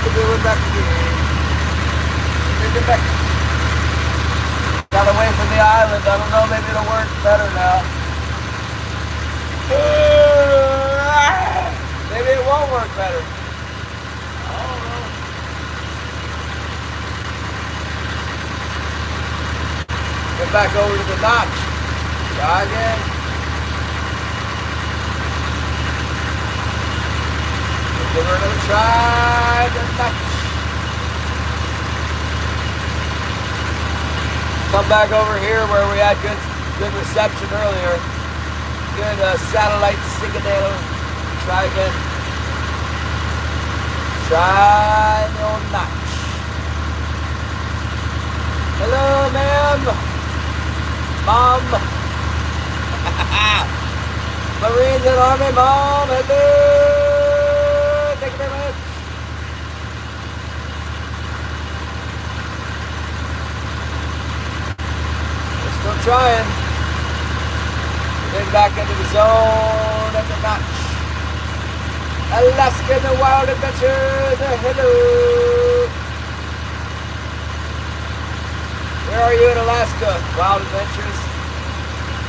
could do it back again. Take it back. Got away from the island. I don't know, maybe it'll work better now. Maybe it won't work better. I don't know. Get back over to the notch. Try again. Give her another try. The notch. Come back over here where we had good reception earlier. Good satellite signal. Try again. Try the old notch. Hello, ma'am. Mom. Marines and Army, Mom. Hello. Thank you very much. We're still trying. Getting back into the zone at the notch. Alaskan Wild Adventures, hello. Where are you in Alaska, Wild Adventures?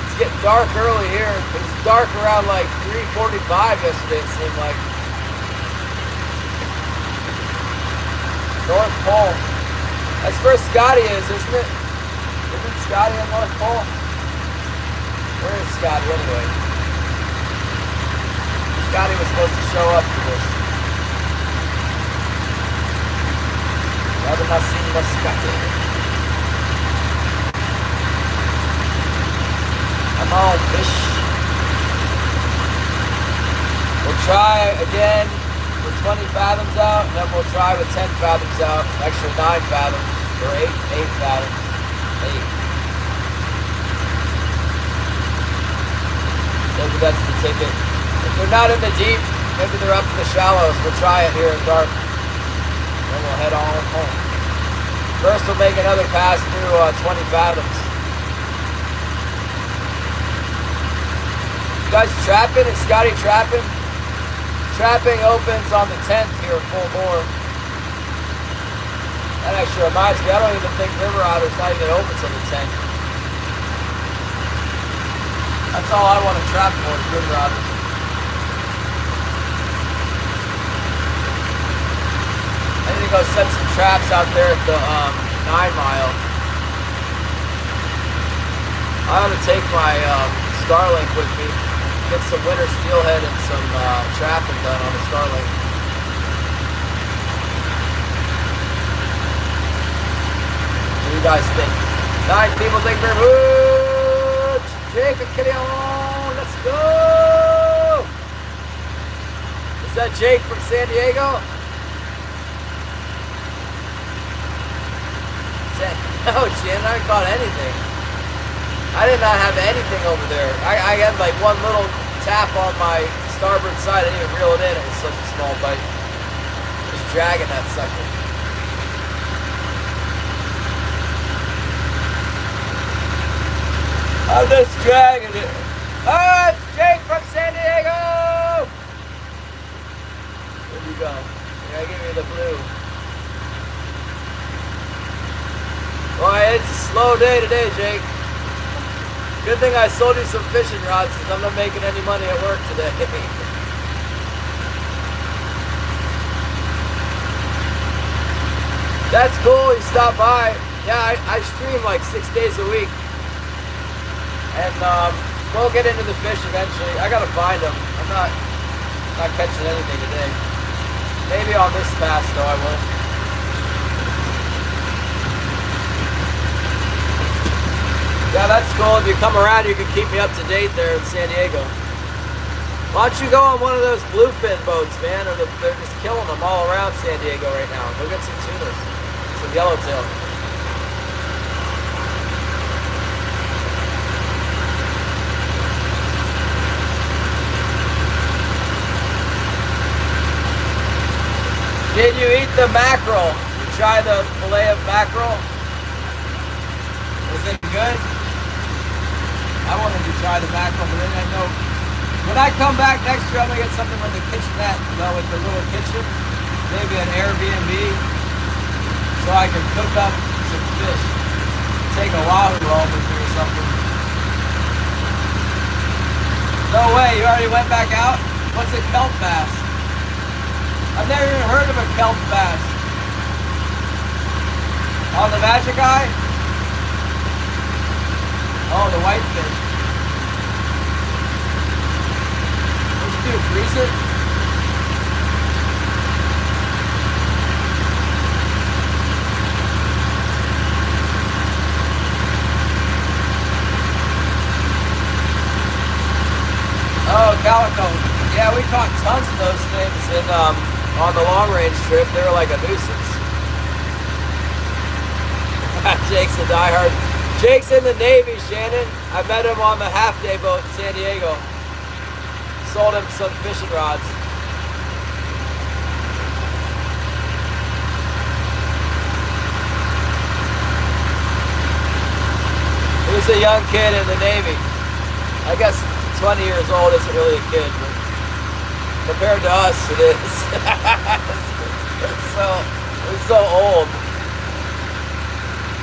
It's getting dark early here. It was dark around like 3:45 yesterday, it seemed like. North Pole. That's where Scotty is, isn't it? Isn't Scotty on North Pole? Where is Scotty anyway? Scotty was supposed to show up for this. I have not seen no Scotty. Come on, fish. We'll try again with 20 fathoms out, and then we'll try with 10 fathoms out, extra 9 fathoms, or 8 fathoms. 8. Maybe that's the ticket. If they're not in the deep, maybe they're up in the shallows. We'll try it here in dark. Then we'll head on home. First we'll make another pass through 20 fathoms. You guys trapping? Is Scotty trapping? Trapping opens on the 10th here, full bore. That actually reminds me, I don't even think River Otter's not even open till the 10th. That's all I want to trap for is River Otters. I need to go set some traps out there at the 9 mile. I ought to take my Starlink with me. Get some winter steelhead and some trapping done on the Starlink. What do you guys think? 9 people, thank you very much. Jake and Kitty on, let's go. Is that Jake from San Diego? No, Shannon, I haven't caught anything. I did not have anything over there. I had like one little tap on my starboard side. I didn't even reel it in. It was such a small bite. Just dragging that sucker. I'm just dragging it. Oh, it's Jake from San Diego. There you go. Yeah, give me the blue. Boy, it's a slow day today, Jake. Good thing I sold you some fishing rods because I'm not making any money at work today. That's cool, you stopped by. Yeah, I stream like 6 days a week. And we'll get into the fish eventually. I gotta find them. I'm not catching anything today. Maybe on this pass though I will. Yeah, that's cool. If you come around, you can keep me up to date there in San Diego. Why don't you go on one of those bluefin boats, man? They're just killing them all around San Diego right now. Go get some tunas, some yellowtail. Did you eat the mackerel? You try the fillet of mackerel? Was it good? I wanted to try the mackerel, but then I know when I come back next year, I'm gonna get something with the kitchenette, you know, with the little kitchen. maybe an Airbnb so I can cook up some fish. Take a wahoo home with me or something. No way, you already went back out? What's a kelp bass? I've never even heard of a kelp bass. On the Magic Eye? Oh, the whitefish. What'd you do, freeze it? Oh, calico. Yeah, we caught tons of those things in on the long range trip. They were like a nuisance. Jake's a diehard. Jake's in the Navy, Shannon. I met him on the half-day boat in San Diego. Sold him some fishing rods. He was a young kid in the Navy. I guess 20 years old isn't really a kid, but compared to us, it is. It's so old.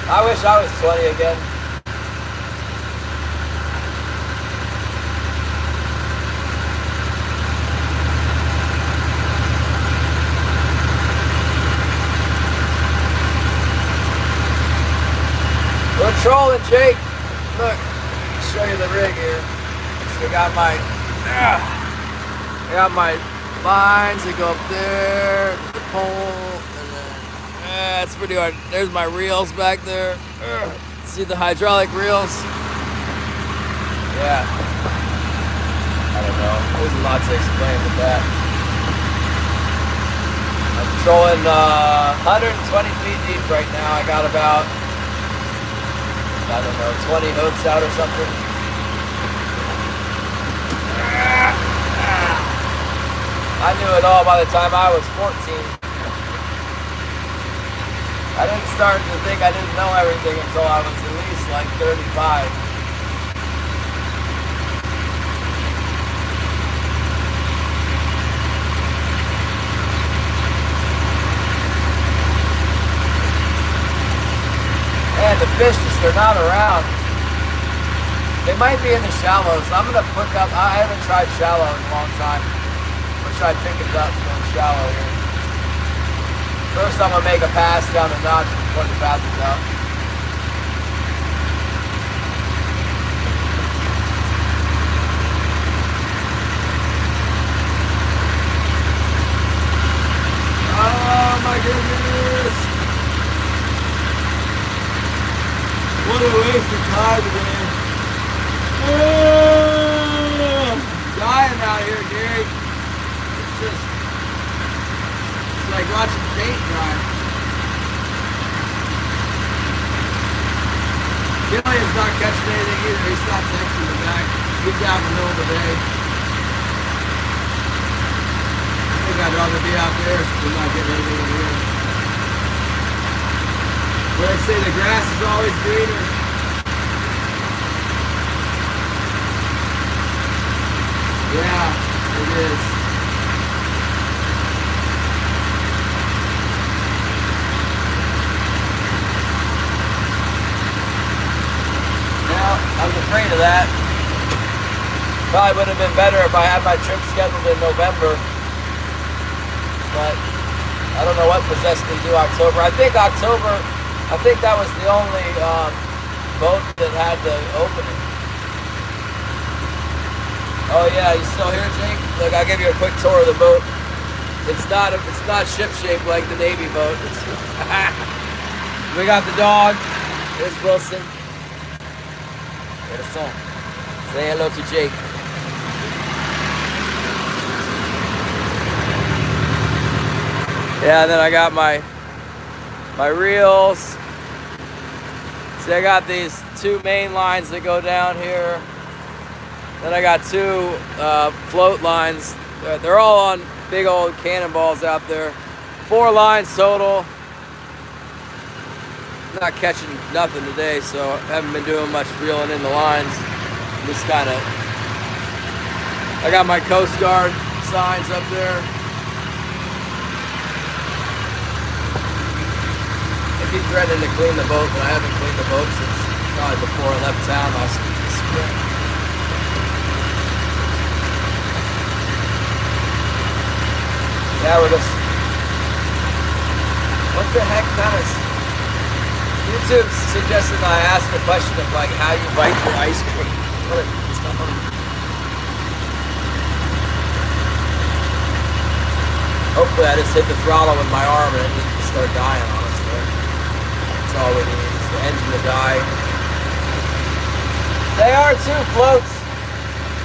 I wish I was 20 again. We're trolling, Jake. Look, I'll show you the rig here. So I got my lines that go up there to the pole, and then it's pretty hard. There's my reels back there. See the hydraulic reels? Yeah. I don't know. There's a lot to explain with that. I'm trolling 120 feet deep right now. I got about, I don't know, 20 hooks out or something. I knew it all by the time I was 14. I didn't start to think I didn't know everything until I was at least like 35. And the fish they're not around. They might be in the shallows. I'm gonna pick up, I haven't tried shallow in a long time. I'm gonna try picking it up from shallow here. First I'm gonna make a pass down the notch before the fathoms out. Oh my goodness! What a waste of time today. Dying out here, Gary. It's like watching paint dry. Gillian's not catching anything either. He's not texting me back. He's down in the middle of the day. I think I'd rather be out there so we're not getting anything in here. But I say the grass is always greener. Yeah, it is. Now, I was afraid of that. Probably would have been better if I had my trip scheduled in November. But I don't know what possessed me to do October. I think that was the only boat that had the opening. Oh yeah, you still here, Jake? Look, I'll give you a quick tour of the boat. It's not ship shaped like the Navy boat. We got the dog. There's Wilson. There's son. Say hello to Jake. Yeah, and then I got my reels. See, I got these two main lines that go down here. Then I got two float lines. They're all on big old cannonballs out there. 4 lines total. Not catching nothing today, so I haven't been doing much reeling in the lines. Just kind of, I got my Coast Guard signs up there. threatening to clean the boat, but I haven't cleaned the boat since probably before I left town last spring. Yeah, we're just... What the heck kind of... YouTube suggested that I ask a question of like how you bite your ice cream. What is going on? Hopefully I just hit the throttle with my arm and it didn't start dying on us there. That's all we need is the engine to die. They are too, floats.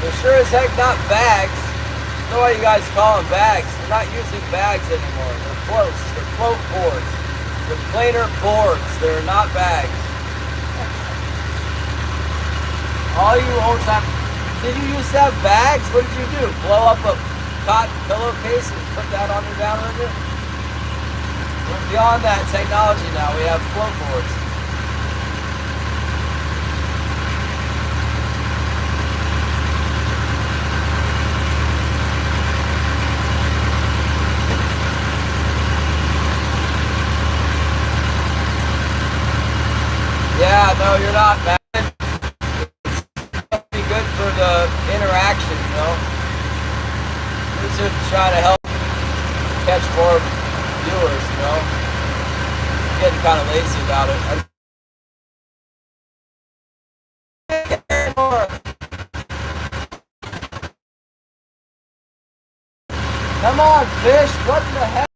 They're sure as heck not bags. I don't know why you guys call them bags. They're not using bags anymore. They're floats. They're float boards. They're planer boards. They're not bags. All you old time... Did you used to have bags? What did you do? Blow up a cotton pillowcase and put that on your downrinder? We're beyond that technology now. We have float boards. Yeah, no, you're not, man. It's must be good for the interaction, you know? YouTube's trying to help catch more viewers, you know? I'm getting kind of lazy about it. Come on, fish, what in the heck?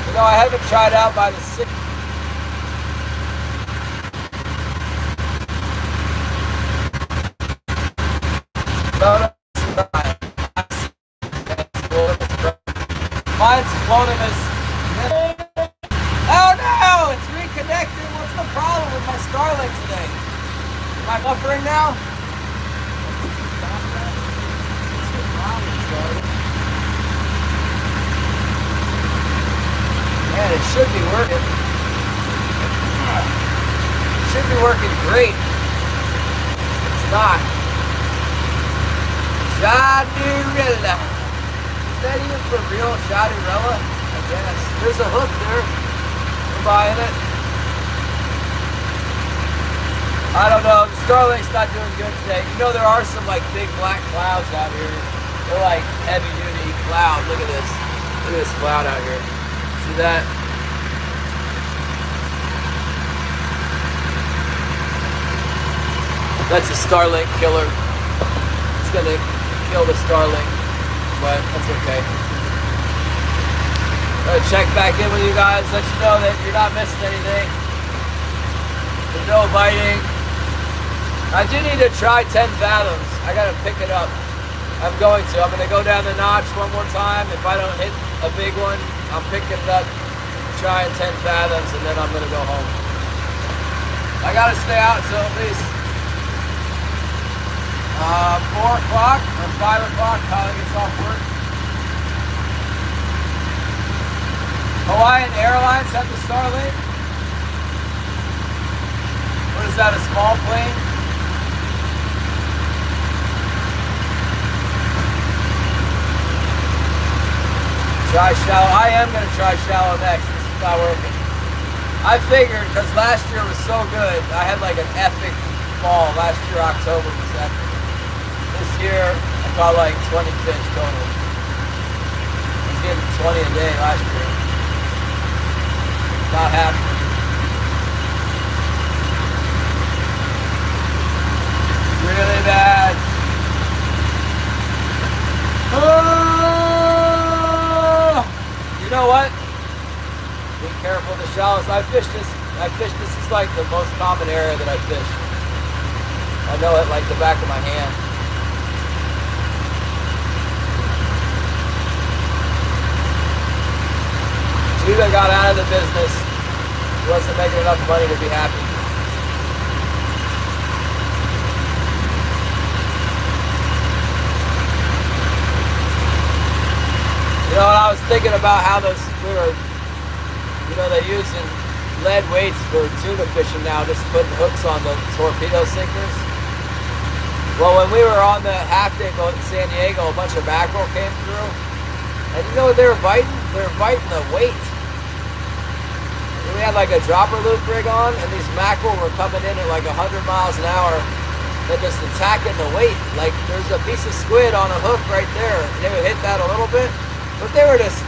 You know, I haven't tried out by the 6. No, it's not. Mine's floating as... Oh no! It's reconnecting! What's the problem with my Starlink today? Am I buffering now? Man, it should be working. It should be working great. It's not. Shadurella. Is that even for real? Shadurella? I guess. There's a hook there. I'm buying it. I don't know. The Starlink's not doing good today. You know, there are some like big black clouds out here. They're like heavy duty cloud. Look at this. Look at this cloud out here. See that? That's a Starlink killer. It's gonna kill the Starlink, but that's okay. Check back in with you guys, let you know that you're not missing anything. There's no biting. I do need to try 10 fathoms. I gotta pick it up. I'm going to. I'm gonna go down the notch one more time. If I don't hit a big one, I'm picking it up, trying 10 fathoms, and then I'm gonna go home. I gotta stay out till at least 4 o'clock or 5 o'clock, Tyler gets off work. Hawaiian Airlines have the Starlink. What is that, a small plane? Try shallow. I am going to try shallow next. This is not working. I figured, because last year was so good, I had like an epic fall. Last year, October was epic. This year, I caught like 20 fish total. I was getting 20 a day last year. Not happening. Really bad. Oh! You know what? Be careful of the shallows. I fish this is like the most common area that I fish. I know it like the back of my hand. Judah got out of the business. He wasn't making enough money to be happy. You know, and I was thinking about how they're using lead weights for tuna fishing now, just putting hooks on the torpedo sinkers. Well, when we were on the half-day boat in San Diego, a bunch of mackerel came through. And you know what they were biting? They were biting the weight. They we had like a dropper loop rig on, and these mackerel were coming in at like 100 miles an hour and just attacking the weight. Like there's a piece of squid on a hook right there. And they would hit that a little bit, but they were just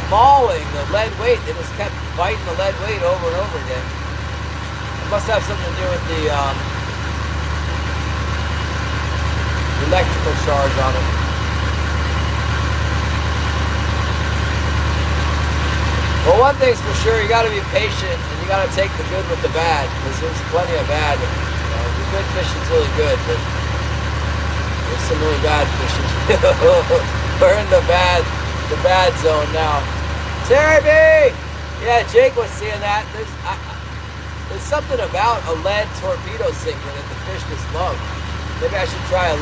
mauling the lead weight. They just kept biting the lead weight over and over again. It must have something to do with the electrical charge on it. Well, one thing's for sure, you got to be patient and you got to take the good with the bad, because there's plenty of bad. You know, the good fishing's really good, but there's some really bad fishing. We're in the bad zone now. Terry B! Yeah, Jake was seeing that. There's something about a lead torpedo sinker that the fish just love. Maybe I should try a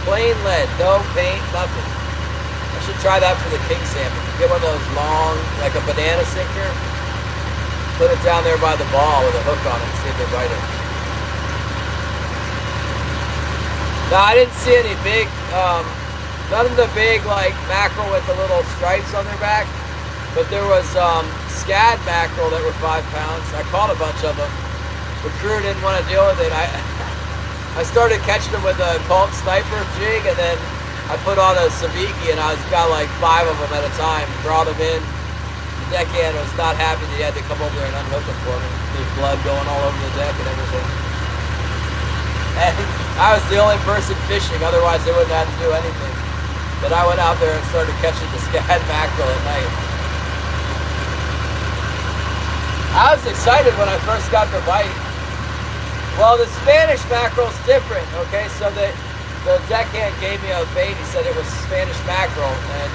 plain lead, no paint, nothing. I should try that for the king salmon. Get one of those long, like a banana sinker, put it down there by the ball with a hook on it and see if they bite it. No, I didn't see any big, none of the big like mackerel with the little stripes on their back, but there was scad mackerel that were 5 pounds. I caught a bunch of them. The crew didn't want to deal with it. I started catching them with a Colt sniper jig, and then I put on a sabiki, and I got like 5 of them at a time. Brought them in. The deckhand was not happy that he had to come over there and unhook them for me. There's blood going all over the deck and everything. And I was the only person fishing, otherwise they wouldn't have to do anything. But I went out there and started catching the scad mackerel at night. I was excited when I first got the bite. Well, the Spanish mackerel's different, okay? So the deckhand gave me a bait. He said it was Spanish mackerel, and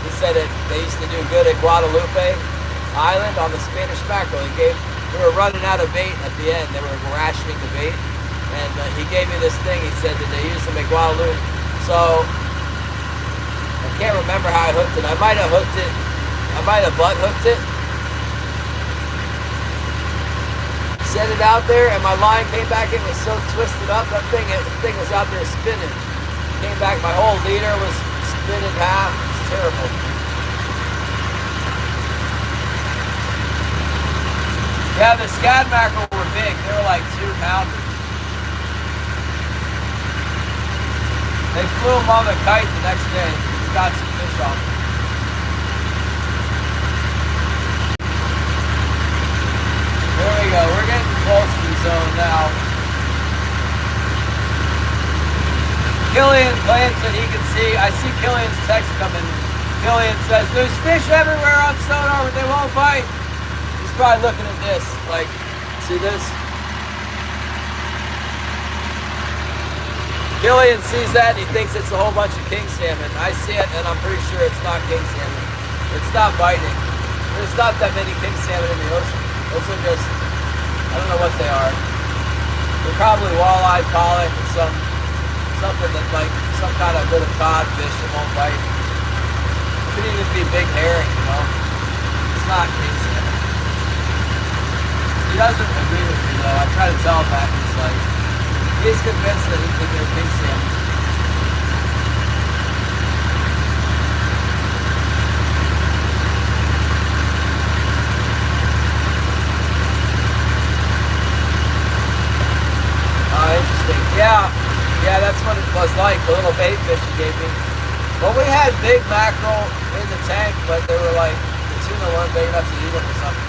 he said they used to do good at Guadalupe Island on the Spanish mackerel. We were running out of bait at the end. They were rationing the bait, and he gave me this thing. He said that they used them at Guadalupe. So I can't remember how I hooked it. I might have hooked it. I might have butt hooked it. Set it out there, and my line came back. It was so twisted up. The thing was out there spinning. Came back. My whole leader was split in half. It's terrible. Yeah, the scad mackerel were big. They were like 2 pounders. They flew them on the kite the next day. We got some fish on them. There we go. We're getting close to the zone now. Killian claims that he can see. I see Killian's text coming. Killian says, there's fish everywhere on Sonar, but they won't bite. He's probably looking at this. Like, see this? Killian sees that and he thinks it's a whole bunch of king salmon. I see it and I'm pretty sure it's not king salmon. It's not biting. There's not that many king salmon in the ocean. Those are just, I don't know what they are. They're probably walleye, pollock, and something that like some kind of bit of codfish that won't bite. It could even be big herring, you know. It's not king salmon. He doesn't agree with me though. I try to tell him that. He's like, he's convinced that they're king salmon. Interesting. Yeah, that's what it was like, the little bait fish he gave me. Well, we had big mackerel in the tank, but they were like, the tuna weren't big enough to eat them or something.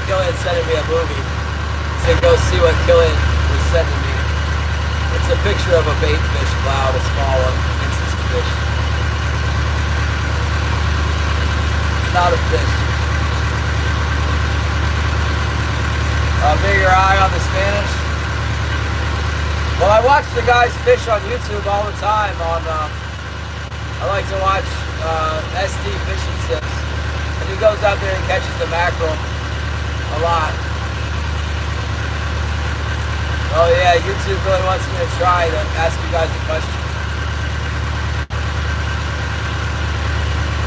Killian sending me a movie. He said, go see what Killian was sending me. It's a picture of a bait fish cloud, a small one. It's just a fish. It's not a fish. Bigger eye on the Spanish. Well, I watch the guys fish on YouTube all the time. I like to watch SD Fishing Tips, and he goes out there and catches the mackerel a lot. Oh yeah, YouTube really wants me to try to ask you guys a question.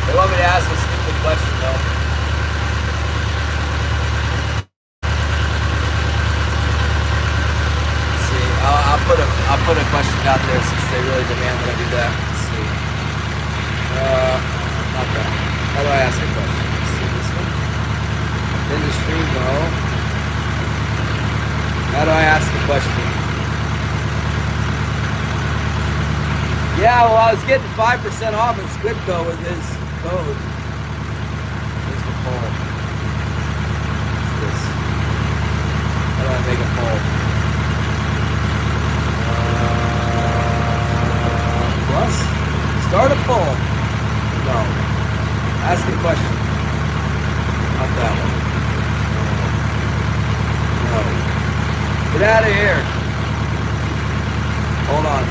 They want me to ask a stupid question though. I'll put a question out there since they really demand that I do that. Let's see. Not that. How do I ask a question? Let's see this one. Industry, no. question. Yeah, well, I was getting 5% off at Squidco with his code. Here's the poll. What's this? How do I make a poll? Plus? Start a poll. No. Ask a question. Not that one. No. Get out of here. Hold on.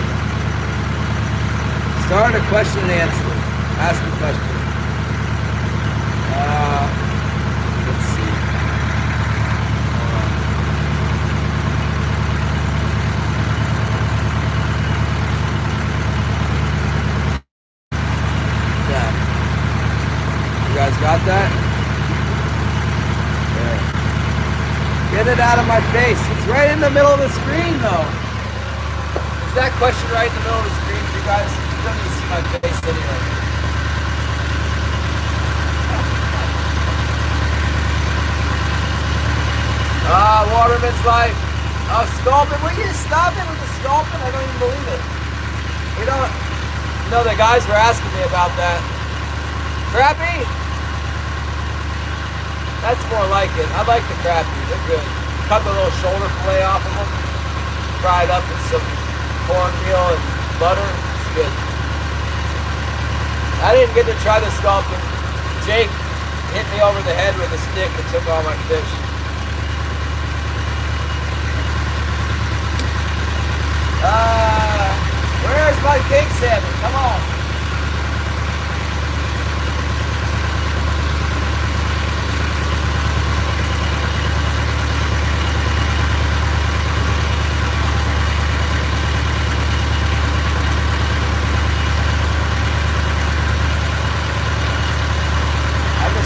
Start a question and answer. Ask a question. Let's see. Yeah. You guys got that? There. Get it out of my face. It's right in the middle of the screen, though. Is that question right in the middle of the screen for you guys? You don't need to see my face anyway. Waterman's life. Oh, sculpin. Will you stop it with the sculpin? I don't even believe it. You don't. You know, the guys were asking me about that. Crappie? That's more like it. I like the crappie. They're good. Cut the little shoulder fillet off of them. Fry it up with some cornmeal and butter. It's good. I didn't get to try the sculpin. Jake hit me over the head with a stick and took all my fish. Where's my king salmon? Come on.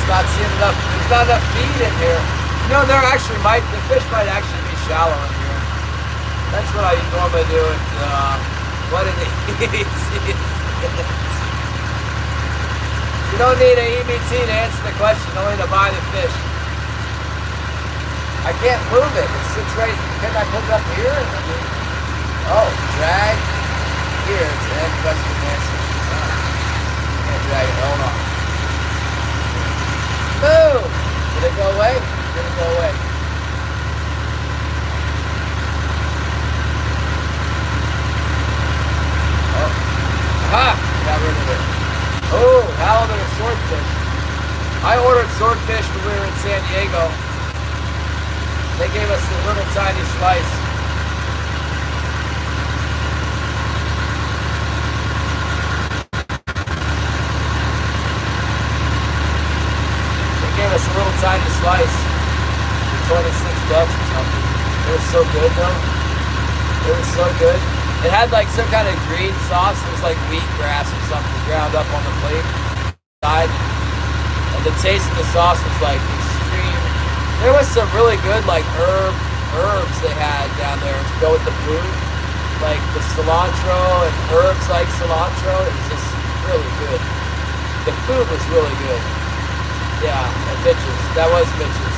Not seeing enough. There's not enough feed in here. You know, there actually the fish might actually be shallow in here. That's what I normally do with what it eats. You don't need an EBT to answer the question, only to buy the fish. I can't move it. It sits right. Can I put it up here? Oh, drag. Here, it's an end question and answer. Can't drag it. Hold on. Boom! Did it go away? Did it go away? Oh. Aha! Got rid of it. Oh, halibut and swordfish. I ordered swordfish when we were in San Diego. They gave us a little tiny slice. Gave us a little tiny slice for $26 or something. It was so good though. It was so good. It had like some kind of green sauce. It was like wheatgrass or something ground up on the plate side. And the taste of the sauce was like extreme. There was some really good like herbs they had down there to go with the food. Like the cilantro and herbs like cilantro. It was just really good. The food was really good. Yeah, and bitches. That was bitches.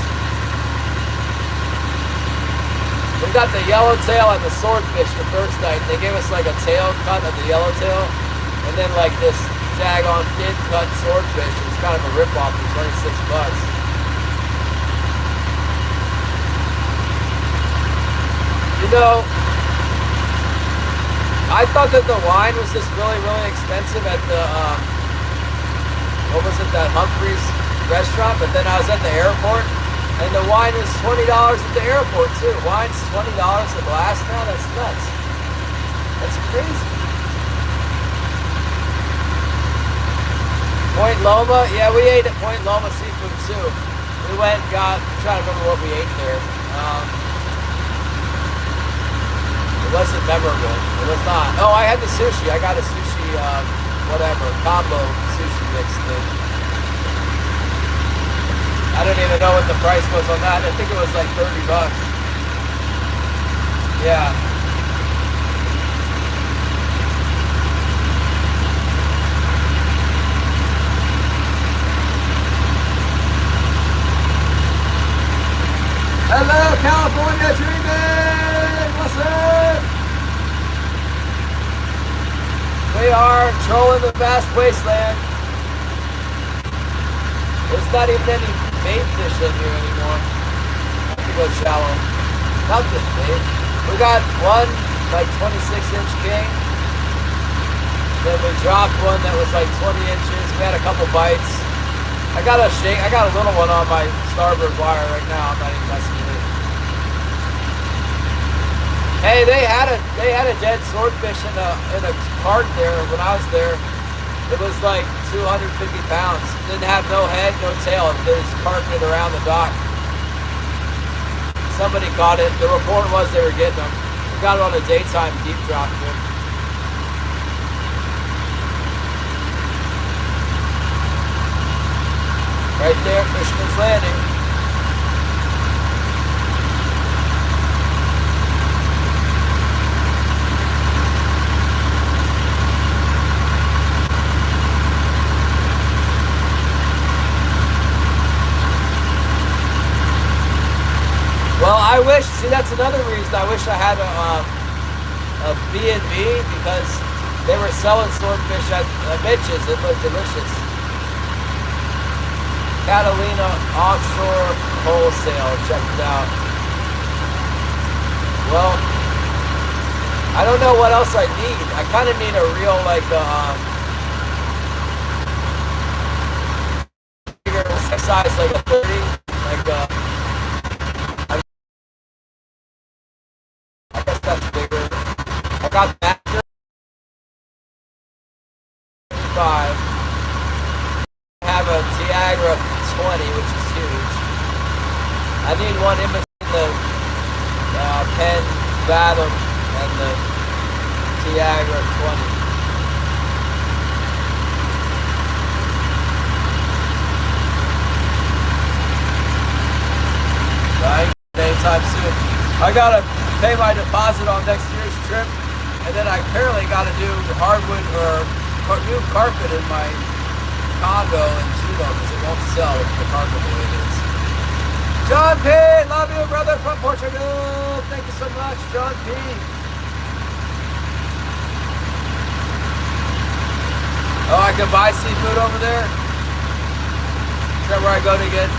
We got the yellowtail and the swordfish the first night. They gave us like a tail cut of the yellowtail, and then like this daggone thin cut swordfish. It was kind of a rip-off for $26. You know, I thought that the wine was just really, really expensive at the, what was it, that Humphreys restaurant, but then I was at the airport and the wine was $20 at the airport too. Wine's $20 a glass now? That's nuts. That's crazy. Point Loma? Yeah, we ate at Point Loma seafood too. We went and got, I'm trying to remember what we ate there. It wasn't memorable. It was not. Oh, I had the sushi. I got a sushi, whatever, combo sushi mix thing. I don't even know what the price was on that. I think it was like $30. Yeah. Hello, California dreaming! Sonar, trolling the vast wasteland. There's not even any bait fish in here anymore. I have to go shallow. Nothing bait. We got one like 26-inch king. Then we dropped one that was like 20 inches. We had a couple bites. I got a little one on my starboard wire right now. I'm not even messing with it. Hey, they had a dead swordfish in a cart there when I was there. It was like 250 pounds. Didn't have no head, no tail. They was carting it around the dock. Somebody caught it. The report was they were getting them. We got it on a daytime deep drop trip. Right there, Fisherman's Landing. Well, I wish, see, that's another reason I wish I had a B&B, because they were selling swordfish at Mitch's. It looked delicious. Catalina Offshore Wholesale, check it out. Well, I don't know what else I need. I kind of need a real, like, bigger size, like a 30, like, I guess that's bigger. I got that 35. I have a Tiagra 20, which is huge. I need one in between the Penn Fathom and the Tiagra 20. Right? Anytime soon. I gotta pay my deposit on next year's trip, and then I apparently gotta do hardwood or new carpet in my condo in Juneau because it won't sell the carpet the way it is. John P, love you, brother, from Portugal. Thank you so much, John P. Oh, I can buy seafood over there? Is that where I go to get,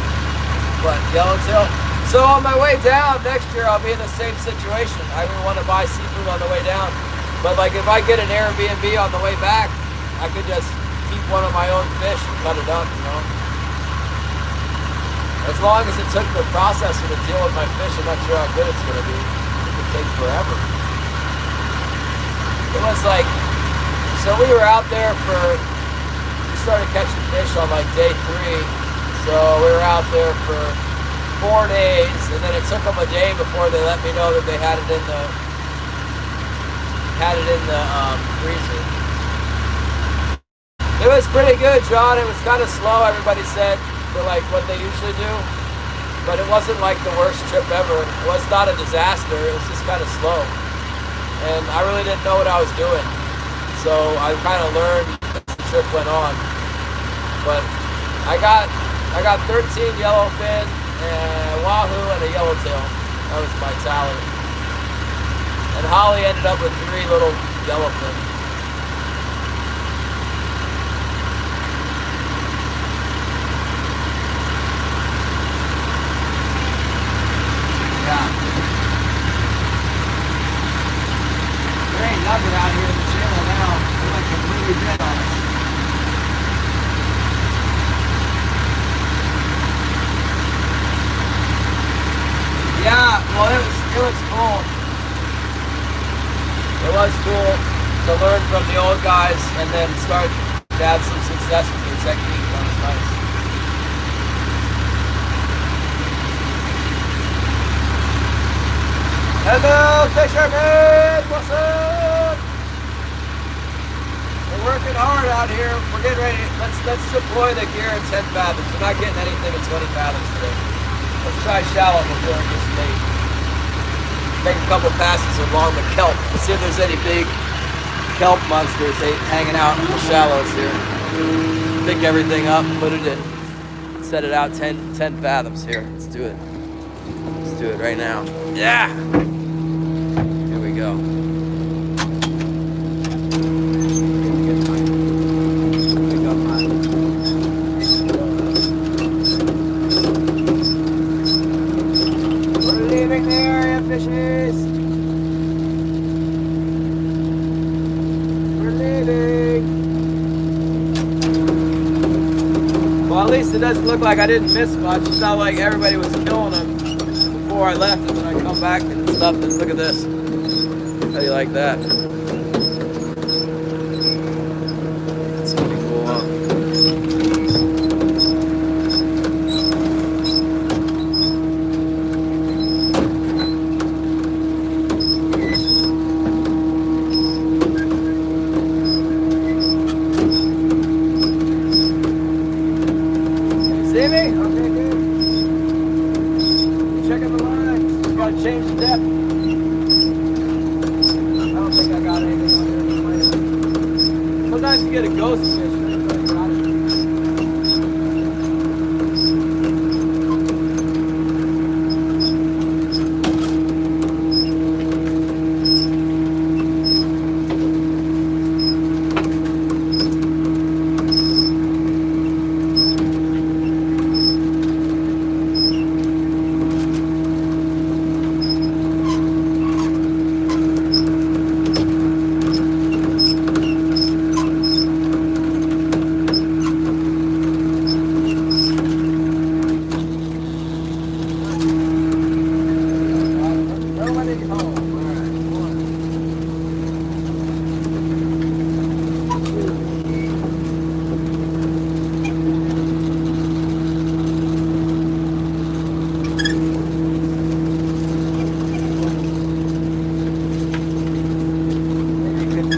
what, yellowtail? So on my way down next year, I'll be in the same situation. I would want to buy seafood on the way down. But like if I get an Airbnb on the way back, I could just keep one of my own fish and cut it up, you know. As long as it took the processor to deal with my fish, I'm not sure how good it's going to be. It could take forever. It was like, so we were out there we started catching fish on like day 3. So we were out there for 4 days, and then it took them a day before they let me know that they had it in the freezer. It was pretty good, John. It was kind of slow, everybody said, for like what they usually do, but it wasn't like the worst trip ever. It was not a disaster. It was just kind of slow, and I really didn't know what I was doing, so I kind of learned as the trip went on. But I got 13 yellowfin, and wahoo, and a yellowtail. That was my tally. And Holly ended up with 3 little yellowfin. Yeah. There ain't nothing out here in the channel now. They're like completely dead on us. Yeah, well, it was cool. It was cool to learn from the old guys and then start to have some success with your technique. That was nice. Hello, fishermen! What's up? We're working hard out here. We're getting ready. Let's deploy the gear in 10 fathoms. We're not getting anything in 20 fathoms today. Let's try shallow before it gets late. Take a couple passes along the kelp. Let's see if there's any big kelp monsters hanging out in the shallows here. Pick everything up, put it in, set it out 10 fathoms here. Let's do it. Let's do it right now. Yeah! Here we go. Get least it doesn't look like I didn't miss much. It's not like everybody was killing them before I left, and then I come back and stuff. And look at this. How do you like that? That's pretty cool, huh? See me? Okay, good. Checking the line. Gotta change the depth. I don't think I got anything on here. Sometimes you get a ghost fish.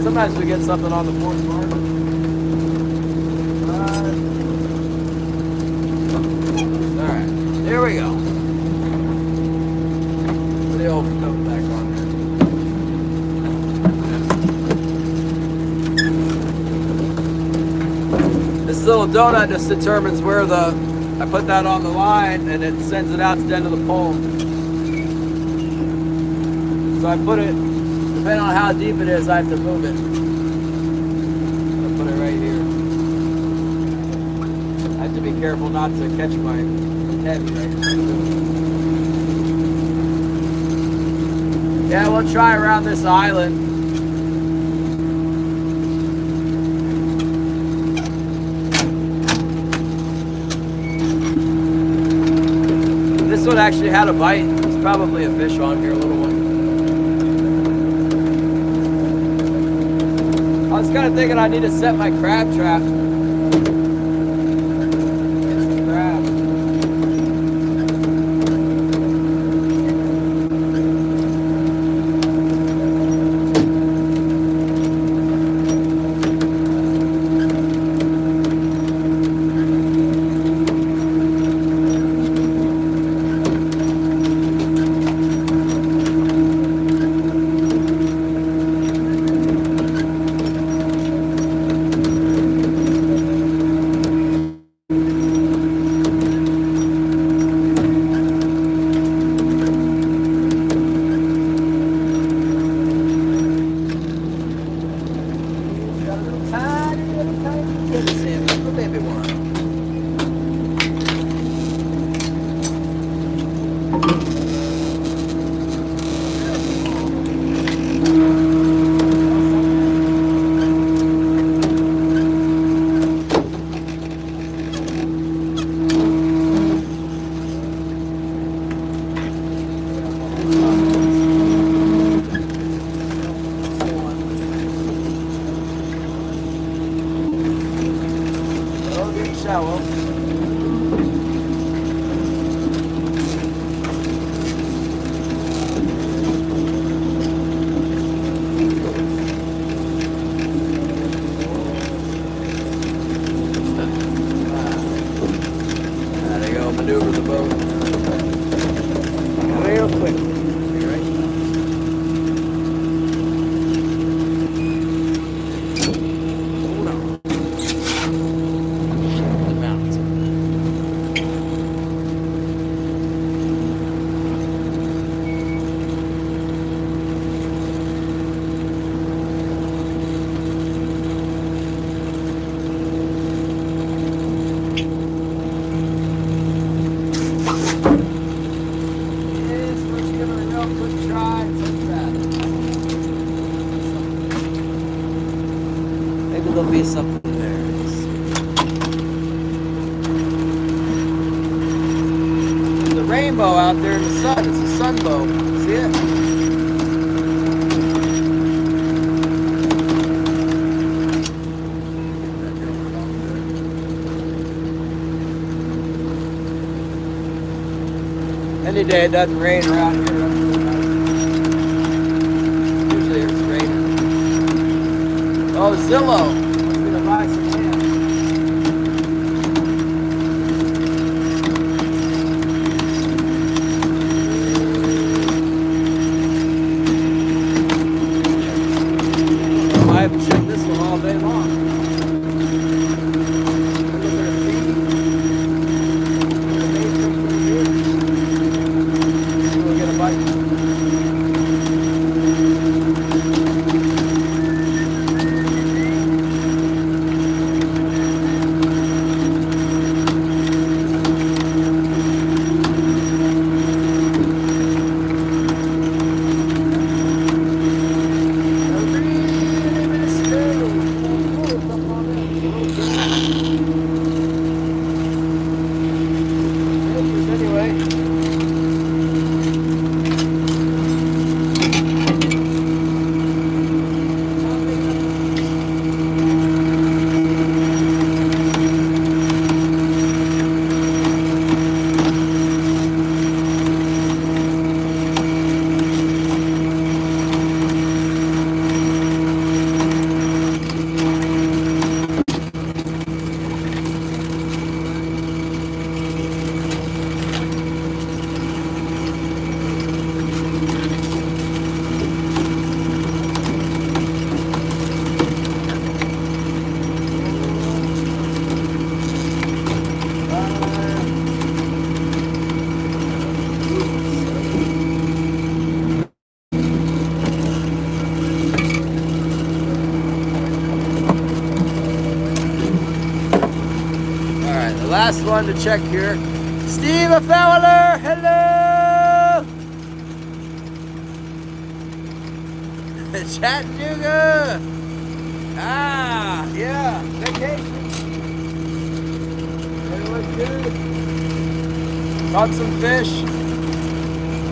Sometimes we get something on the fourth mark. Alright, here we go. Put the old stuff back on there. This little donut just determines where I put that on the line, and it sends it out to the end of the pole. So I put it, depending on how deep it is, I have to move it. I'll put it right here. I have to be careful not to catch my heavy right here. Yeah, we'll try around this island. This one actually had a bite. There's probably a fish on here, a little one. I was kind of thinking I need to set my crab trap. Get some crab. Shallow. There you go, maneuver the boat. Real quick. rainbow out there in the sun. It's a sunbow. See it? Any day it doesn't rain around here. Usually it's raining. Oh, Zillow. I'm gonna buy some land. I have checked this one all day long. We'll get a bite. Last one to check here. Steve Fowler, hello! Chattanooga! Ah, yeah, vacation. It was good. Caught some fish.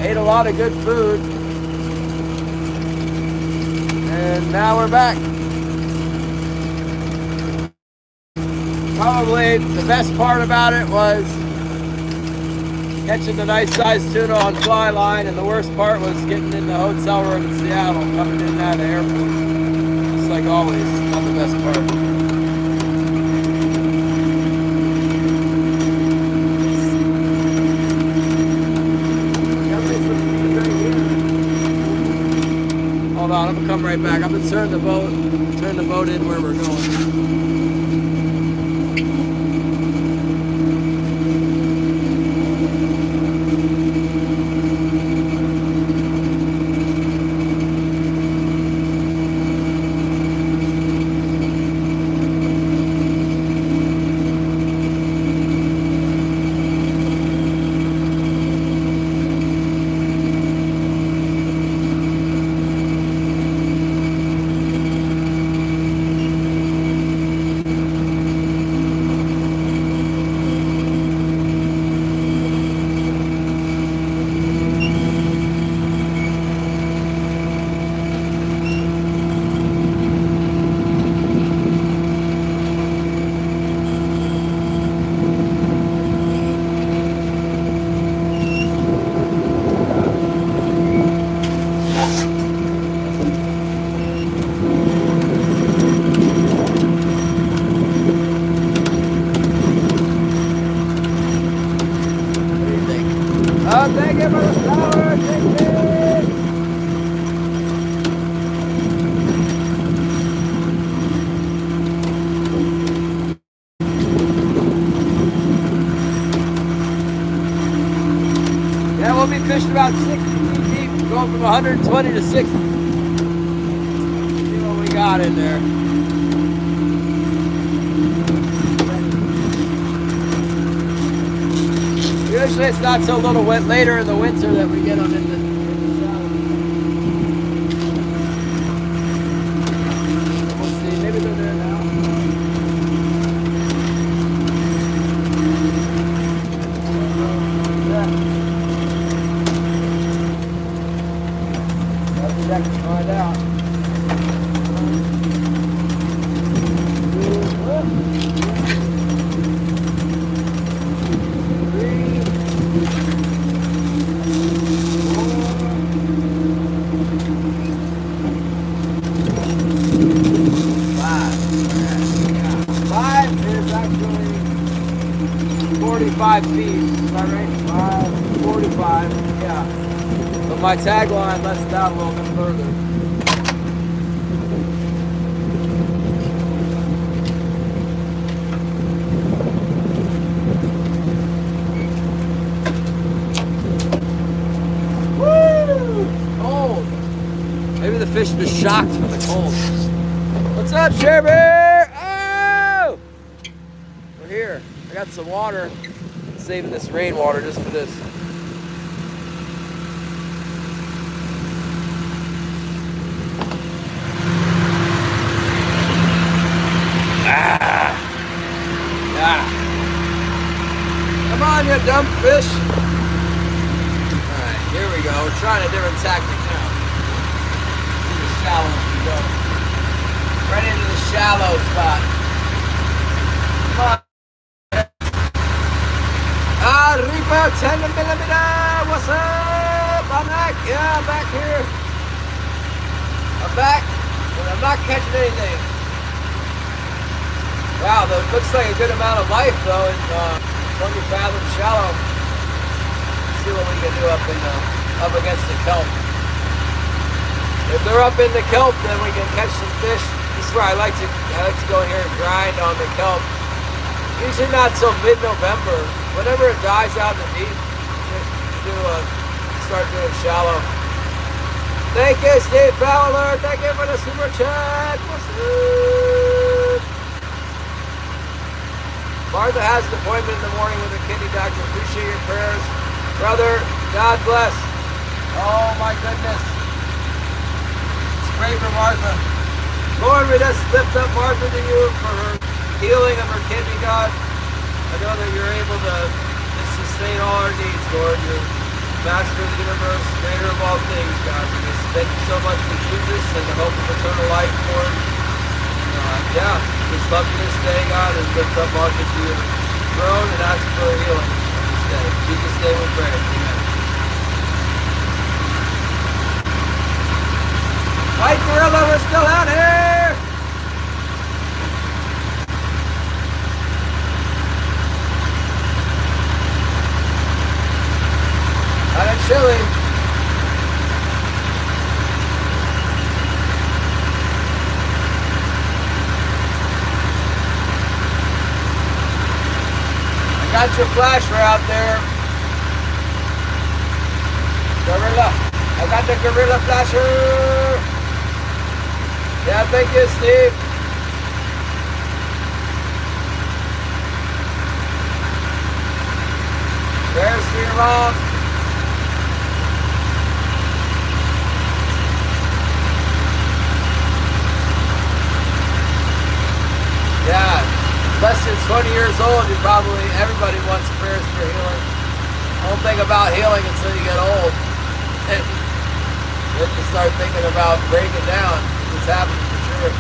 Ate a lot of good food. And now we're back. Probably the best part about it was catching the nice sized tuna on fly line, and the worst part was getting in the hotel room in Seattle, coming in and out of the airport. Just like always, not the best part. Hold on, I'm gonna come right back. I'm gonna turn the boat in where we're going. Thank you for the flowers. Thank you. Yeah, we'll be fishing about 60 feet deep, going from 120 to 60. See what we got in there. Usually it's not so little wet later in the winter that we get them in the shallow. We'll see. Maybe they're there now. Yeah. feet. Is that right? 545. Yeah. But my tagline lets it down a little bit further. Woo! Cold. Maybe the fish was shocked from the cold. What's up, Sherby? Oh! We're here. I got some water. I'm saving this rainwater just for this. Come on, you dumb fish. Alright, here we go. We're trying a different tactic now. To the shallow as we go. Right into the shallow spot. Come on. Reaper 10mm. What's up? I'm back. Yeah, I'm back here. I'm back. And I'm not catching anything. Wow, that looks like a good amount of life though in 20 fathom shallow. Let's see what we can do up against the kelp. If they're up in the kelp, then we can catch some fish. This is where I like to go here and grind on the kelp. Usually not till mid-November. Whenever it dies out in the deep, you start doing shallow. Thank you, Steve Fowler. Thank you for the super chat. What's up? Martha has an appointment in the morning with a kidney doctor. Appreciate your prayers. Brother, God bless. Oh my goodness. Let's pray for Martha. Lord, we just lift up Martha to you for her healing of her kidney, God. I know that you're able to sustain all our needs, Lord. You're master of the universe, creator of all things, God. We just thank you so much for Jesus and the hope of eternal life, Lord. Yeah, just love you this day, God, and lift up Martha to your throne and ask for a healing on this day. In Jesus' name we pray. Amen. White Gorilla, we're still out here! Kind of chilly. Got your flasher out there. Gorilla. I got the Gorilla flasher. Yeah, thank you, Steve. There's for your mom. Yeah. Less than 20 years old, everybody wants prayers for healing. Don't think about healing until you get old. And then you start thinking about breaking down. It's happening for sure.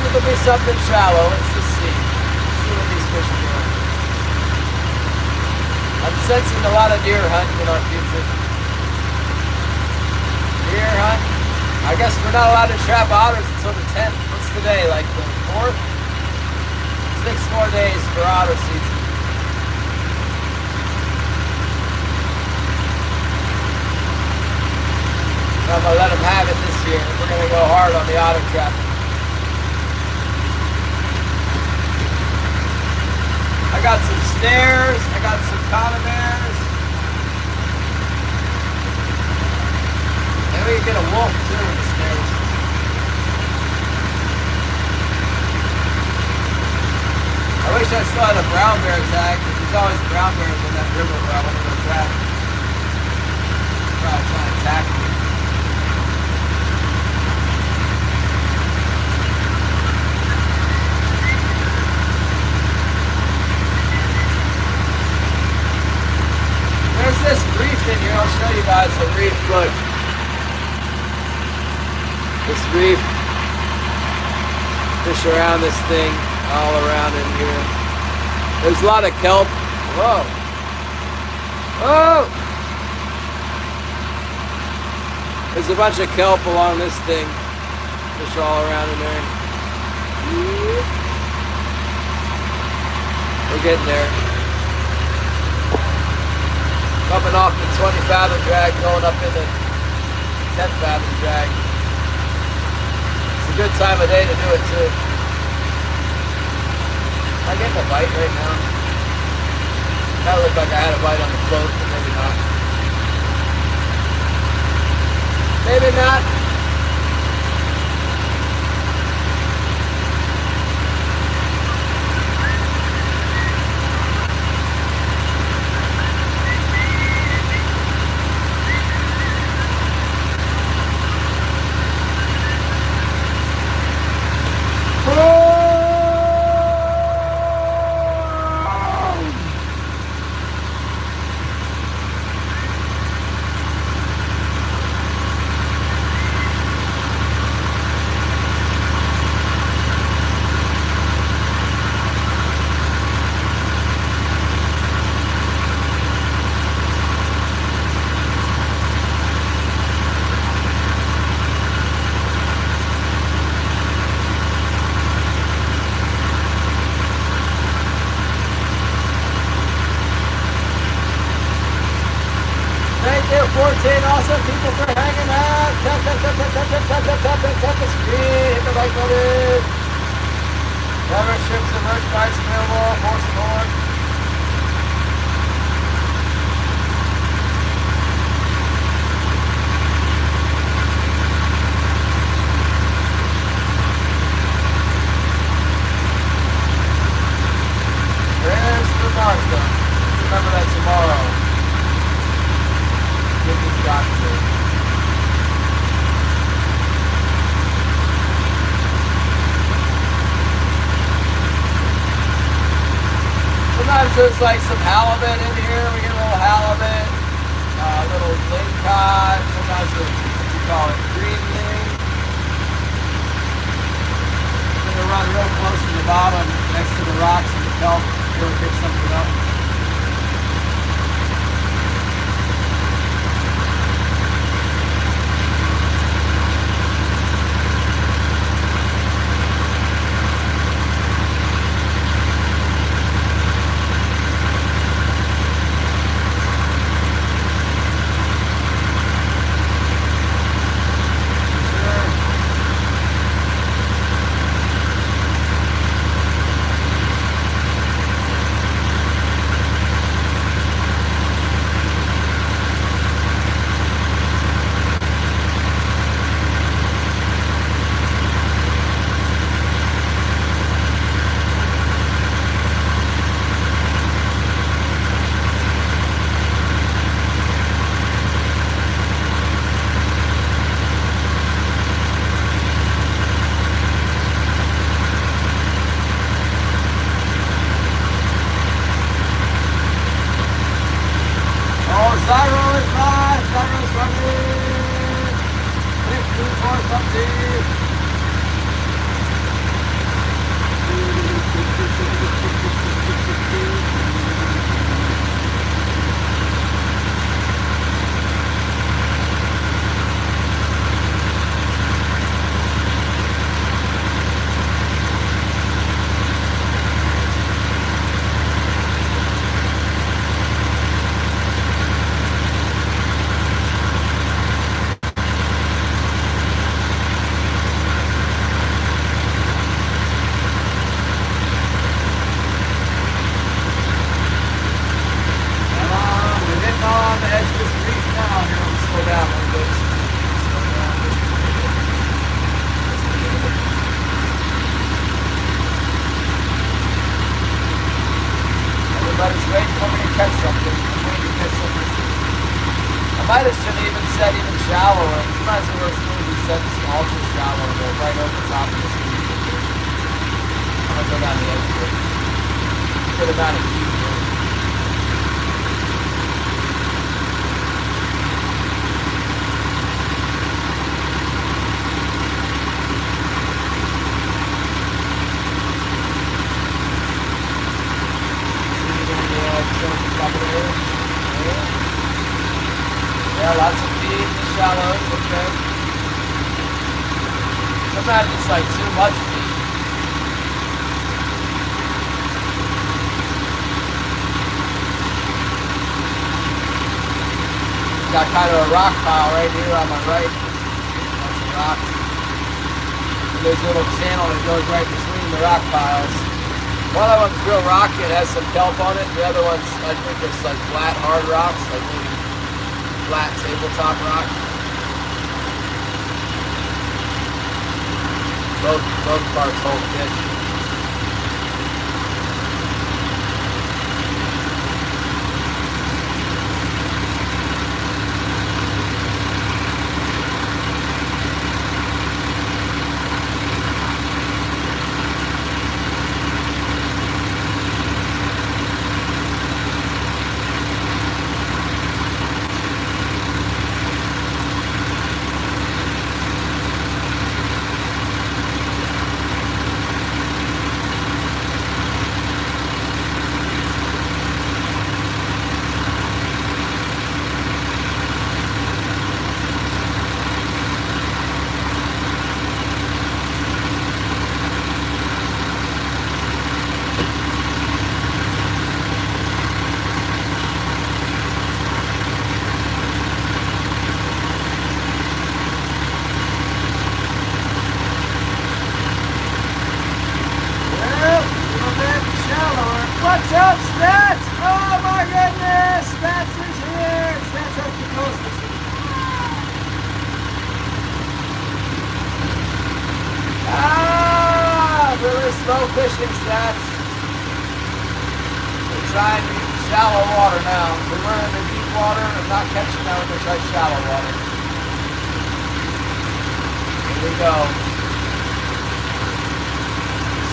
It'll be something shallow. Let's just see. Let's see what these fish are doing. I'm sensing a lot of deer hunting in our future. Deer hunt. I guess we're not allowed to trap otters until the 10th. What's today? Like the 4th? 6 more days for otter season. I'm gonna let them have it this year. We're gonna go hard on the otter trap. I got some snares, I got some conibears. And we can get a wolf too with the snares. I wish I still had a brown bear tag, because there's always brown bears in that river where I want to go trap. Probably trying to attack me. There's this reef in here. I'll show you guys the reef. Look. This reef. Fish around this thing, all around in here. There's a lot of kelp. Whoa. Whoa! There's a bunch of kelp along this thing. Fish all around in there. We're getting there. Coming off the 20 fathom drag, going up into 10 fathom drag. It's a good time of day to do it too. Am I getting a bite right now? That looked like I had a bite on the float, but maybe not. Maybe not. Thank you, 14 awesome people for hanging out. Tap the screen. Hit the like button. Cover strips and merchandise available. More support. There's the Martha. Remember that tomorrow. Doctor. Sometimes there's like some halibut in here. We get a little halibut, a little lingcod. Sometimes there's, what you call it, green ling. I'm going to run real close to the bottom next to the rocks and the kelp. Really pick something up. Everybody's waiting for me to catch something. I'm waiting to catch something. I might have should have even said even shallower. You might as well smoothly set this ultra shallow and go right over the top of this reef. I'm gonna go down the edge of it. Good amount of heat here. Yeah, lots of feed in the shallows, okay. Sometimes it's like too much feed. Got kind of a rock pile right here on my right. Bunch of rocks. And there's a little channel that goes right between the rock piles. One of them's real rocky, it has some kelp on it. The other one's, I think it's like flat, hard rocks, like maybe flat tabletop rock. Both parts hold fish. What's up, Stats? Oh my goodness! Stats is here! Stats has the coast this week. Really slow fishing, Stats. We're trying shallow water now. We were in the deep water and not catching now. We're going to try shallow water. Here we go.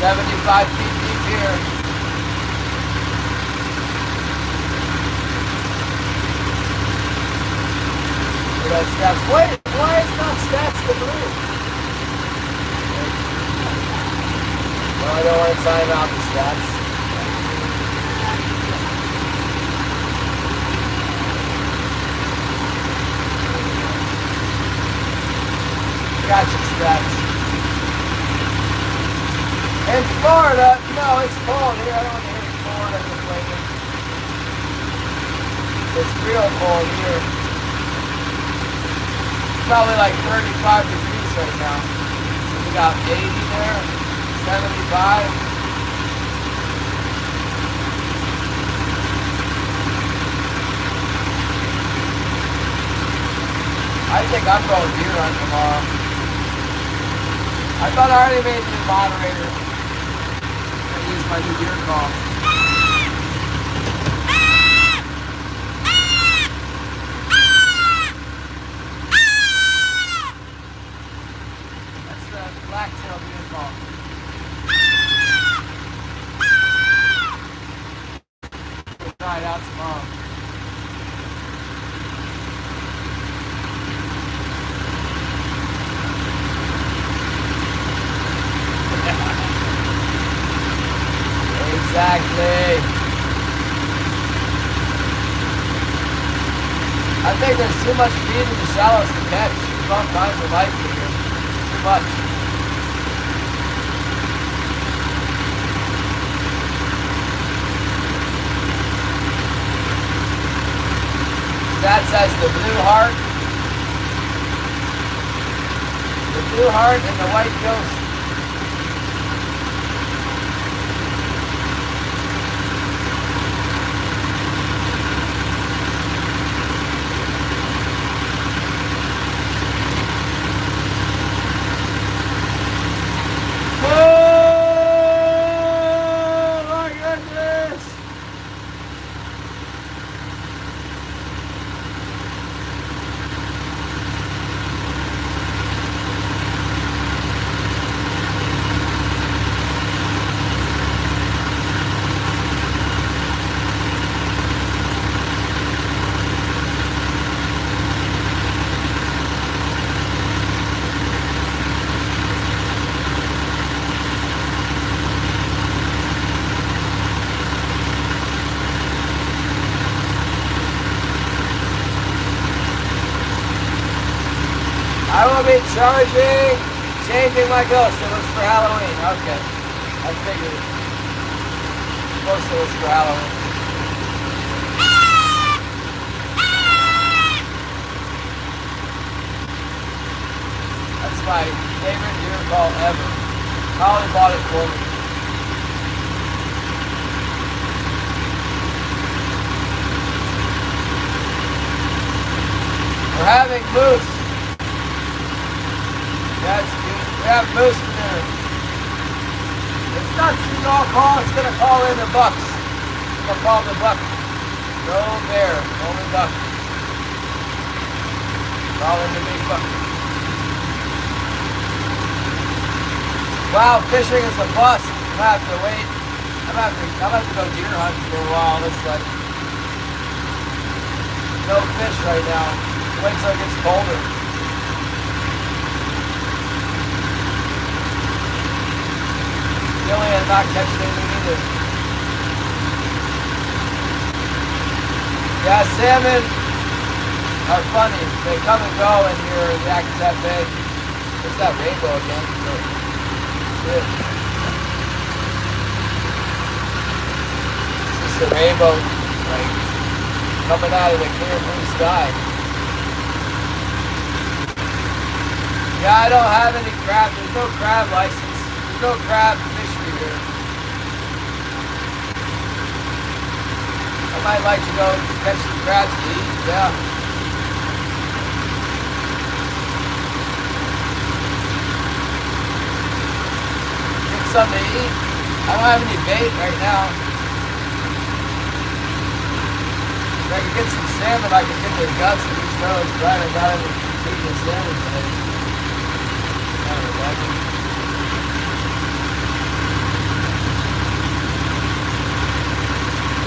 75 feet deep here. That's Stats. Wait, why is not Stats the blue? Well, I don't want to time out the Stats. Gotcha, Stats. In Florida, no, it's cold here. I don't want to hear Florida complaining. It's real cold here. Probably like 35 degrees right now. We got 80 there, 75. I think I'm going deer hunt tomorrow. I thought I already made the moderator. I'm going to use my new deer call. Black-tailed deer call. We'll try it out tomorrow. Exactly. I think there's too much feed in the shallows to catch. There's all kinds of life here. Too much. That says the blue heart, and the white ghost. I will be changing my ghost. It was for Halloween. Okay. I figured it. Most of it was for Halloween. That's my favorite deer call ever. Holly bought it for me. We're having moose. That's cute. We have moose for dinner. It's not shooting all call, it's gonna call in the bucks. We'll call the buck. No bear, only buck. Call in the big buck. Wow, fishing is a bust. I'm gonna have to wait. I'm gonna have to go deer hunting for a while. Looks like no fish right now. Wait till it gets colder. Really, I'm not catching anything either. Yeah, salmon are funny. They come and go in here in Yakutat Bay. There's that rainbow again. Good. It's just a rainbow, like, coming out of the clear blue sky. Yeah, I don't have any crab. There's no crab license. There's no crab fishery here. I might like to go catch some crabs to eat. Yeah. Get something to eat. I don't have any bait right now. If I could get some salmon, I could get the guts of these nose, but I haven't got any eating salmon today.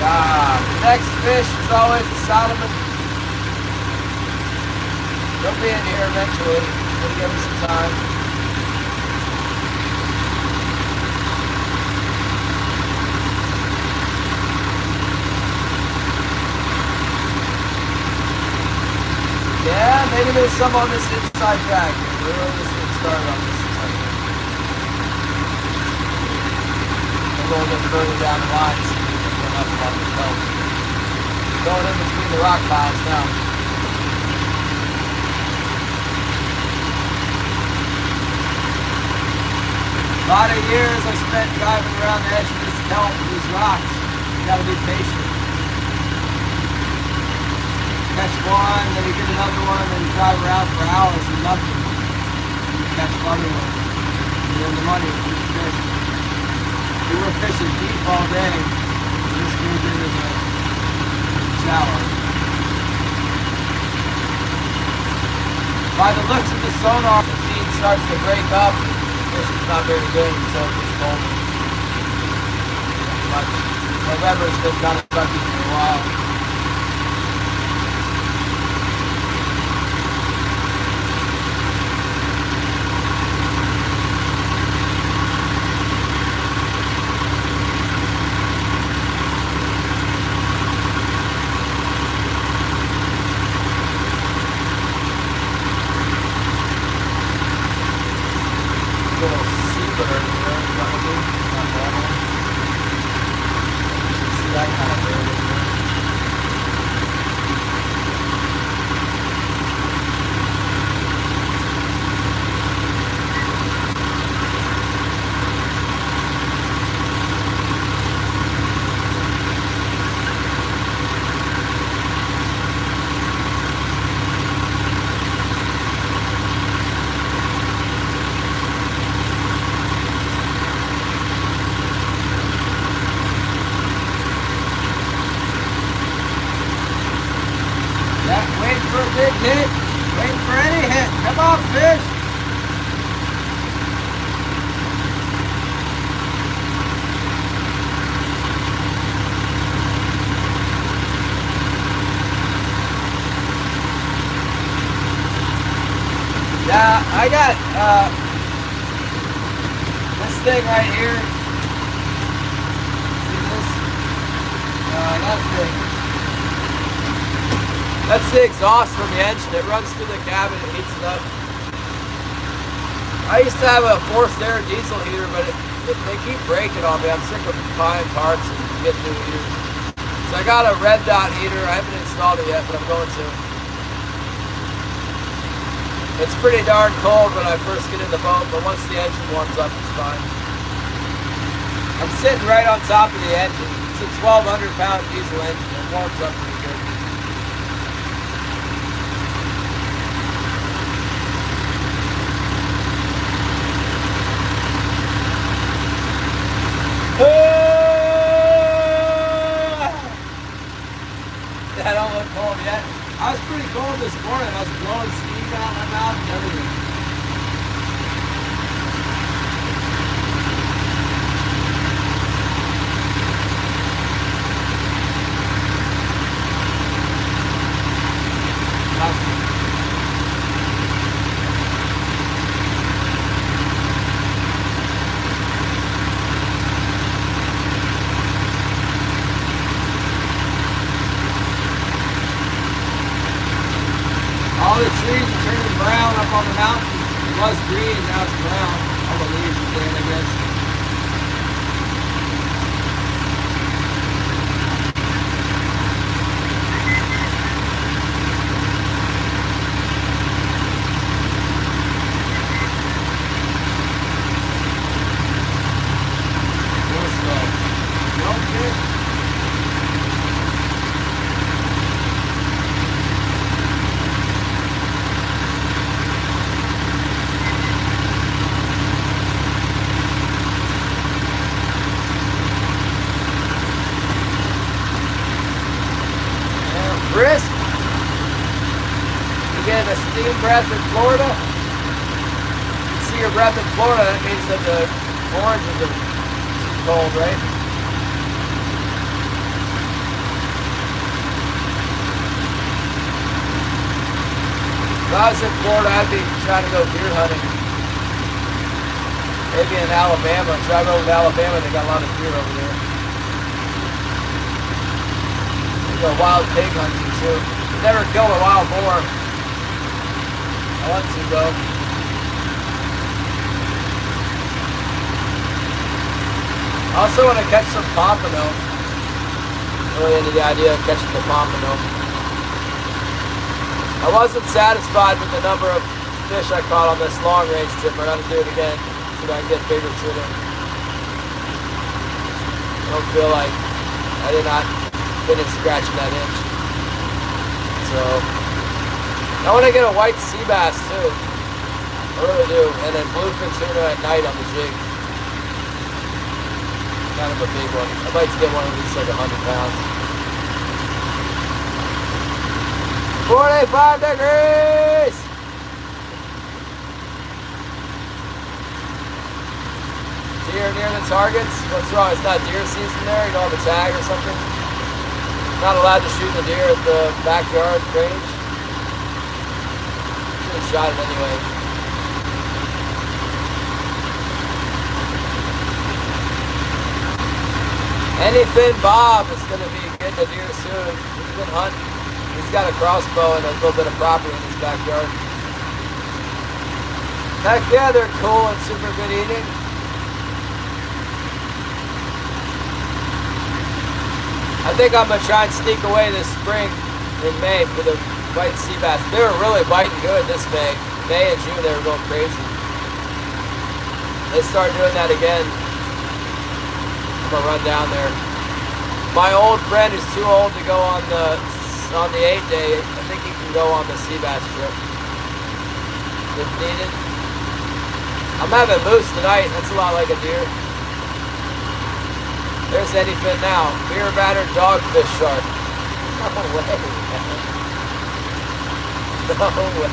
The next fish is always a Solomon. They'll be in here eventually. We'll give them some time. Yeah, maybe there's some on this inside drag. We're really just getting started on this inside drag. A little bit further down the line, so we can run up on the belt. Going in between the rock piles now. A lot of years I spent driving around the edge of this kelp and these rocks. You gotta be patient. Catch one, then you get another one, then you drive around for hours and nothing. And you catch another one. You win the money with each fish. We were fishing deep all day. We just moved into the shallow. By the looks of the sonar, the feed starts to break up. The fishing's not very good until it gets colder. Much. November's been kind of sucky for a while. Big hit. Waiting for any hit. Come on, fish. Yeah, I got this thing right here. See this? That thing. That's the exhaust from the engine. It runs through the cabin and heats it up. I used to have a forced air diesel heater, but they keep breaking on me. I'm sick of buying parts and getting new heaters. So I got a red dot heater. I haven't installed it yet, but I'm going to. It's pretty darn cold when I first get in the boat, but once the engine warms up, it's fine. I'm sitting right on top of the engine. It's a 1,200-pound diesel engine. It warms up pretty good. I don't look cold yet. I was pretty cold this morning. I was blowing steam out my mouth and everything. All the trees are turning brown up on the mountain. It was green, now it's brown. All the leaves are dead, I guess. Real slow. No fish. Brisk. You get a steam breath in Florida. You see your breath in Florida, that means that the oranges are too cold, right? If I was in Florida, I'd be trying to go deer hunting. Maybe in Alabama. Drive over to Alabama, they got a lot of deer over there. Go wild pig hunting too. Never killed a wild boar. I want to though. I also want to catch some pompano. Really into the idea of catching the pompano. I wasn't satisfied with the number of fish I caught on this long range trip. I gotta do it again so that I can get bigger tuna. I don't feel like I did not finish scratching that inch. So I want to get a white sea bass too. I really do. And then bluefin tuna at night on the jig. Kind of a big one. I'd like to get one of these like 100 pounds. 45 degrees! Deer near the targets? What's wrong? It's not deer season there? You don't have a tag or something? Not allowed to shoot the deer at the backyard range. Should have shot it anyway. Anything Bob is going to be getting a deer soon. He's been hunting. He's got a crossbow and a little bit of property in his backyard. Heck yeah, they're cool and super good eating. I think I'm going to try and sneak away this spring in May for the white sea bass. They were really biting good this May. May and June they were going crazy. They start doing that again. I'm going to run down there. My old friend is too old to go on the 8-day. I think he can go on the sea bass trip if needed. I'm having moose tonight. That's a lot like a deer. There's anything now. Beer battered dogfish shark. No way, man. No way.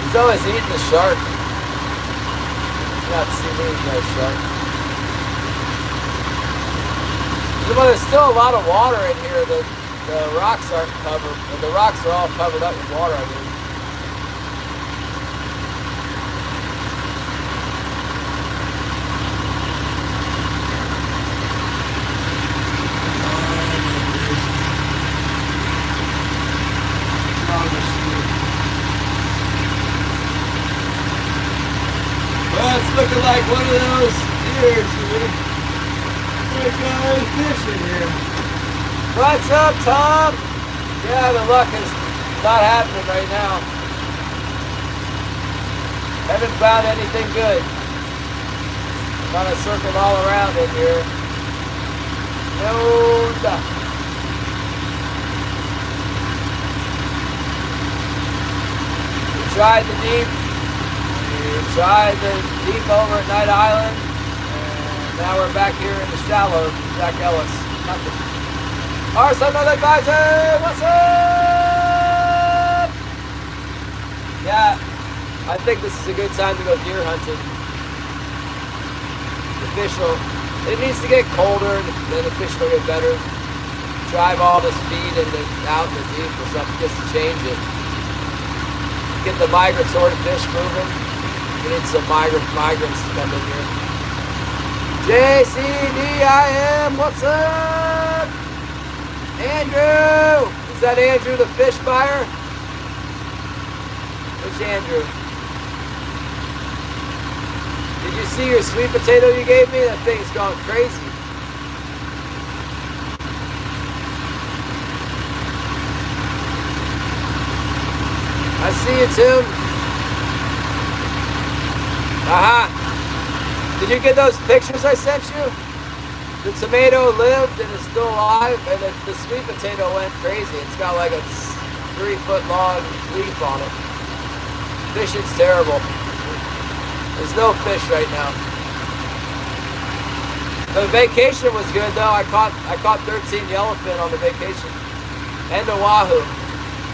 He's always eating the shark. Not see me, no shark. But there's still a lot of water in here. The rocks aren't covered. The rocks are all covered up with water, I mean. looking like one of those years, dude. Like fishing here. What's up, Tom? Yeah, the luck is not happening right now. Haven't found anything good. Kind of circled all around in here. No duck. We tried the deep. We tried the deep over at Night Island. And now we're back here in the shallows with Jack Ellis. Nothing. Arson Advisor, what's up? Yeah, I think this is a good time to go deer hunting. The fish will, it needs to get colder, then the fish will get better. Drive all this feed out in the deep or something just to change it. Get the migratory fish moving. We need some migrants to come in here. JCDIM, what's up? Andrew! Is that Andrew the fish buyer? Which Andrew? Did you see your sweet potato you gave me? That thing's gone crazy. I see you, Tim. Aha! Did you get those pictures I sent you? The tomato lived and is still alive, and the sweet potato went crazy. It's got like a 3-foot long leaf on it. Fishing's terrible. There's no fish right now. The vacation was good though. I caught 13 yellowfin on the vacation, and a wahoo,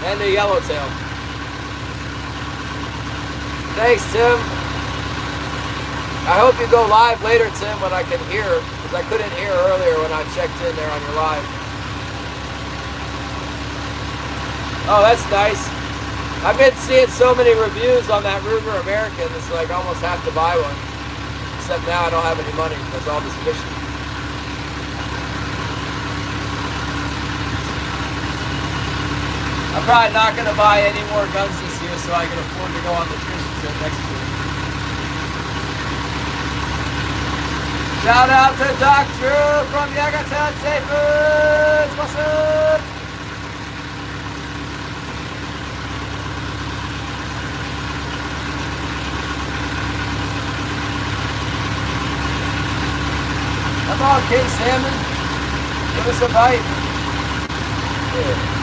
and a yellowtail. Thanks, Tim. I hope you go live later, Tim, when I can hear, because I couldn't hear earlier when I checked in there on your live. Oh, that's nice. I've been seeing so many reviews on that Ruger American, it's like I almost have to buy one. Except now I don't have any money because all this fishing. I'm probably not going to buy any more guns this year so I can afford to go on the fishing trip next year. Shout out to Doc Drew from Yagatown Safe Foods. What's up? Come on, King Salmon. Give us a bite. Yeah.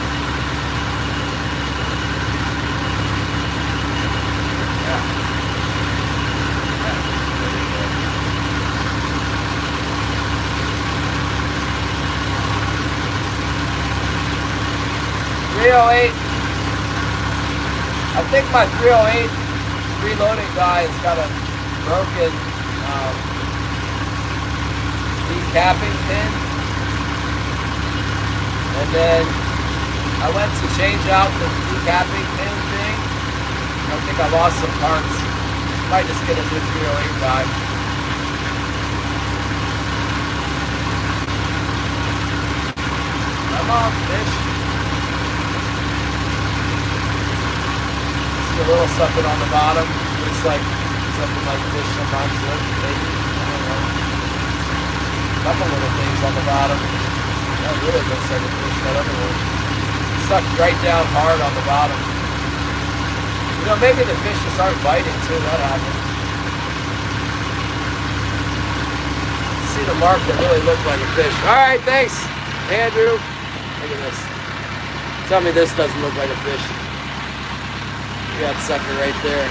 308. I think my 308 reloading guy has got a broken decapping pin. And then I went to change out the decapping pin thing. I think I lost some parts. Might just get a new 308 guy. Come on, fish. A little something on the bottom. Looks like something like fish sometimes look, maybe. I don't know. A couple little things on the bottom. That really looks like a fish, that other one. Sucked right down hard on the bottom. You know, maybe the fish just aren't biting too, that happens. See the mark that really looked like a fish. Alright, thanks, Andrew. Look at this. Tell me this doesn't look like a fish. That sucker right there.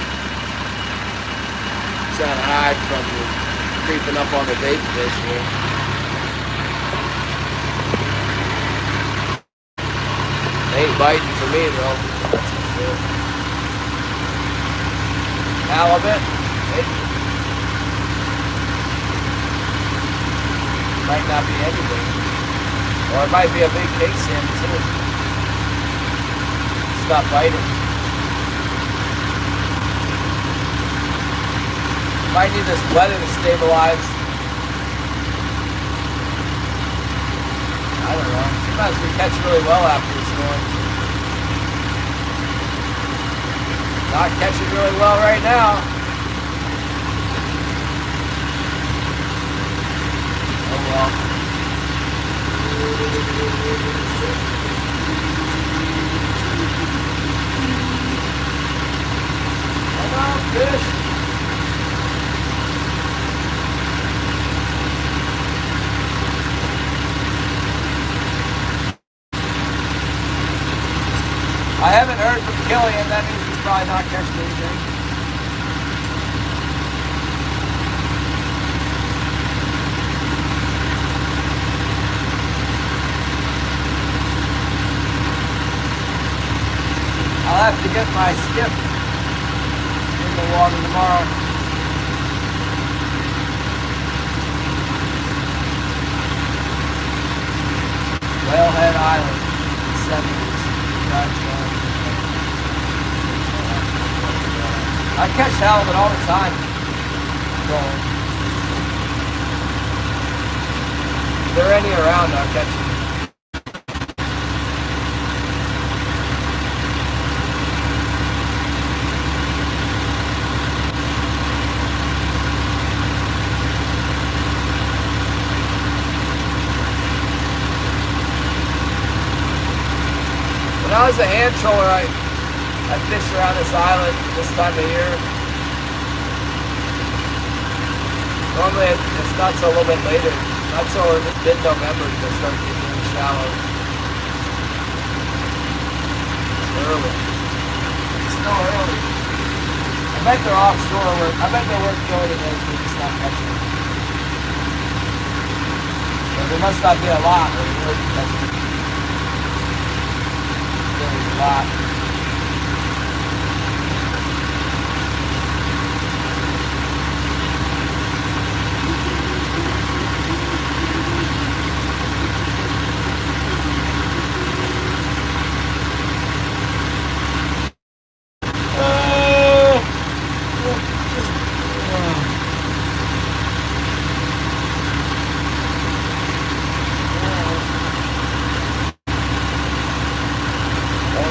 Trying to hide from you. Creeping up on the bait fish here. Ain't biting for me though. That's for sure. Halibut. Maybe. Might not be anything. Or it might be a big king salmon too. Stop biting. Might need this weather to stabilize. I don't know. Sometimes we catch really well after the storm. Not catching really well right now. Come on, fish. I haven't heard from Killian, that means he's probably not catching anything. I'll have to get my skiff in the water tomorrow. Whalehead Island, 70s. I catch halibut all the time. If there are any around, I'll catch them. When I was a hand troller, I fished around this island this time of year. Normally it's not till a little bit later. Not till mid-November to start getting really shallow. It's early. It's still early. I bet they're offshore work. I bet they're working over there, we're just not catching them. But there must not be a lot or we're really catching them. There's a lot.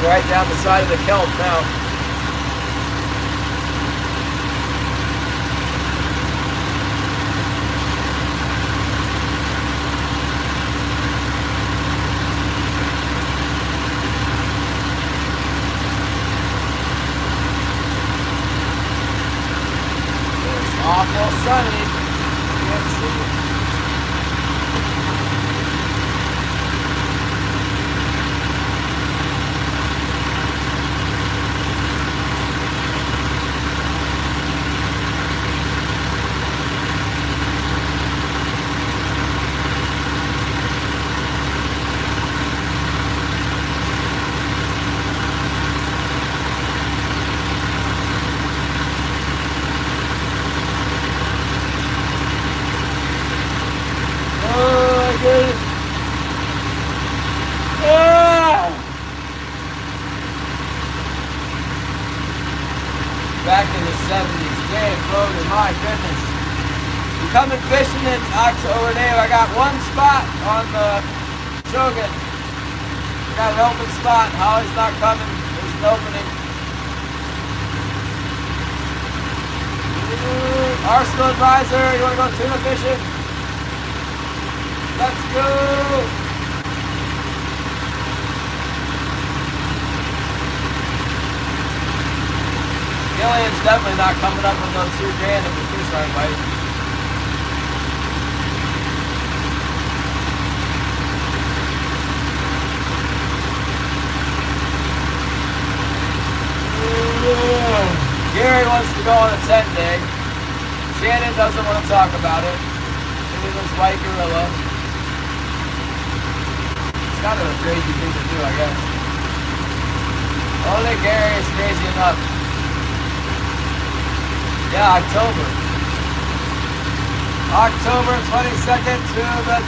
Right down the side of the kelp now. It's awful sunny. Can't see it. Back in the 70s, Dave Logan, my goodness. I'm coming fishing in October, Dave. I got one spot on the Shogun. Got an open spot. Holly's not coming. There's an opening. Arsenal Advisor, you want to go tuna fishing? Let's go! Gillian's definitely not coming up with those $2 grand if the fish aren't biting. Gary wants to go on a 10-day. Shannon doesn't want to talk about it. Maybe this white gorilla. It's kind of a crazy thing to do, I guess. Only Gary is crazy enough. Yeah, October 22nd to the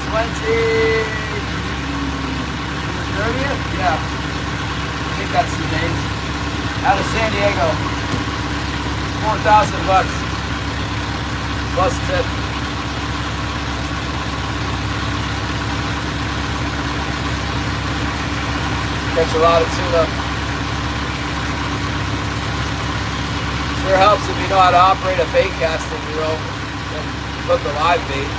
30th? Yeah. I think that's the dates. Out of San Diego. $4,000 plus tip. Catch a lot of tuna. Sure helps if you know how to operate a bait casting reel and hook a live bait.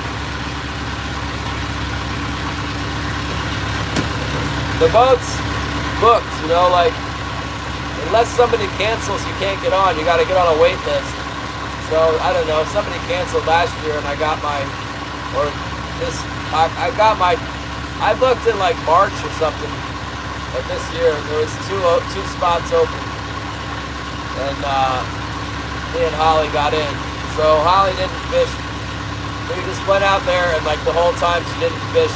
the boat's booked, you know, like, unless somebody cancels, you can't get on. You got to get on a wait list. So, I don't know, somebody canceled last year and I got my, or this, I got my, I booked in like March or something of this year. There was two spots open. And me and Holly got in. So Holly didn't fish. We just went out there and like the whole time she didn't fish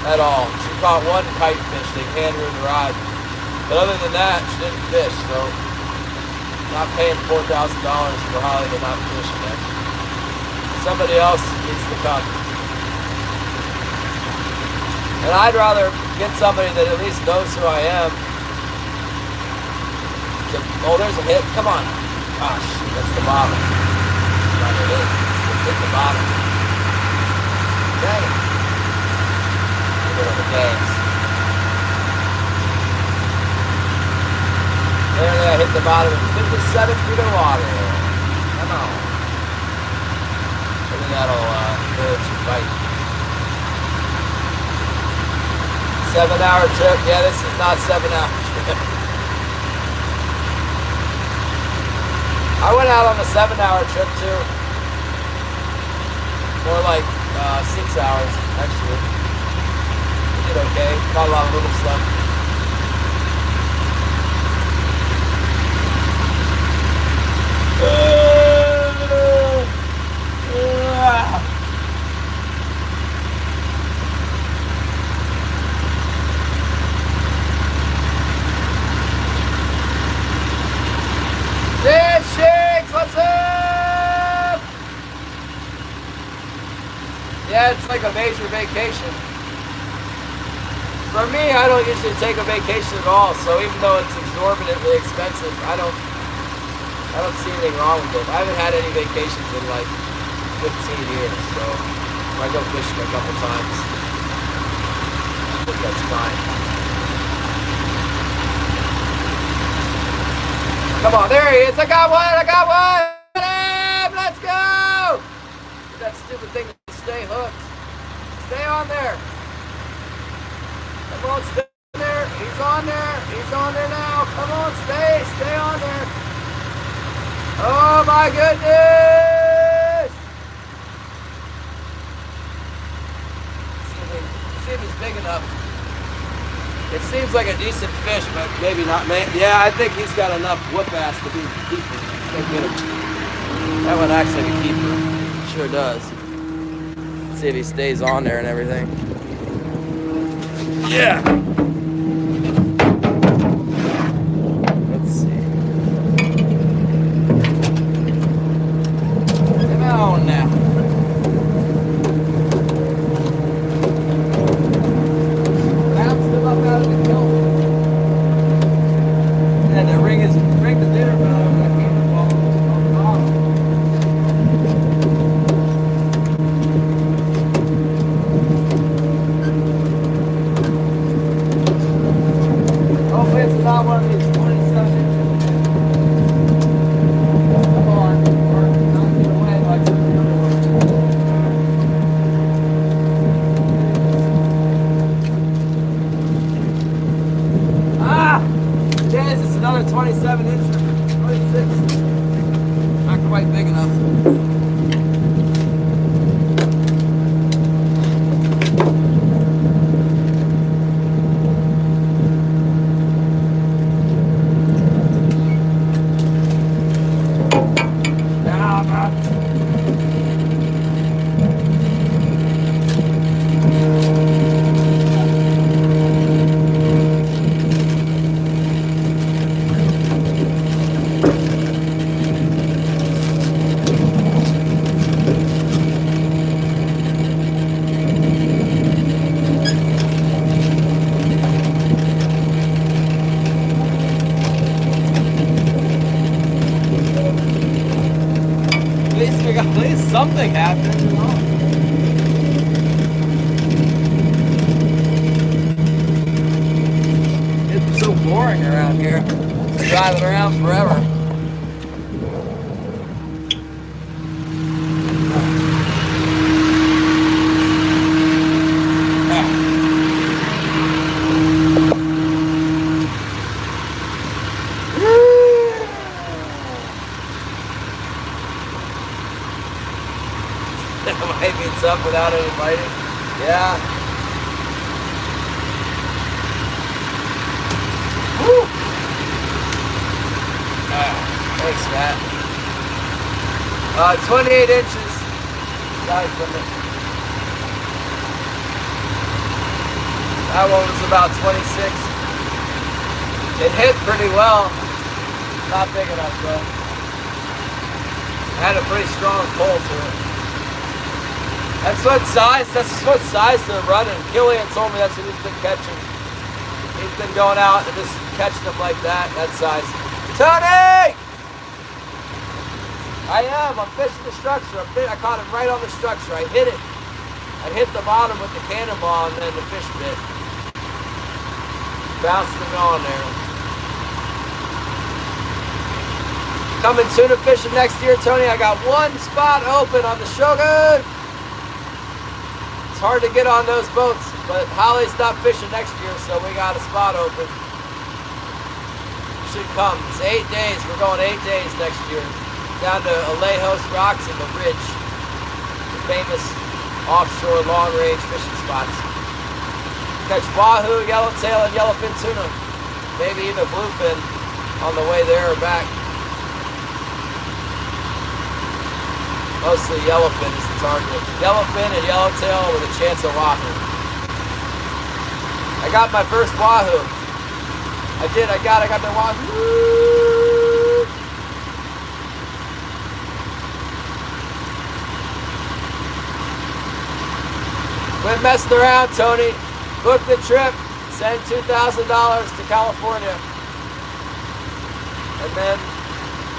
at all. She caught one kite fish. They handed her the rod. But other than that, she didn't fish. So not paying $4,000 for Holly to not fish again. Somebody else needs to come. And I'd rather get somebody that at least knows who I am. Oh, there's a hit. Come on. Ah, shoot, that's the bottom. Not a hit. Hit the bottom. Dang it. Look at the gas. There I hit the bottom of 57 feet of water. Come on. Maybe that'll encourage you to bite. 7-hour trip. Yeah, this is not 7-hour trip. I went out on a 7-hour trip too. More like 6 hours, actually. We did okay. Caught a lot of little stuff. What's up? Yeah, it's like a major vacation. For me, I don't usually take a vacation at all, so even though it's exorbitantly expensive, I don't see anything wrong with it. I haven't had any vacations in like 15 years, so I go fishing a couple times. I think that's fine. Come on, there he is. I got one. Let's go. That stupid thing to stay hooked. Stay on there. Come on, stay there. He's on there. He's on there now. Come on, stay on there. Oh my goodness. See if he's big enough. It seems like a decent fish, but maybe not. Yeah, I think he's got enough whoop ass to be a keeper. Let's get him. That one acts like a keeper. Sure does. Let's see if he stays on there and everything. Yeah. Let's see. Come on now. Out of the kill. And the ring the dinner bell over that game ball on the bottom. Hopefully it's not one of these 27 inches. Come on, or not get away like some of the other ones. Yes, it's another 27 inch, 26. Not quite big enough. At least something happened, you know? It's so boring around here. Driving around forever. Might meet some without any biting. Yeah. Woo! Thanks, Matt. 28 inches. Size limit. That one was about 26. It hit pretty well. Not big enough though. Had a pretty strong pull to it. That's what size they're running. Killian told me that's what he's been catching. He's been going out and just catching them like that size. Tony! I am. I'm fishing the structure. I caught it right on the structure. I hit it. I hit the bottom with the cannonball and then the fish bit. Bounced it on there. Coming tuna fishing next year, Tony. I got one spot open on the Shogun. It's hard to get on those boats, but Holly's not fishing next year, so we got a spot open. Should come. It's 8 days. We're going 8 days next year. Down to Alejos Rocks and the Ridge, the famous offshore long-range fishing spots. Catch wahoo, yellowtail, and yellowfin tuna. Maybe even bluefin on the way there or back. Mostly yellowfin is the target. Yellowfin and yellowtail with a chance of wahoo. I got my first wahoo. I got the wahoo. Quit messing around, Tony. Book the trip. Send $2,000 to California. And then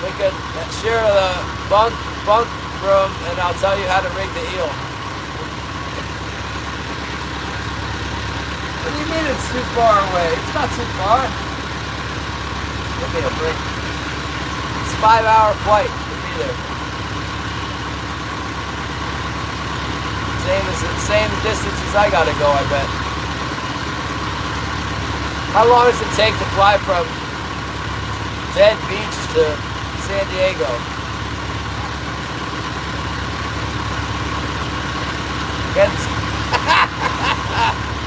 we can share the bunk room and I'll tell you how to rig the eel. What do you mean it's too far away? It's not too far. Give me a break. It's a 5-hour flight to be there. Same distance as I gotta go, I bet. How long does it take to fly from Dead Beach to San Diego? It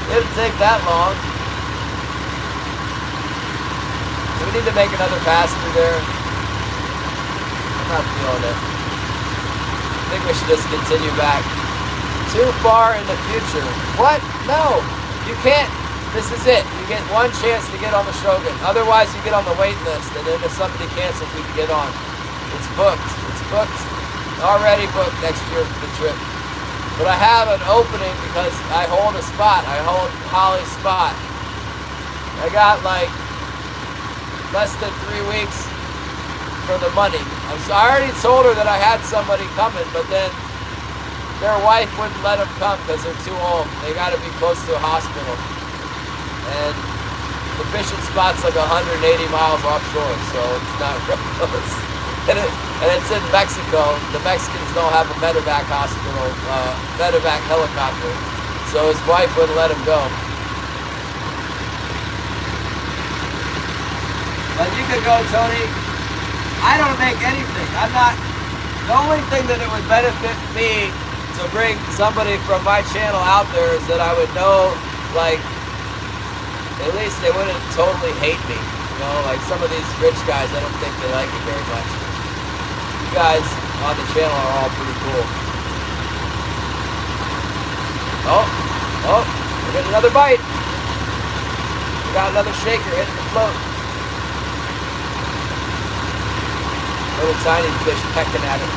didn't take that long. Do we need to make another pass through there? I'm not feeling it. I think we should just continue back. Too far in the future. What? No, you can't. This is it. You get one chance to get on the Shogun. Otherwise, you get on the wait list, and then if somebody cancels, we can get on. It's booked. It's booked. Already booked next year for the trip. But I have an opening because I hold a spot. I hold Holly's spot. I got like less than 3 weeks for the money. I already told her that I had somebody coming, but then their wife wouldn't let them come because they're too old. They got to be close to a hospital. And the fishing spot's like 180 miles offshore, so it's not real close. And it's in Mexico. The Mexicans don't have a medevac hospital, medevac helicopter. So his wife wouldn't let him go. But you could go, Tony. I don't make anything. I'm not. The only thing that it would benefit me to bring somebody from my channel out there is that I would know, like, at least they wouldn't totally hate me. You know, like some of these rich guys, I don't think they like it very much. You guys on the channel are all pretty cool. Oh, we got another bite. We got another shaker hitting the float. Little tiny fish pecking at it.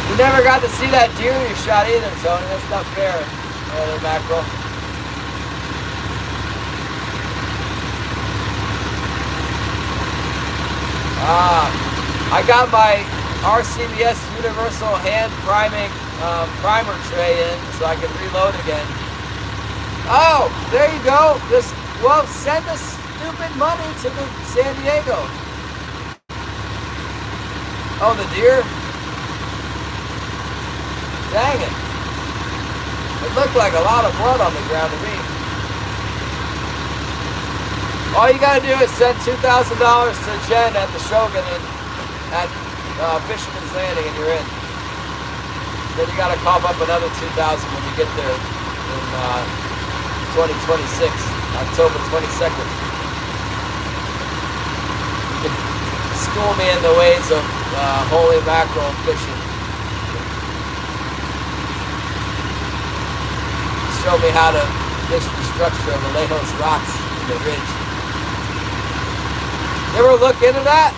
You never got to see that deer you shot either, Tony. That's not fair. Another mackerel. I got my RCBS Universal Hand Priming primer tray in so I can reload again. Oh, there you go. Well, send the stupid money to the San Diego. Oh, the deer? Dang it. It looked like a lot of blood on the ground to me. All you gotta do is send $2,000 to Jen at the Shogun at Fisherman's Landing, and you're in. Then you gotta cough up another $2,000 when you get there in 2026, October 22nd. You can school me in the ways of holy mackerel fishing. Show me how to fish the structure of the Lejos rocks in the ridge. You ever look into that?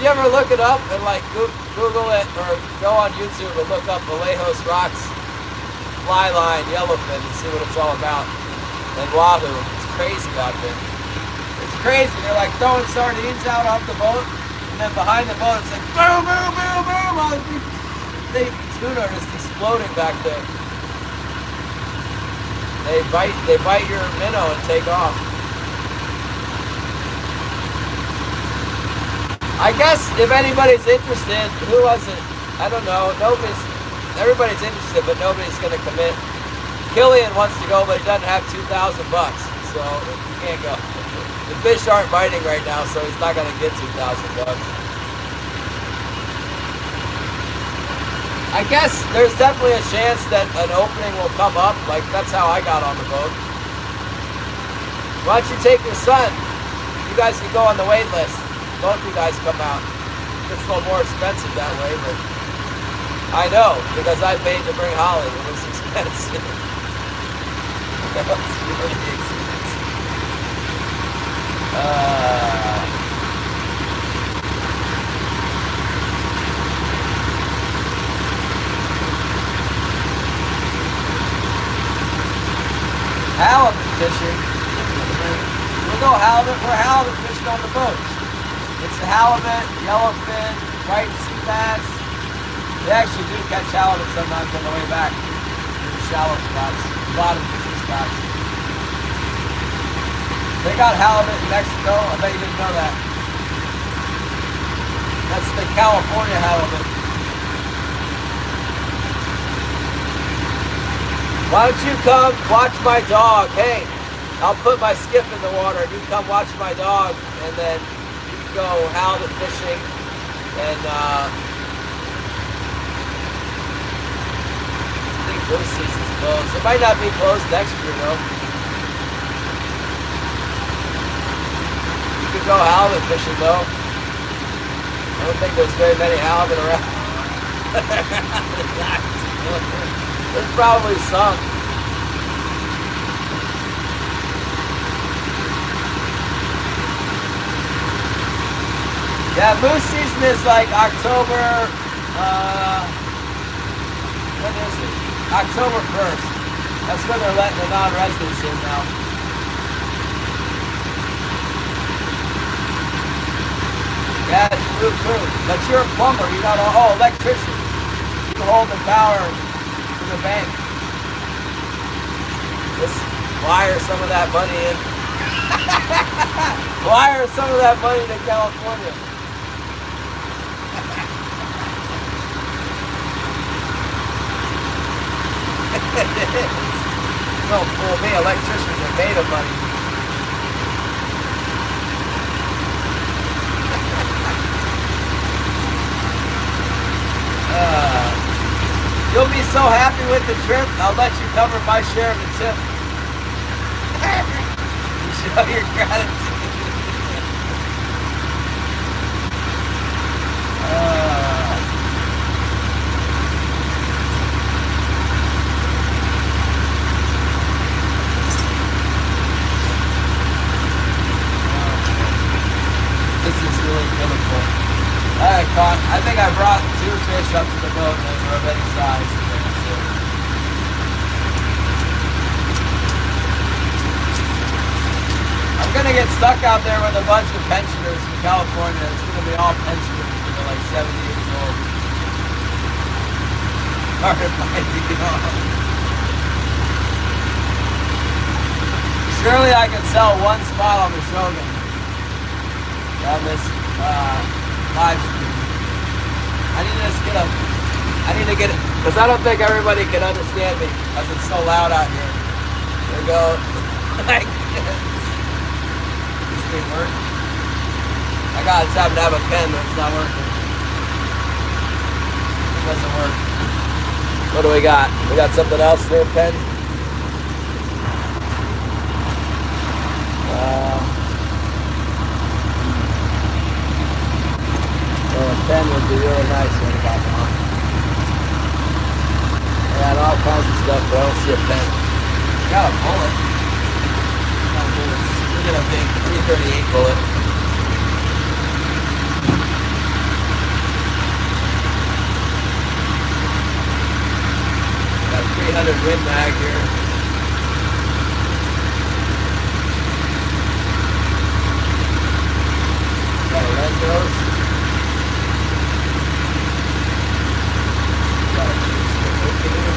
You ever look it up and like Google it or go on YouTube and look up the Lejos rocks, fly line, yellowfin, and see what it's all about? And wahoo, it's crazy out there. It's crazy. They're like throwing sardines out off the boat, and then behind the boat it's like boom, boom, boom, boom. All these tuna are just exploding back there. They bite your minnow and take off. I guess if anybody's interested, who was it? I don't know. Everybody's interested, but nobody's gonna commit. Killian wants to go, but he doesn't have $2,000, so he can't go. The fish aren't biting right now, so he's not gonna get $2,000. I guess there's definitely a chance that an opening will come up. Like, that's how I got on the boat. Why don't you take your son? You guys can go on the wait list. Both you guys come out. It's a little more expensive that way, but I know, because I paid to bring Holly. It was expensive. It was really expensive. Halibut fishing. We'll go halibut. We're halibut fishing on the boat. It's the halibut, yellowfin, white sea bass. They actually do catch halibut sometimes on the way back. In the shallow spots, bottom fishing spots. They got halibut in Mexico. I bet you didn't know that. That's the California halibut. Why don't you come watch my dog? Hey, I'll put my skiff in the water and you come watch my dog, and then you can go halibut fishing and I think this season's closed. It might not be closed next year though. You could go halibut fishing though. I don't think there's very many halibut around. There's probably some. Yeah, moose season is like October, when is it? October 1st. That's when they're letting the non-residents in now. Yeah, it's true. But you're a plumber, you got electrician. You hold the power to the bank. Just wire some of that money in. Wire some of that money to California. Don't fool me, electricians are made of money. You'll be so happy with the trip, I'll let you cover my share of the tip. Show your gratitude. This is really beautiful. I think I brought 2 fish up to the boat that were of any size. I'm gonna get stuck out there with a bunch of pensioners from California. It's gonna be all pensioners that are like 70 years old. Hard to find to get on. Surely I could sell 1 spot on the Shogun on this live stream. I need to get it, because I don't think everybody can understand me, because it's so loud out here. There we go. Like this. These screen work? I got it's having to have a pen, but it's not working. It doesn't work. What do we got? We got something else there, pen? Well, a pen would be really nice right about now. I got all kinds of stuff, but I don't see a pen. Got a bullet. Got bullets. Look at a big 338 bullet. Got a 300 Win Mag here. Got a Lendos. Got a opener.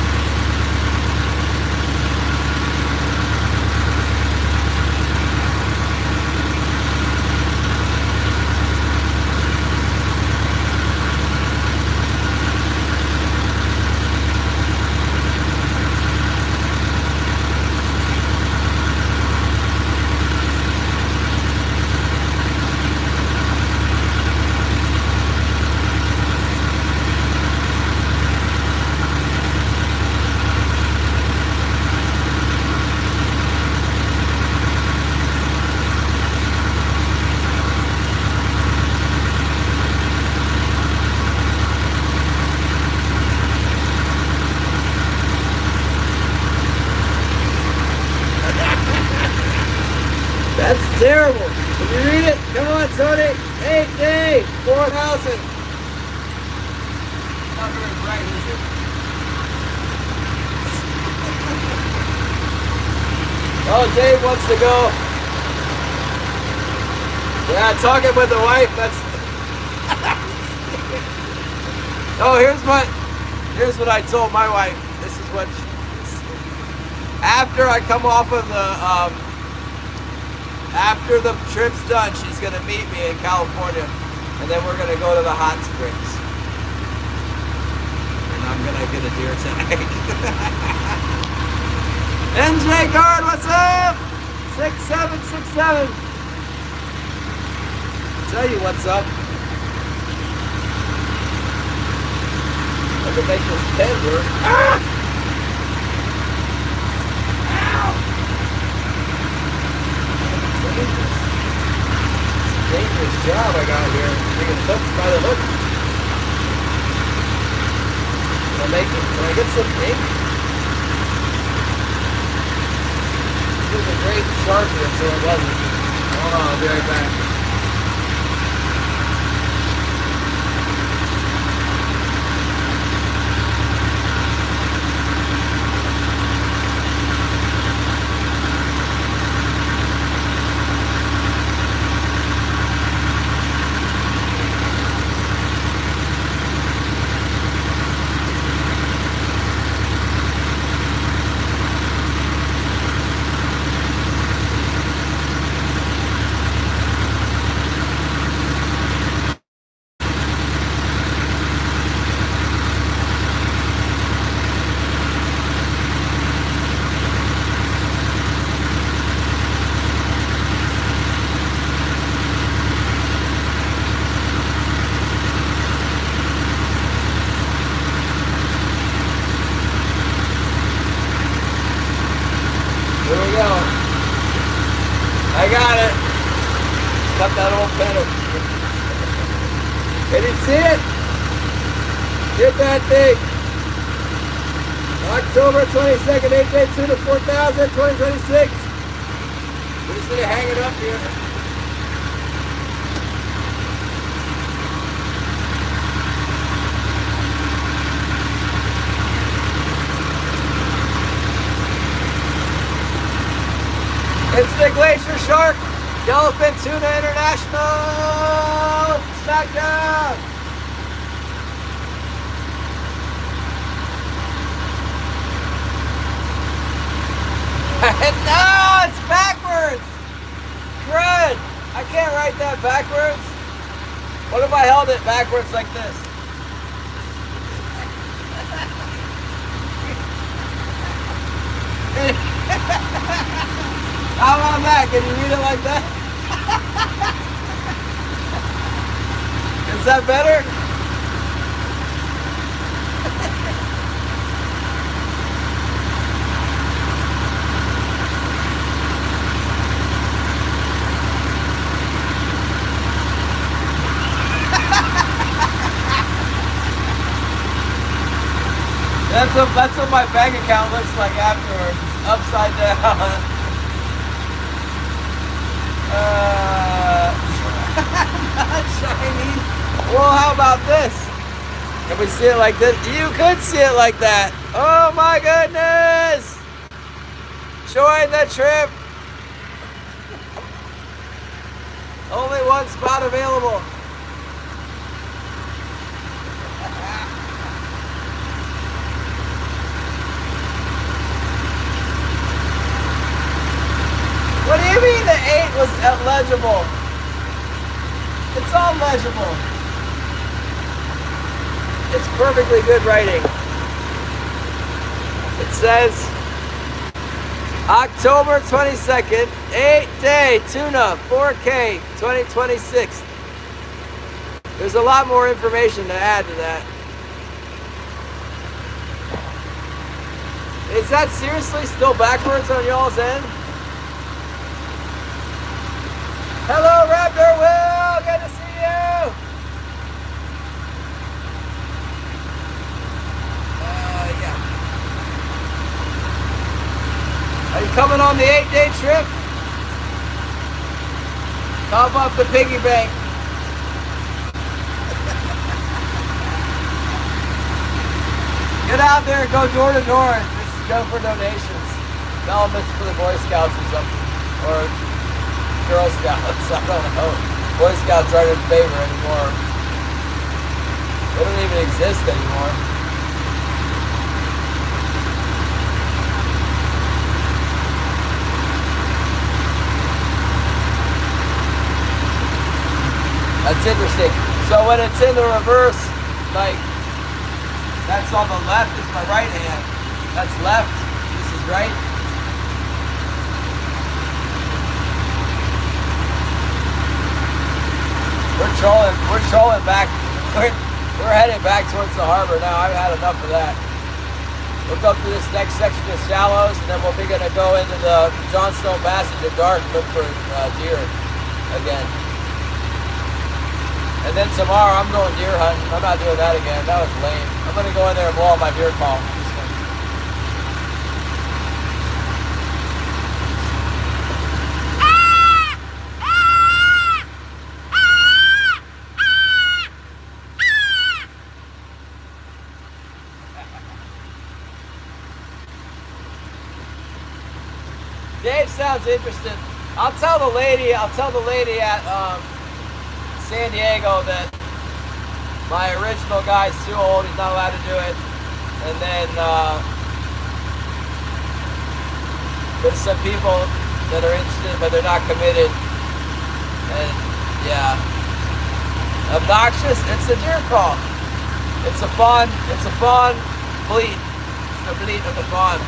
That's terrible. Can you read it? Come on, Tony. 8D, 4,000. Not very bright, is it? Oh, Dave wants to go. Yeah, talking with the wife. That's. Oh, here's what I told my wife. This is what. After I come off of the. After the trip's done, she's going to meet me in California, and then we're going to go to the hot springs. And I'm going to get a deer tag. NJ Card, what's up? 6767. Tell you what's up. I can make this pen work. Ah! Dangerous job I got here. Making hooks by the hook. Can I get some ink? This was a great Sharpie until it wasn't. Hold on, I'll be right back. I got it. Cut that old pedal. Can you see it? Get that thing. October 22nd, 8-2 to 4,000, 2026. We just need to hang it up here. It's the Glacier Shark, Yellowfin Tuna International Smackdown. No, it's backwards. Crud. I can't write that backwards. What if I held it backwards like this? How about that? Can you read it like that? Is that better? That's what my bank account looks like afterwards. Upside down. Not shiny. Well, how about this? Can we see it like this? You could see it like that. Oh my goodness! Join the trip. Only one spot available. What do you mean the 8 was legible? It's all legible. It's perfectly good writing. It says October 22nd, 8-day tuna, 4K, 2026. There's a lot more information to add to that. Is that seriously still backwards on y'all's end? Hello, Raptor Will! Good to see you! Yeah. Are you coming on the 8-day trip? Come up the piggy bank. Get out there and go door to door. Just go for donations. Tell them it's for the Boy Scouts or something. Or Girl Scouts, I don't know. Boy Scouts aren't in favor anymore. They don't even exist anymore. That's interesting. So when it's in the reverse, like, that's on the left is my right hand. That's left, this is right. We're trolling back. We're heading back towards the harbor now. I've had enough of that. We'll go through this next section of shallows, and then we'll be gonna go into the Johnstone Bass in the dark and look for deer again. And then tomorrow I'm going deer hunting. I'm not doing that again. That was lame. I'm gonna go in there and blow out my deer call. Dave sounds interested. I'll tell the lady at San Diego that my original guy's too old, he's not allowed to do it. And then there's some people that are interested but they're not committed. And yeah. Obnoxious, it's a deer call. It's a fawn bleat. It's the bleat of the fawn.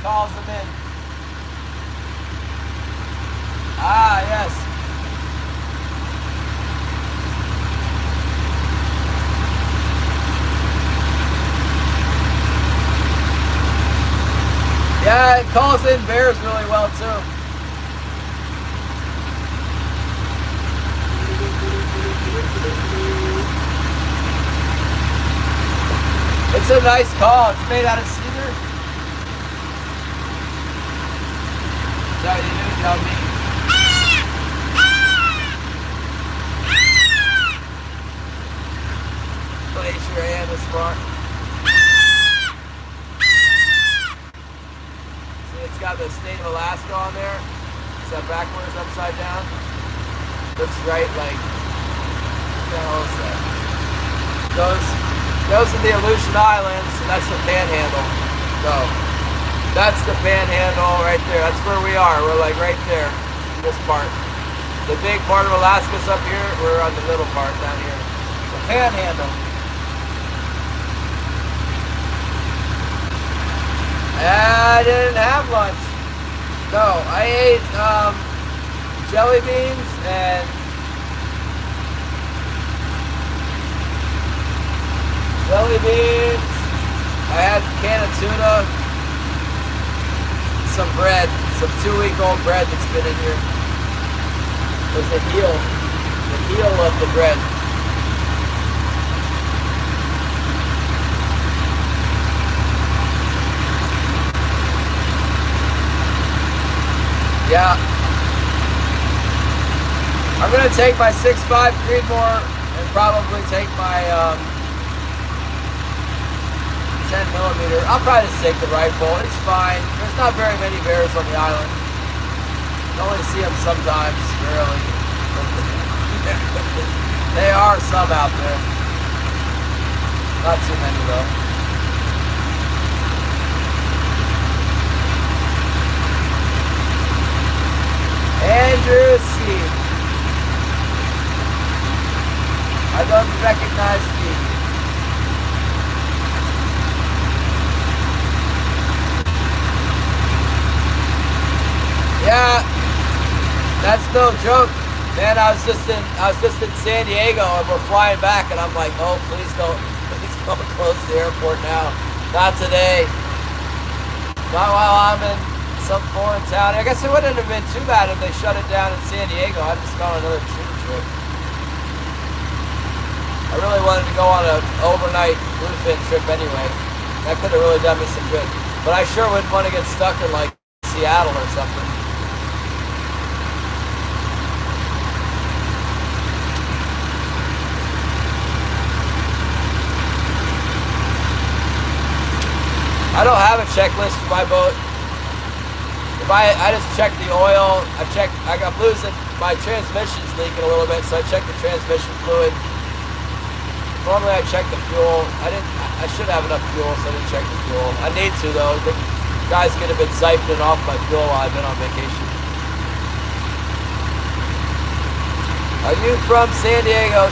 Calls them in. Ah, yes. Yeah, it calls in bears really well too. It's a nice call. It's made out of cedar. Sorry, you didn't tell me. Glacier and the spark. See, it's got the state of Alaska on there. Is that backwards, upside down? Looks right like, what the hell is that? Those are the Aleutian Islands, and that's the Panhandle. So. That's the Panhandle right there. That's where we are. We're like right there, this part. The big part of Alaska's up here. We're on the little part down here. The Panhandle. And have lunch. No, I ate jelly beans and I had a can of tuna, some bread, some 2-week-old bread that's been in here. There's the heel of the bread. Yeah. I'm gonna take my 6.5 Creedmoor and probably take my 10mm. I'll probably just take the rifle. It's fine. There's not very many bears on the island. You only see them sometimes, rarely. There are some out there. Not too many though. Andrew C. I don't recognize thee. Yeah, that's no joke, man. I was just in San Diego and we're flying back, and I'm like, oh, please don't close the airport now. Not today. Not while I'm in some foreign town. I guess it wouldn't have been too bad if they shut it down in San Diego. I'd just gone on another trip. I really wanted to go on an overnight bluefin trip anyway. That could have really done me some good. But I sure wouldn't want to get stuck in like Seattle or something. I don't have a checklist for my boat. If I just check the oil, I'm losing, my transmission's leaking a little bit, so I check the transmission fluid. Normally I check the fuel. I should have enough fuel, so I didn't check the fuel. I need to though. The guys could have been siphoning off my fuel while I've been on vacation. Are you from San Diego?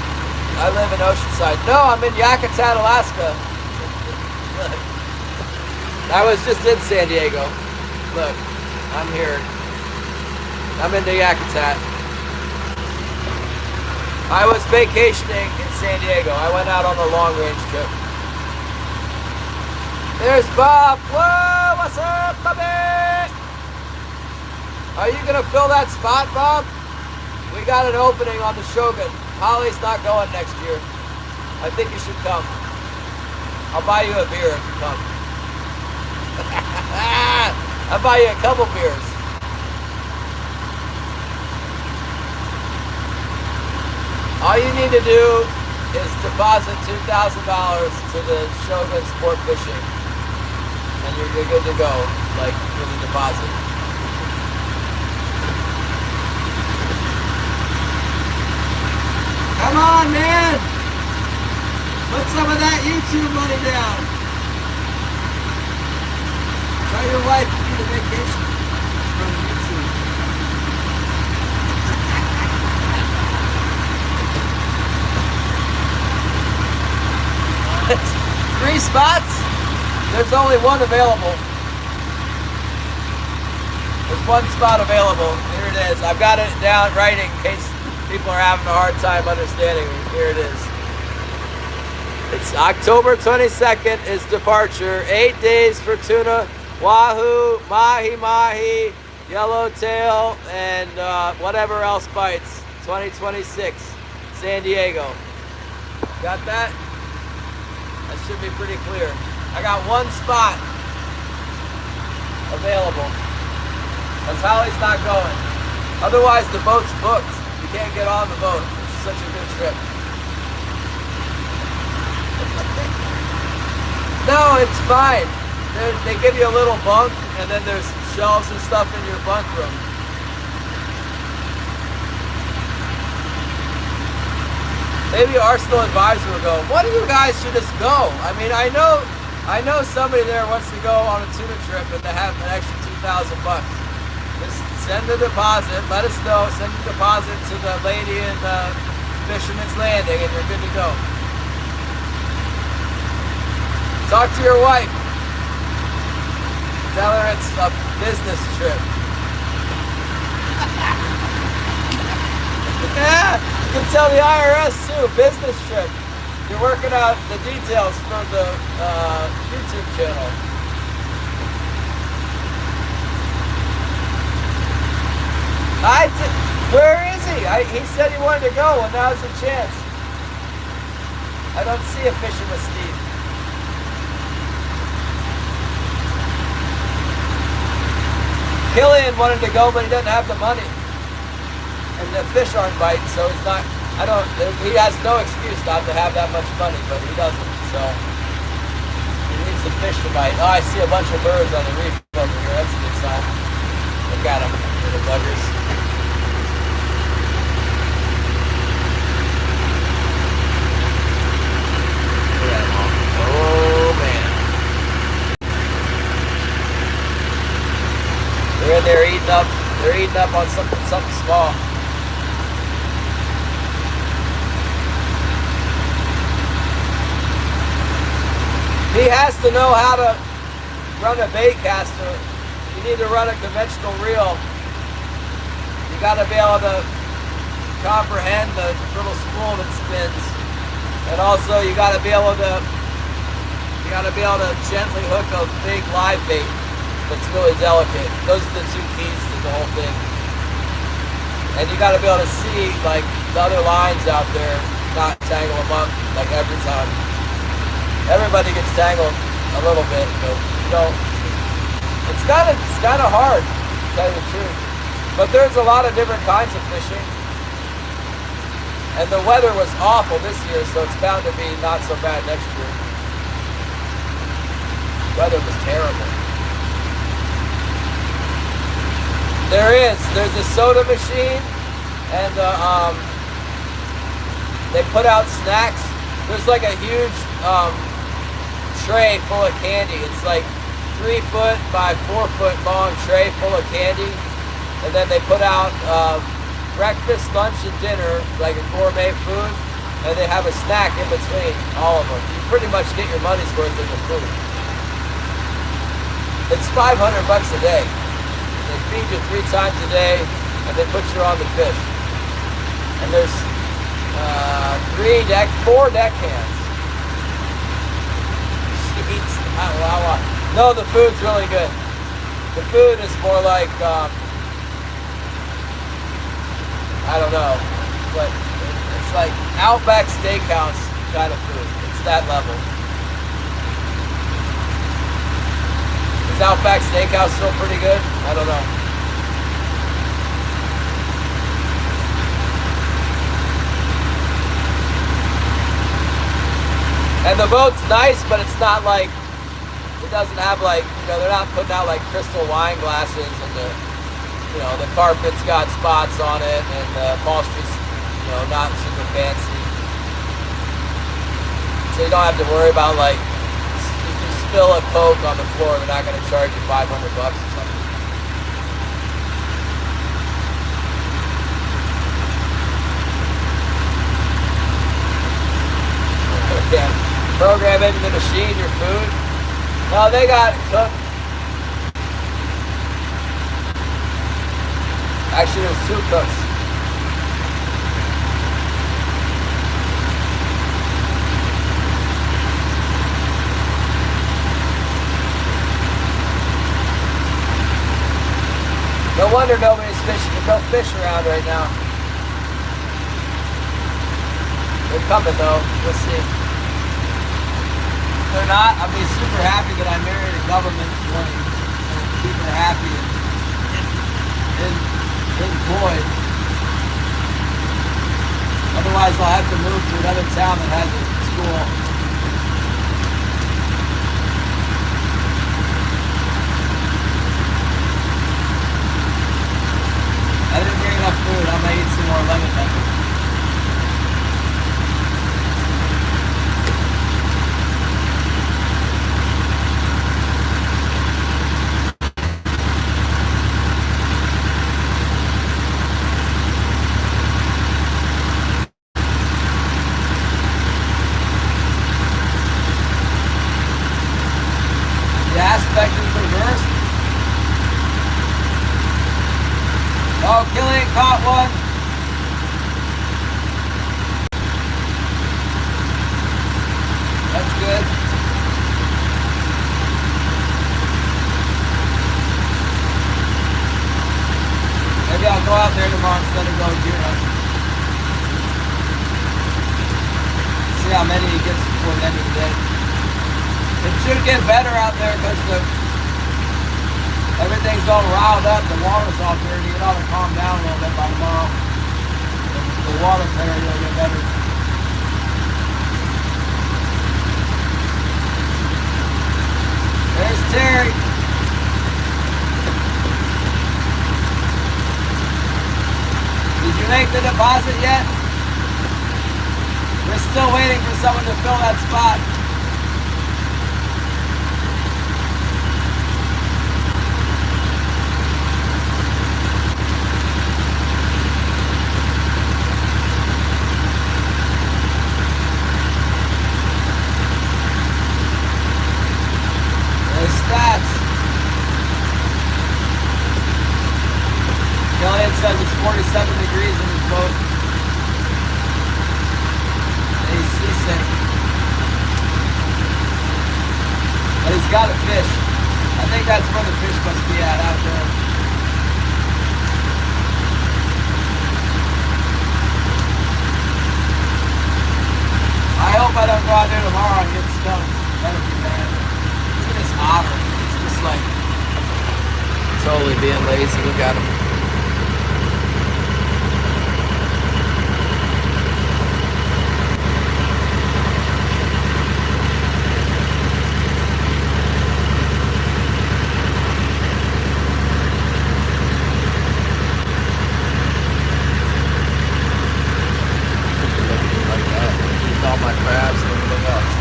I live in Oceanside. No, I'm in Yakutat, Alaska. I was just in San Diego. Look, I'm here. I'm in the Yakutat. I was vacationing in San Diego. I went out on a long-range trip. There's Bob. Whoa, what's up, Bobby? Are you gonna fill that spot, Bob? We got an opening on the Shogun. Holly's not going next year. I think you should come. I'll buy you a beer if you come. I'll buy you a couple beers. All you need to do is deposit $2,000 to the Shogun Sport Fishing, and you're good to go, like, for the deposit. Come on, man! Put some of that YouTube money down. Tell your wife you need a vacation from YouTube. 3 spots? There's only one available. There's 1 spot available. Here it is. I've got it down writing in case people are having a hard time understanding me. Here it is. It's October 22nd is departure. 8 days for tuna, wahoo, mahi, yellowtail, and whatever else bites. 2026, San Diego. Got that? That should be pretty clear. I got 1 spot available. That's Holly's not going. Otherwise, the boat's booked. You can't get on the boat. It's such a good trip. No, it's fine. They give you a little bunk, and then there's shelves and stuff in your bunk room. Maybe Arsenal advisor will go, "What do you guys should just go?" I mean, I know somebody there wants to go on a tuna trip and they have an extra $2,000. Just send the deposit. Let us know. Send the deposit to the lady in the Fisherman's Landing, and you're good to go. Talk to your wife. Tell her it's a business trip. Yeah, you can tell the IRS too, business trip. You're working out the details for the YouTube channel. Where is he? He said he wanted to go, and now's the chance. I don't see a fishing with Steve. Killian wanted to go, but he doesn't have the money. And the fish aren't biting, so he's not, he has no excuse not to have that much money, but he doesn't, so. He needs the fish to bite. Oh, I see a bunch of birds on the reef over here. That's a good sign. Look at them, little buggers. Oh, man. They're in there eating up. They're eating up on something small. He has to know how to run a bait caster. You need to run a conventional reel. You got to be able to comprehend the little spool that spins, and also you got to be able to gently hook a big live bait that's really delicate. Those are the two keys to the whole thing. And you got to be able to see like the other lines out there, not tangle them up like every time. Everybody gets tangled a little bit, but you know, it's kind of hard, to tell you the truth. But there's a lot of different kinds of fishing, and the weather was awful this year, so it's bound to be not so bad next year. Weather was terrible. There's a soda machine, and they put out snacks. There's like a huge tray full of candy. It's like 3 foot by 4 foot long tray full of candy, and then they put out breakfast, lunch, and dinner, like a gourmet food, and they have a snack in between all of them. You pretty much get your money's worth in the food. It's $500 a day. They feed you 3 times a day, and they put you on the fish. And there's 4 deckhands. No, the food's really good. The food is more like, I don't know, but it's like Outback Steakhouse kind of food. It's that level. Is Outback Steakhouse still pretty good? I don't know. And the boat's nice, but it's not like, it doesn't have like, you know, they're not putting out like crystal wine glasses, and the, you know, the carpet's got spots on it, and the upholstery's, you know, not super fancy. So you don't have to worry about like, if you spill a Coke on the floor, they're not going to charge you $500 or something. Yeah. Program into the machine your food. No, they got it cooked. Actually, there's 2 cooks. No wonder nobody's fishing. There's no fish around right now. They're coming though. We'll see. They're not. I'll be super happy that I married a government employee and keep her happy and employed. Otherwise, I'll have to move to another town that has a school. I didn't bring enough food. I'm gonna eat some more lemon pepper. go. Killian caught one. That's good. Maybe I'll go out there tomorrow instead of going deer hunting. See how many he gets before the end of the day. It should get better out there because everything's all riled up. The water's all dirty. It ought to calm down a little bit by tomorrow. The water clarity will get better. There's Terry. Did you make the deposit yet? We're still waiting for someone to fill that spot. There's stats. Killian says it's 47 degrees in his boat. And he's seasick. But he's got a fish. I think that's where the fish must be at out there. I hope I don't go out there tomorrow and get stung. That'll be bad. Look at this otter. It's just like totally being lazy. Look at him. All my crabs and everything else.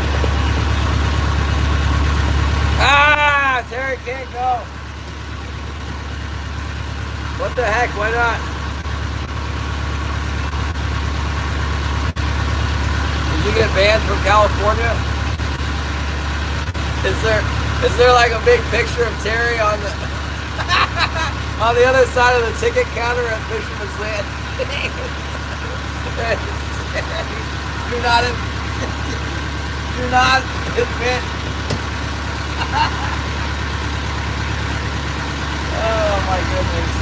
Ah! Terry can't go. What the heck? Why not? Did you get banned from California? Is there like a big picture of Terry on the on the other side of the ticket counter at Fisherman's Landing? Do not admit. Oh my goodness.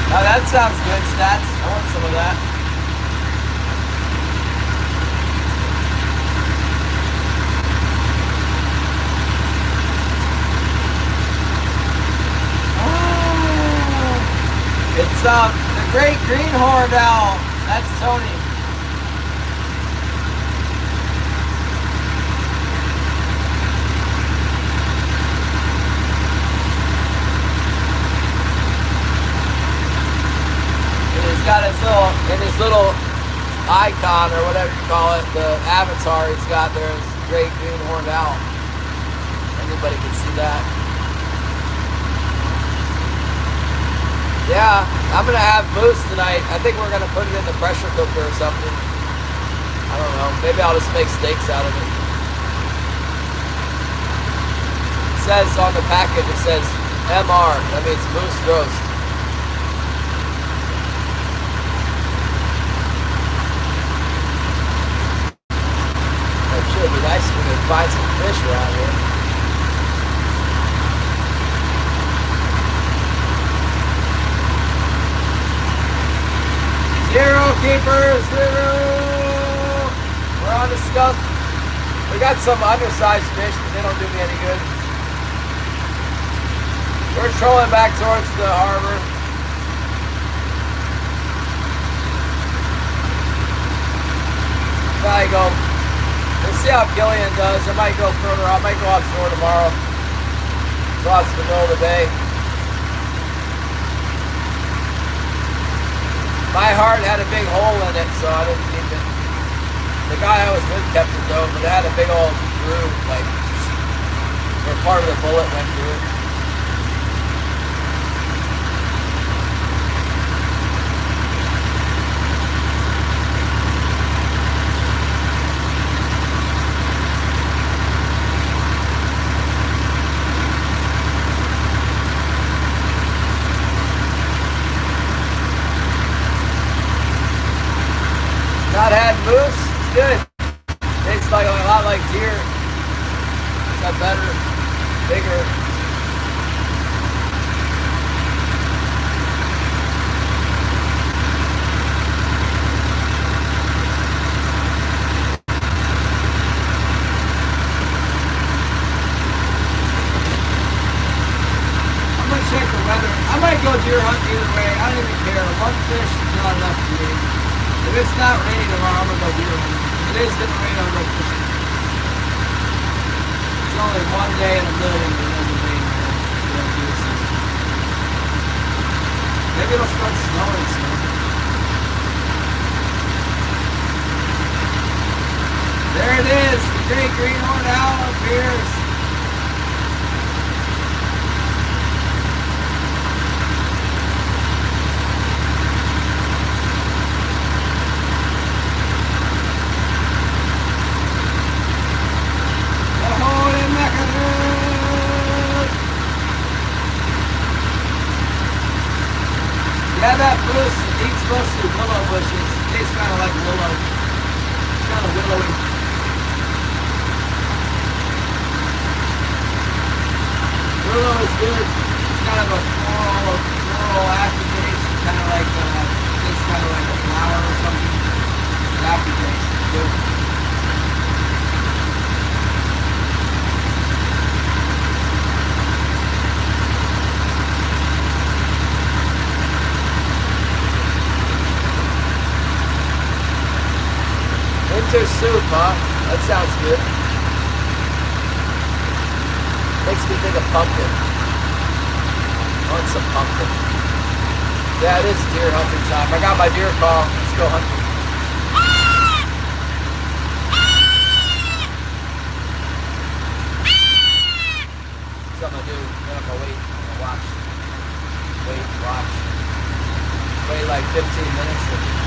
Now that sounds good, Stats. I want some of that. It's the great green-horned owl. That's Tony. And he's got his little icon or whatever you call it, the avatar he's got there is great green-horned owl. Anybody can see that. Yeah, I'm gonna have moose tonight. I think we're gonna put it in the pressure cooker or something. I don't know. Maybe I'll just make steaks out of it. It says on the package, it says MR. That means moose roast. It should be nice if we can find some fish around here. Zero keepers, zero. We're on the skunk. We got some undersized fish, but they don't do me any good. We're trolling back towards the harbor. Probably go. We'll see how Killian does. I might go further. I might go offshore tomorrow. Go out to the middle of the bay. My heart had a big hole in it, so I didn't keep it. The guy I was with kept it though, but it had a big old groove, like where part of the bullet went through it. Not had moose. It's good. Tastes like a lot like deer. It's got better, bigger. Check the weather. I might go deer hunt either way. I don't even care. One fish is not enough for me. If it's not raining tomorrow, I'm gonna go deer hunting. If it is gonna rain, I'll go fishing. It's only one day in a million that it doesn't rain here. Maybe it'll start snowing soon. There it is. The great greenhorn owl appears. Yeah, that moose eats mostly willow bushes. It tastes kind of like willow. It's kind of willowy. Willow is good. It's kind of a floral aftertaste. Kind of like, tastes kind of like a flower or something. The aftertaste is good. Winter soup, huh? That sounds good. Makes me think of pumpkin. I want some pumpkin. Yeah, it is deer hunting time. I got my deer call. Let's go hunting. Something to do. Then I'm gonna wait and watch. Wait, watch. Wait like 15 minutes.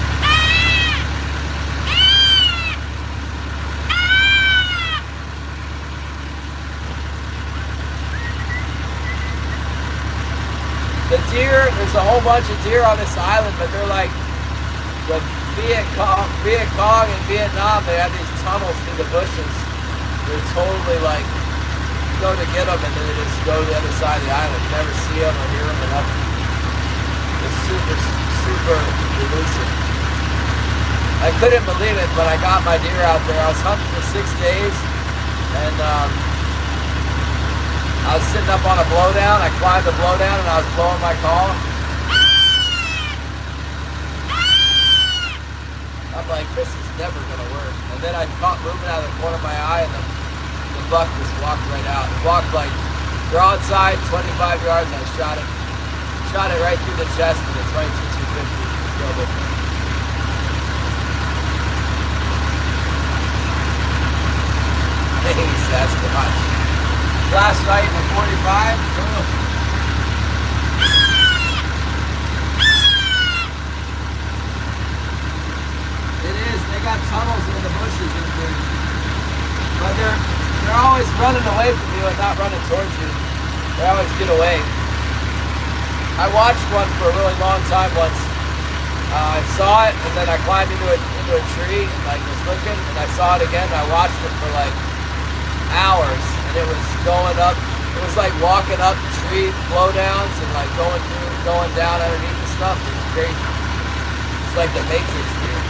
The deer, there's a whole bunch of deer on this island, but they're like the Viet Cong in Vietnam. They have these tunnels through the bushes. They're totally like, you go to get them and then they just go to the other side of the island. You never see them or hear them or nothing. It's super, super elusive. I couldn't believe it when I got my deer out there. I was hunting for 6 days and I was sitting up on a blowdown. I climbed the blowdown and I was blowing my call. I'm like, this is never gonna work. And then I caught moving out of the corner of my eye and the buck just walked right out. It walked like broadside, 25 yards, and I shot it right through the chest with a 22-250. Killed it. Hey, Sasquatch. Flashlight in 45. Oh. It is. They got tunnels in the bushes in there. But they're always running away from you and not running towards you. They always get away. I watched one for a really long time once. I saw it and then I climbed into a tree and like was looking and I saw it again. And I watched it for like hours. It was going up, it was like walking up tree blowdowns and like going down underneath the stuff. It was crazy. It's like the Matrix here.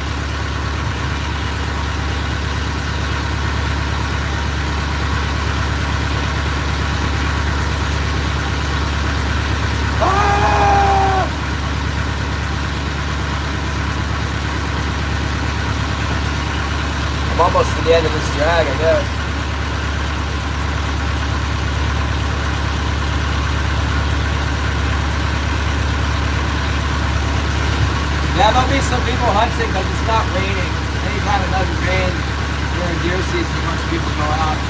Ah! I'm almost to the end of this drag, I guess. Yeah, there'll be some people hunting because it's not raining. Anytime it doesn't rain during deer season, a bunch of people go out.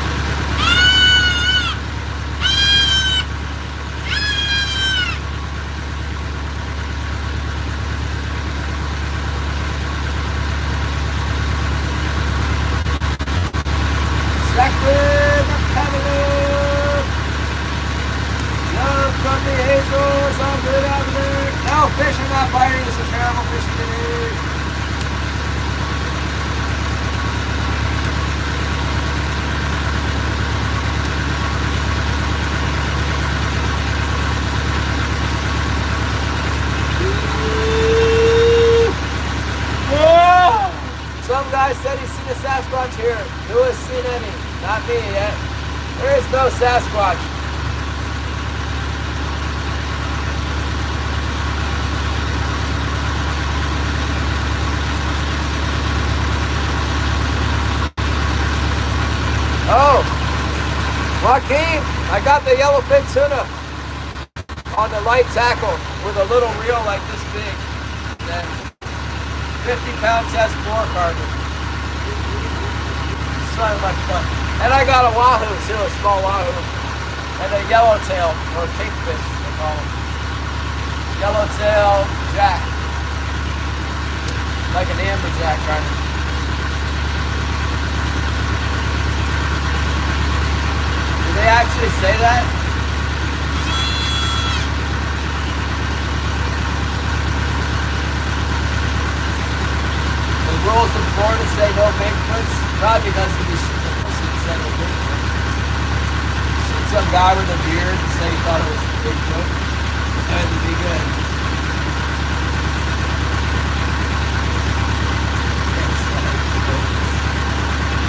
Jacqueline, I'm coming up. Love from the Azores, I'm good out there. No, fish are not biting. This is terrible fishing today. Sasquatch here? Who has seen any? Not me yet. There is no Sasquatch. Oh, Joaquin, I got the yellowfin tuna on the light tackle with a little reel like this big. And 50-pound test fluorocarbon. So much fun. And I got a wahoo too, a small wahoo. And a yellowtail, or kingfish, they call them. Yellowtail jack. Like an amberjack, kind of. Do they actually say that? The rules in Florida say no Bigfoots. Probably because of these pussy that say no Bigfoot. Shoot some guy with a beard and say he thought it was Bigfoot. That would be good.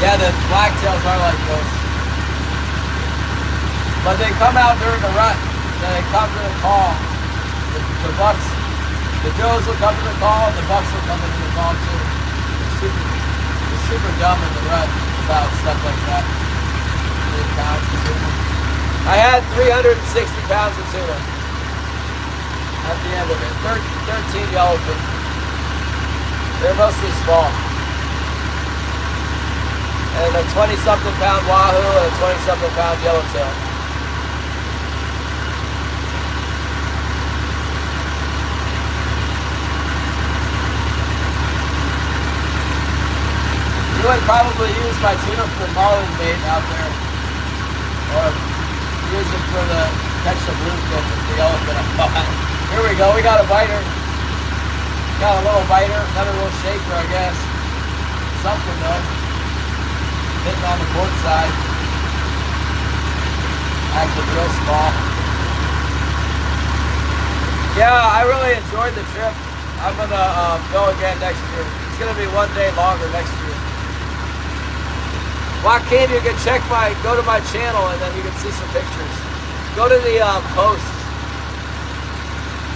Yeah, the blacktails are like those. But they come out during the rut. Then they come to the call. The bucks, the does will come to the call, and the bucks will come into the call too. They're super dumb in the rut about stuff like that. I had 360 pounds of tuna at the end of it. 13 yellowfin. They're mostly small. And a 20-something pound wahoo and a 20-something pound yellowtail. You would probably use my tuna for marlin bait out there, or use it for the catch the bluefin with the yellowfin. Here we go, we got a biter. Got a little biter, another little shaker, I guess. Something though. Hitting on the port side. Acting real small. Yeah, I really enjoyed the trip. I'm gonna go again next year. It's gonna be one day longer next year. Joaquin, you can go to my channel and then you can see some pictures. Go to the posts.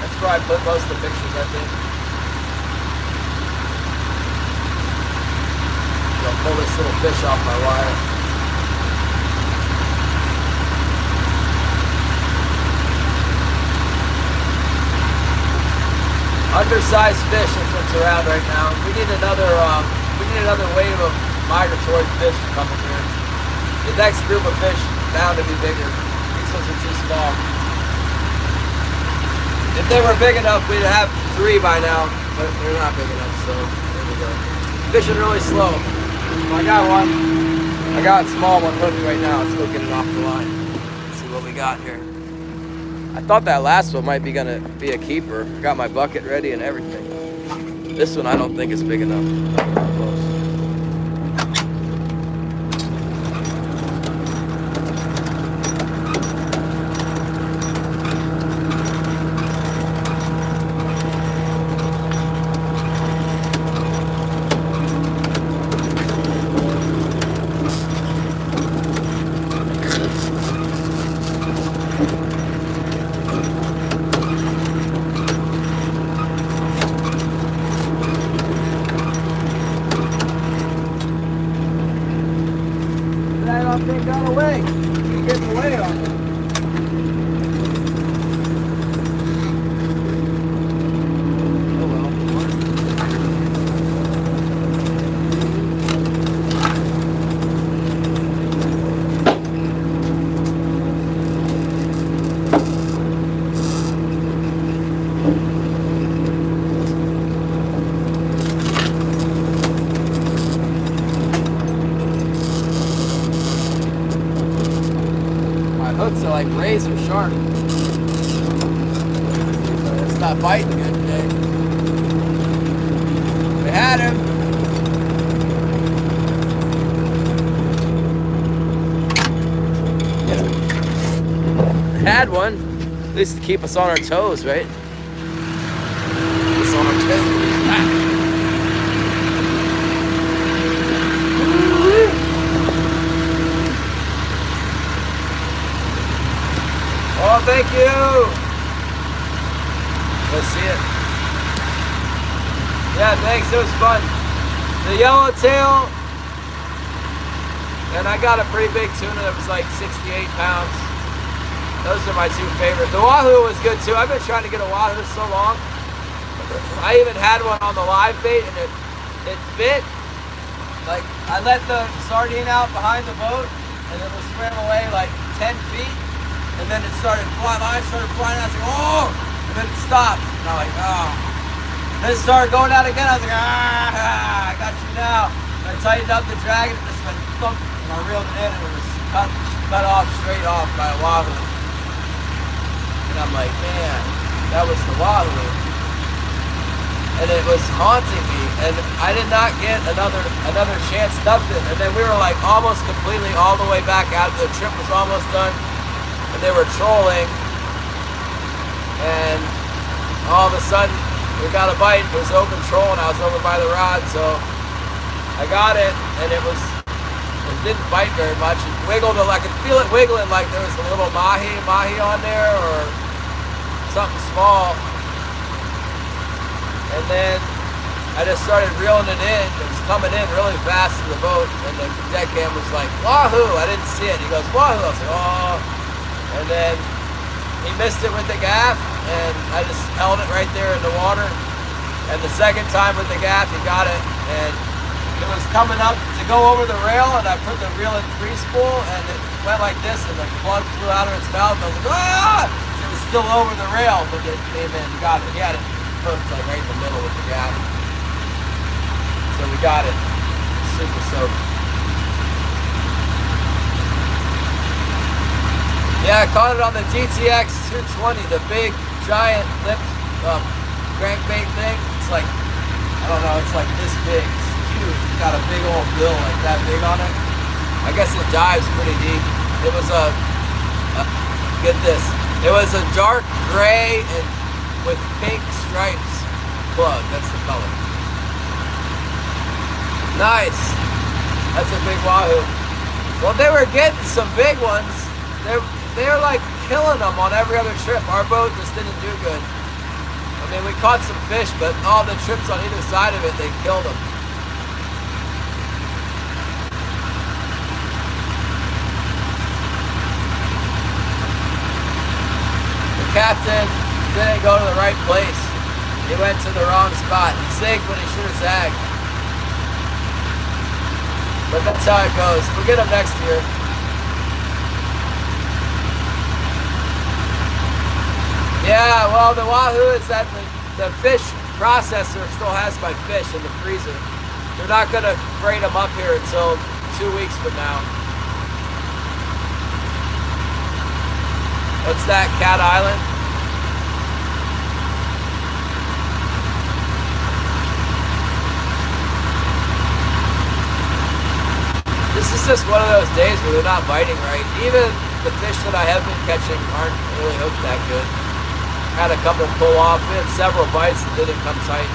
That's where I put most of the pictures, I think. I'll pull this little fish off my wire. Undersized fish, that's what's around right now. We need another wave of migratory fish to come in here. The next group of fish bound to be bigger. These ones are too small. If they were big enough, we'd have 3 by now, but they're not big enough, so there we go. Fishing really slow. I got one. I got a small one hooked right now. Let's go get it off the line. Let's see what we got here. I thought that last one might be gonna be a keeper. I got my bucket ready and everything. This one I don't think is big enough. Close. Thing got away. You're getting away on it. Oh well. Hooks are like razor sharp. It's not biting good today. We had him. Had one. At least to keep us on our toes, right? Keep us on our toes. Ah. Yeah, thanks. It was fun. The yellowtail, and I got a pretty big tuna that was like 68 pounds. Those are my two favorite. The wahoo was good too. I've been trying to get a wahoo so long. I even had one on the live bait, and it bit. Like, I let the sardine out behind the boat, and it was swam away like 10 feet, and then it started flying. I started flying out. I was like, oh! And then it stopped. And I'm like, oh. Then it started going out again. I was like, I got you now. And I tightened up the drag, and it just went thump, and I reeled it in, and it was cut off straight off by a wahoo. And I'm like, man, that was the wahoo. And it was haunting me, and I did not get another chance, nothing. And then we were like almost completely all the way back out. The trip was almost done, and they were trolling, and all of a sudden we got a bite. It was open troll, and I was over by the rod, so I got it, and it didn't bite very much. It wiggled, I could feel it wiggling like there was a little mahi on there or something small. And then I just started reeling it in. It was coming in really fast to the boat, and the deckhand was like, wahoo! I didn't see it. He goes, wahoo! I was like, oh! And then he missed it with the gaff, and I just held it right there in the water. And the second time with the gaff, he got it, and it was coming up to go over the rail, and I put the reel in free spool, and it went like this, and the plug flew out of its mouth. And I was like, ah! It was still over the rail, but it came in. He got it. He had it hooked like right in the middle with the gaff. So we got it. Super soaked. Yeah, I caught it on the GTX 220, the big giant lipped crankbait thing. It's like, I don't know, it's like this big. It's huge. It's got a big old bill like that big on it. I guess it dives pretty deep. It was get this. It was a dark gray and with pink stripes plug. That's the color. Nice. That's a big wahoo. Well, they were getting some big ones. They're like killing them on every other trip. Our boat just didn't do good. I mean, we caught some fish, but all the trips on either side of it, they killed them. The captain didn't go to the right place. He went to the wrong spot. He zigged when he should have zagged. But that's how it goes. We'll get him next year. Yeah, well, the wahoo is that the fish processor still has my fish in the freezer. They're not going to freight them up here until 2 weeks from now. What's that, Cat Island? This is just one of those days where they're not biting right. Even the fish that I have been catching aren't really hooked that good. Had a couple pull off. We had several bites that didn't come tight.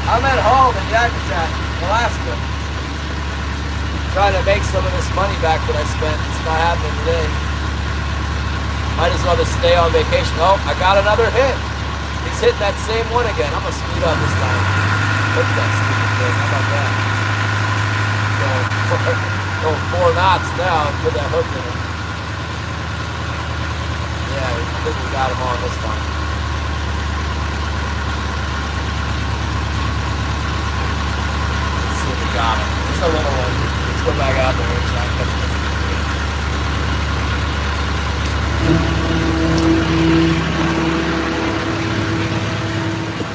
I'm at home in Yakutat, Alaska. Trying to make some of this money back that I spent. It's not happening today. Might as well just stay on vacation. Oh, I got another hit. He's hitting that same one again. I'm gonna speed up this time. Look at that stupid thing. How about that? Going 4 knots now and put that hook in it. Yeah, I think we got him on this time. Let's see if we got him. It's a little one. Let's go back out there and try and catch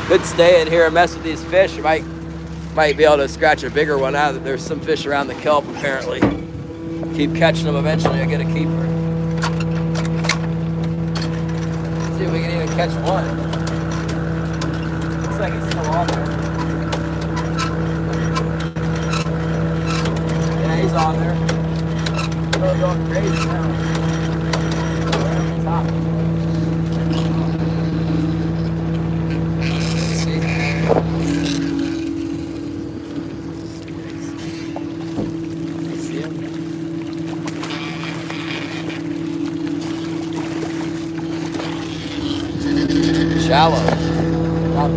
this. Good stay in here and mess with these fish. You might be able to scratch a bigger one out. There's some fish around the kelp apparently. Keep catching them. Eventually I get a keeper. See if we can even catch one. Looks like it's still on there. Yeah, he's on there. Really going crazy now. Right on the top. Shallow. Not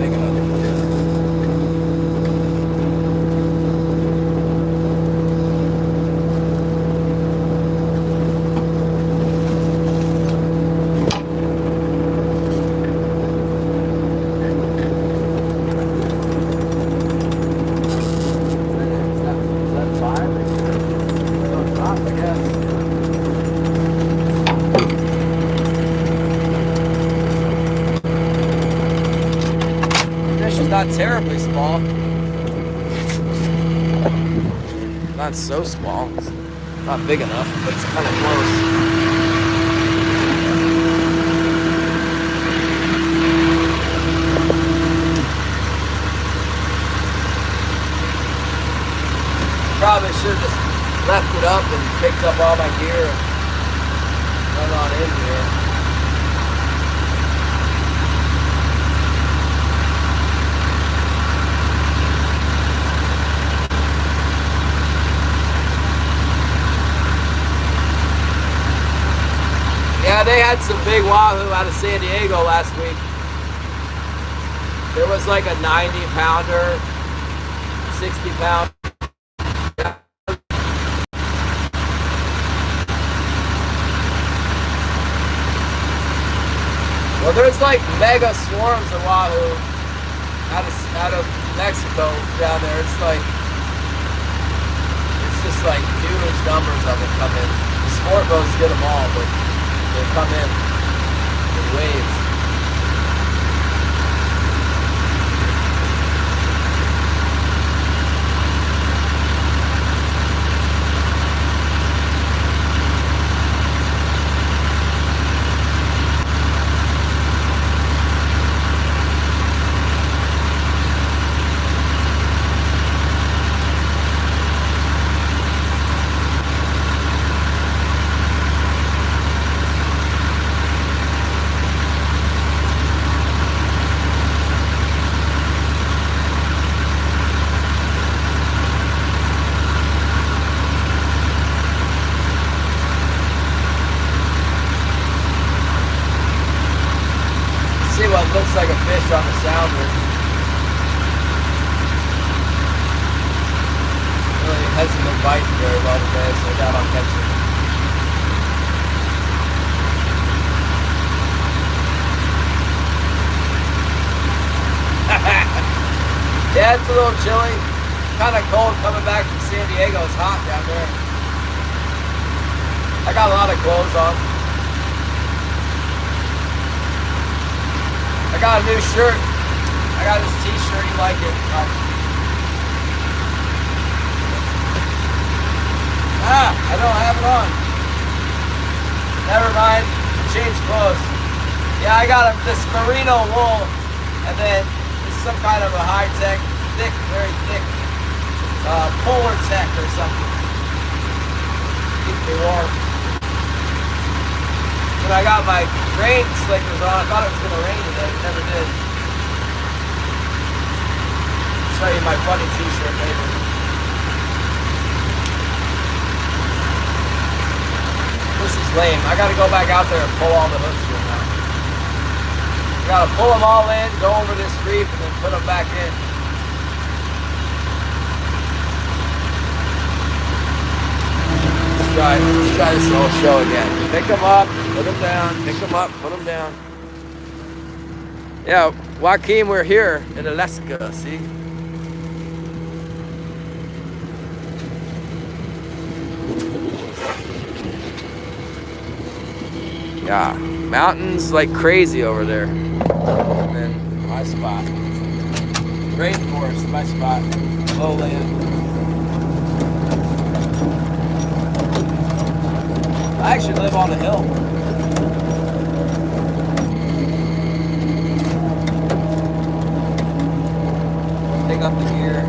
not terribly small. Not so small. It's not big enough, but it's kind of close. Probably should have just left it up and picked up all my gear and run on in here. Yeah, they had some big wahoo out of San Diego last week. There was like a 90-pounder, 60-pound. Well, there's like mega swarms of wahoo out of Mexico down there. It's just like huge numbers of them come in. The sport boats get them all, but they come in waves. What looks like a fish on the sounder. Really hasn't been biting very well today, so I doubt I'll catch it. Yeah, it's a little chilly. Kind of cold coming back from San Diego. It's hot down there. I got a lot of clothes on. I got a new shirt. I got this t-shirt. You like it? I don't have it on. Never mind. Change clothes. Yeah, I got this merino wool, and then it's some kind of a high-tech, thick, very thick, polar tech or something. Keep me warm. But I got my rain slickers on. I thought it was going to rain today. It never did. I'll show you my funny t-shirt later. This is lame. I got to go back out there and pull all the hooks in now. I got to pull them all in, go over this reef, and then put them back in. Let's try this whole show again. Pick them up, put them down, pick them up, put them down. Yeah, Joaquin, we're here in Alaska, see? Yeah, mountains like crazy over there. And then my spot. Rainforest, my spot. Lowland. I actually live on a hill. Pick up the gear.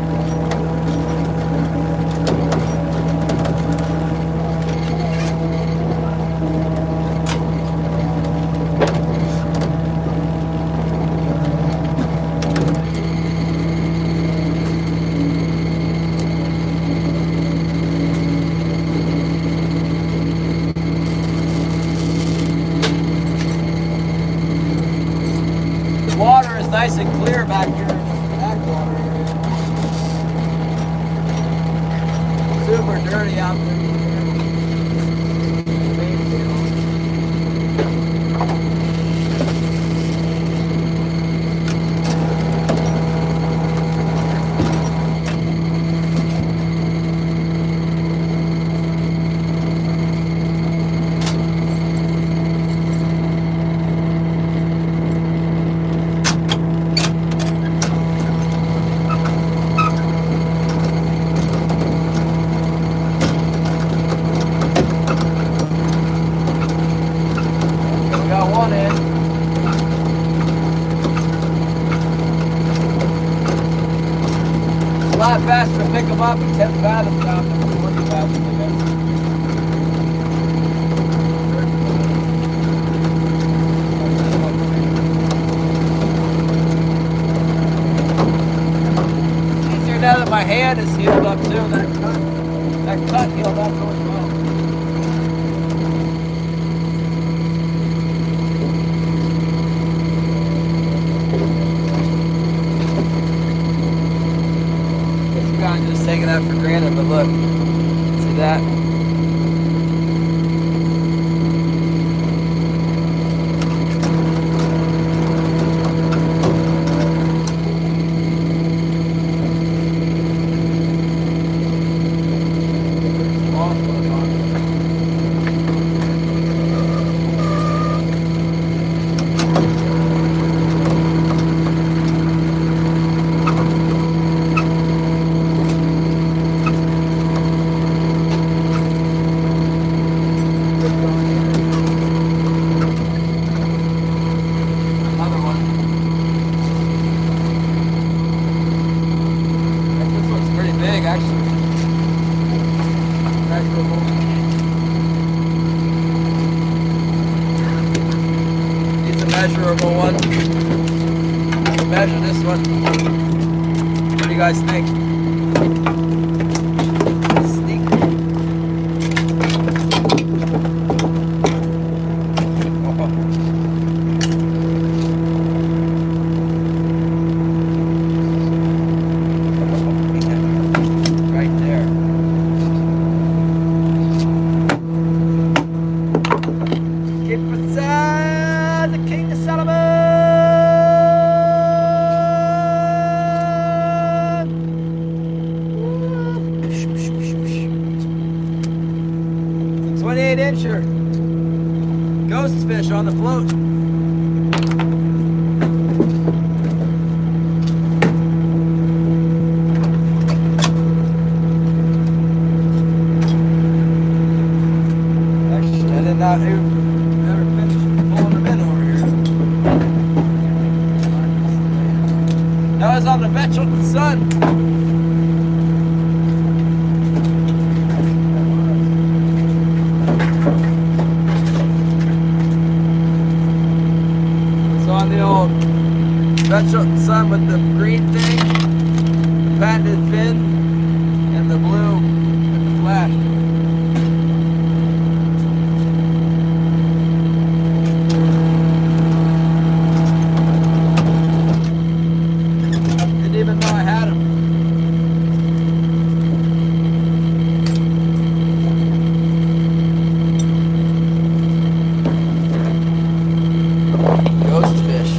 Nice and clear back here in this backwater area. Super dirty out there. lot faster to pick them up at 10 fathoms down than 40 fathoms, I guess. Easier now that my hand is healed up too. That cut healed up really well. I'm just taking that for granted, but look, see that? Measurable one. Measure this one. What do you guys think? Sneak. Right there. Keep beside the King of Solomon. It's a 28-incher ghost fish on the float. Actually, I did not never finished pulling them in over here. That was on the Vetchel Sun. On the old Vetchel Sun with the green thing, the patented fin, and the blue with the flash. Didn't even know I had them. Ghost fish.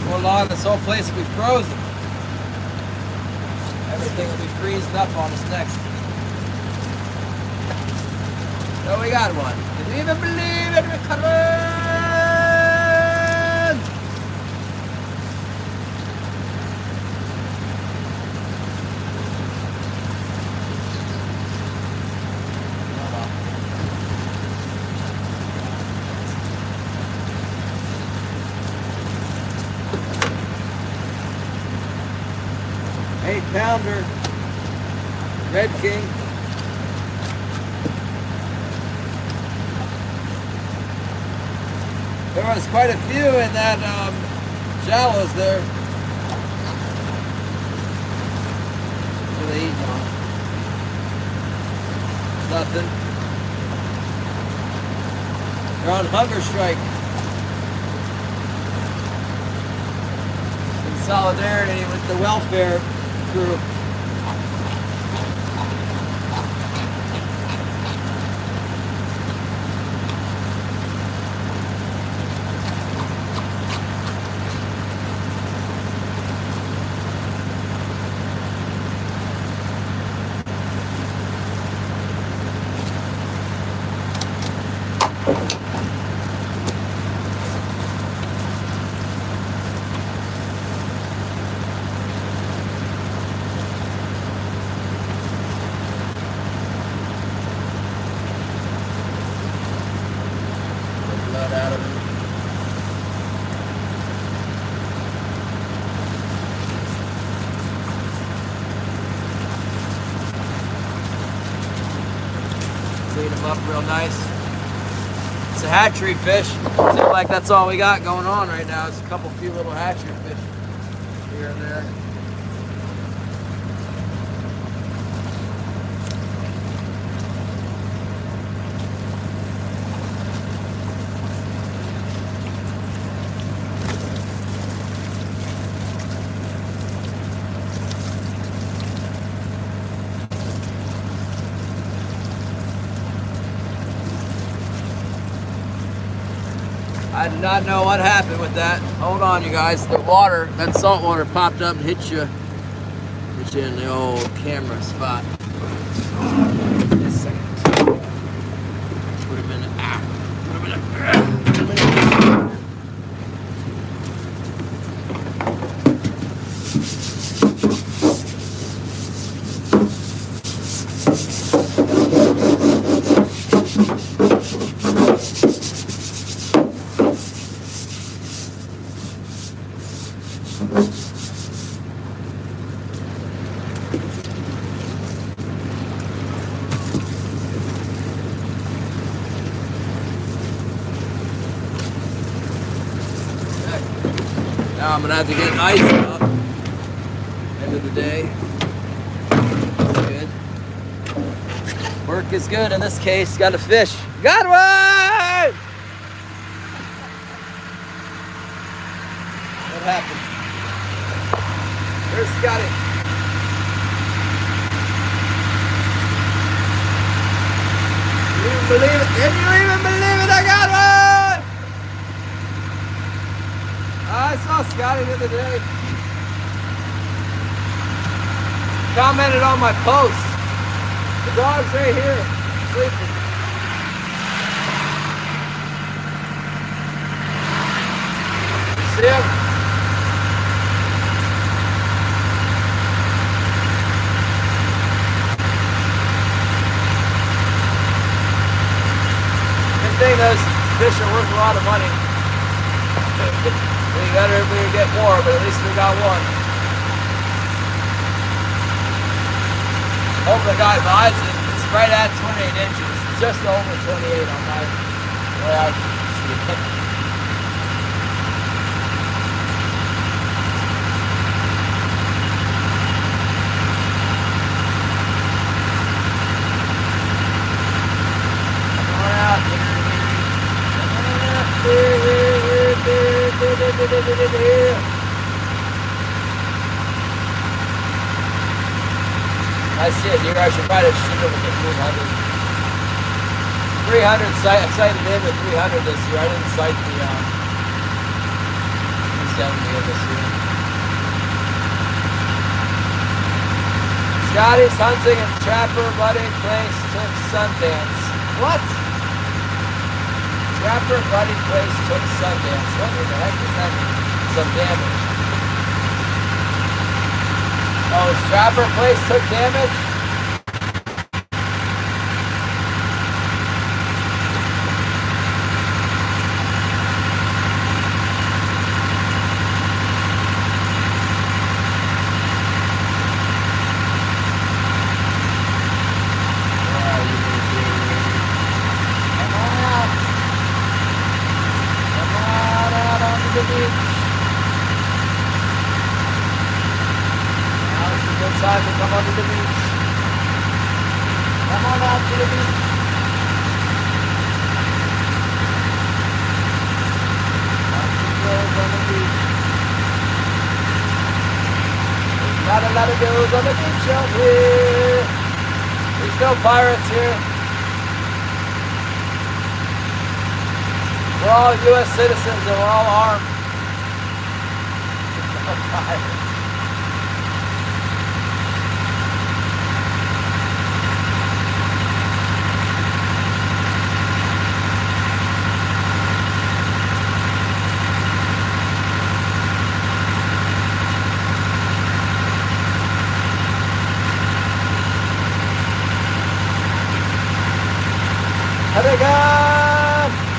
Before long, this whole place will be frozen. Everything will be freezing up on us next. So we got one. Can you even believe it? We're coming! Eight-pounder, Red King. There was quite a few in that shallows there. What are they eating on? Nothing. They're on hunger strike. In solidarity with the welfare crew. Out of it. Clean them up real nice. It's a hatchery fish. Seems like that's all we got going on right now. It's a couple few little hatchery fish here and there. I do not know what happened with that. Hold on, you guys. The water, that salt water popped up and hit you in the old camera spot. Just a second. Put him in the Now I'm gonna have to get ice up. End of the day. Good. Work is good in this case. Got a fish. Got one! What happened? Where's Scotty? Can you even believe it? Can you even believe it? I got one! I saw Scotty the other day. Commented on my post. The dog's right here, sleeping. See him? lot of money. We better if we get more, but at least we got one. Hope the guy buys it. It's right at 28 inches. It's just over 28 on my way I see it. I see it here. I should try to shoot over the 300. 300 I sighted in with 300 this year. I didn't sight the 270 this year. Scotty's hunting and trapper buddy place took Sundance. What? Trapper buddy place took Sundance. What the heck does that mean? Some damage. Oh, Trapper place took damage? Time to come onto the beach. Come on out to the beach. On the beach. There's not a lot of girls on the beach out here. There's no pirates here. We're all U.S. citizens and we're all armed. There's no pirates.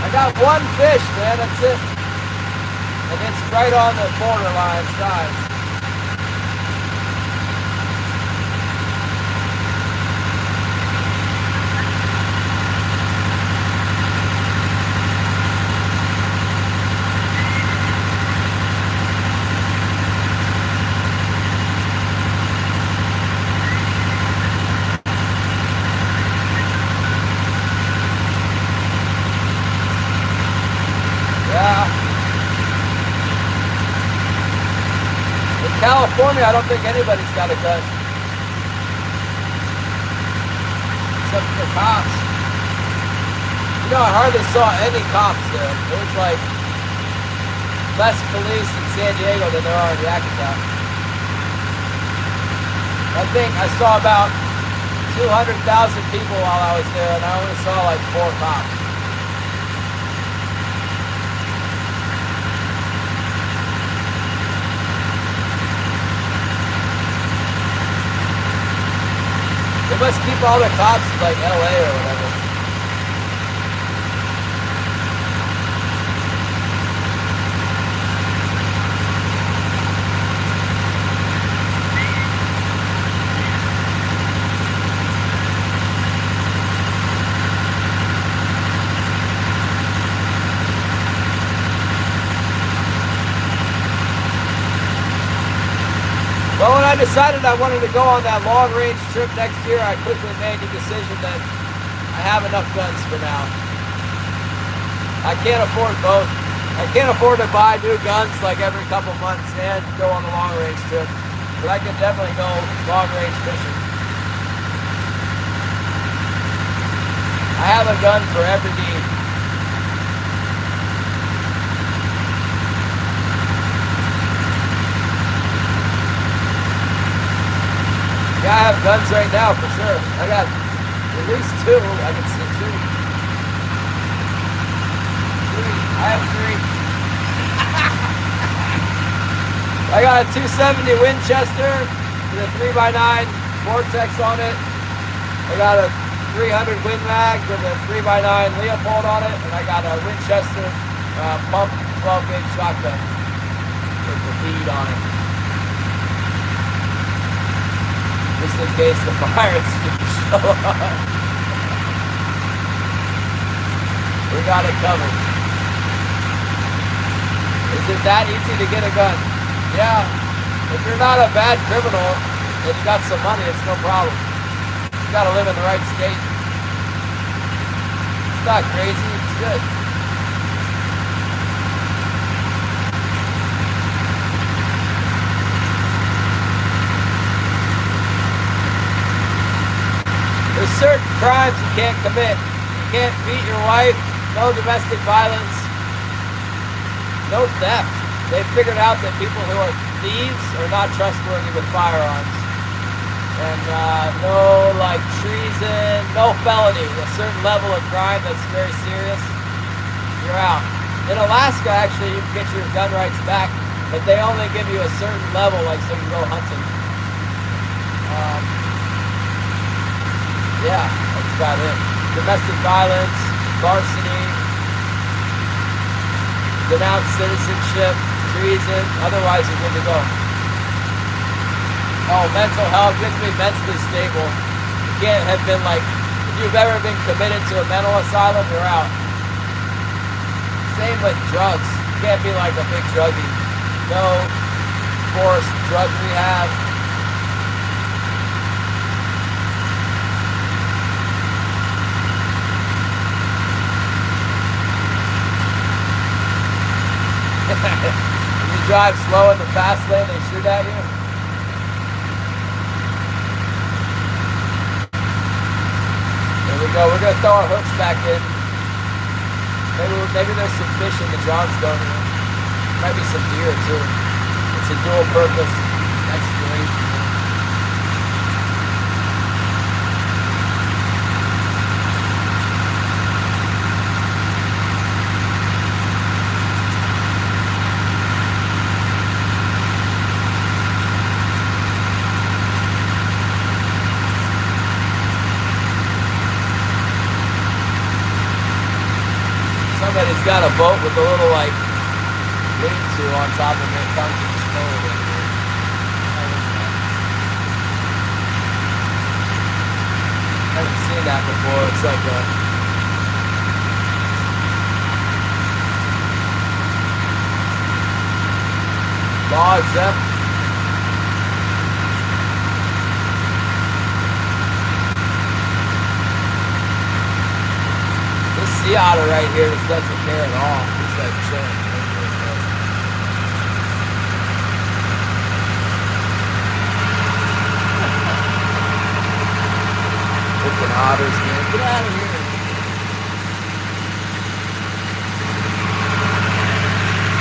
I got one fish, man, that's it. And it's right on the borderline size. California, I don't think anybody's got a gun. Except for the cops. You know, I hardly saw any cops there. It was like less police in San Diego than there are in Yakutat. I think I saw about 200,000 people while I was there, and I only saw like 4 cops. They must keep all their cops in like LA or whatever. Well, when I decided I wanted to go on that long-range trip next year, I quickly made the decision that I have enough guns for now. I can't afford both. I can't afford to buy new guns like every couple months and go on a long-range trip. But I can definitely go long-range fishing. I have a gun for every need. Yeah, I have guns right now for sure. I got at least 2. I can see 2. 3. I have 3. I got a 270 Winchester with a 3x9 Vortex on it. I got a 300 Win Mag with a 3x9 Leopold on it, and I got a Winchester Pump 12 gauge shotgun with the bead on it. Just in case the pirates show up. We got it covered. Is it that easy to get a gun? Yeah. If you're not a bad criminal and you got some money, it's no problem. You gotta live in the right state. It's not crazy, it's good. There's certain crimes you can't commit. You can't beat your wife, no domestic violence, no theft. They've figured out that people who are thieves are not trustworthy with firearms. And no like treason, no felony, a certain level of crime that's very serious, you're out. In Alaska, actually, you can get your gun rights back, but they only give you a certain level, like so you can go hunting. Yeah, that's about it. Domestic violence, larceny, denounce citizenship, treason, otherwise you're good to go. Oh, mental health, you have to be mentally stable. You can't have been like, if you've ever been committed to a mental asylum, you're out. Same with drugs. You can't be like a big druggie. No forced drug rehab. You drive slow in the fast lane, they shoot at you. There we go. We're gonna throw our hooks back in. Maybe there's some fish in the Johnstone here. Might be some deer too. It's a dual purpose exploration. Somebody's got a boat with a little like lean-to on top of it. Comes to this boat in here. I haven't seen that before. It's like a law exempt. Sea otter right here just doesn't care at all. It's like chilling. Freaking otters, man. Get out of here.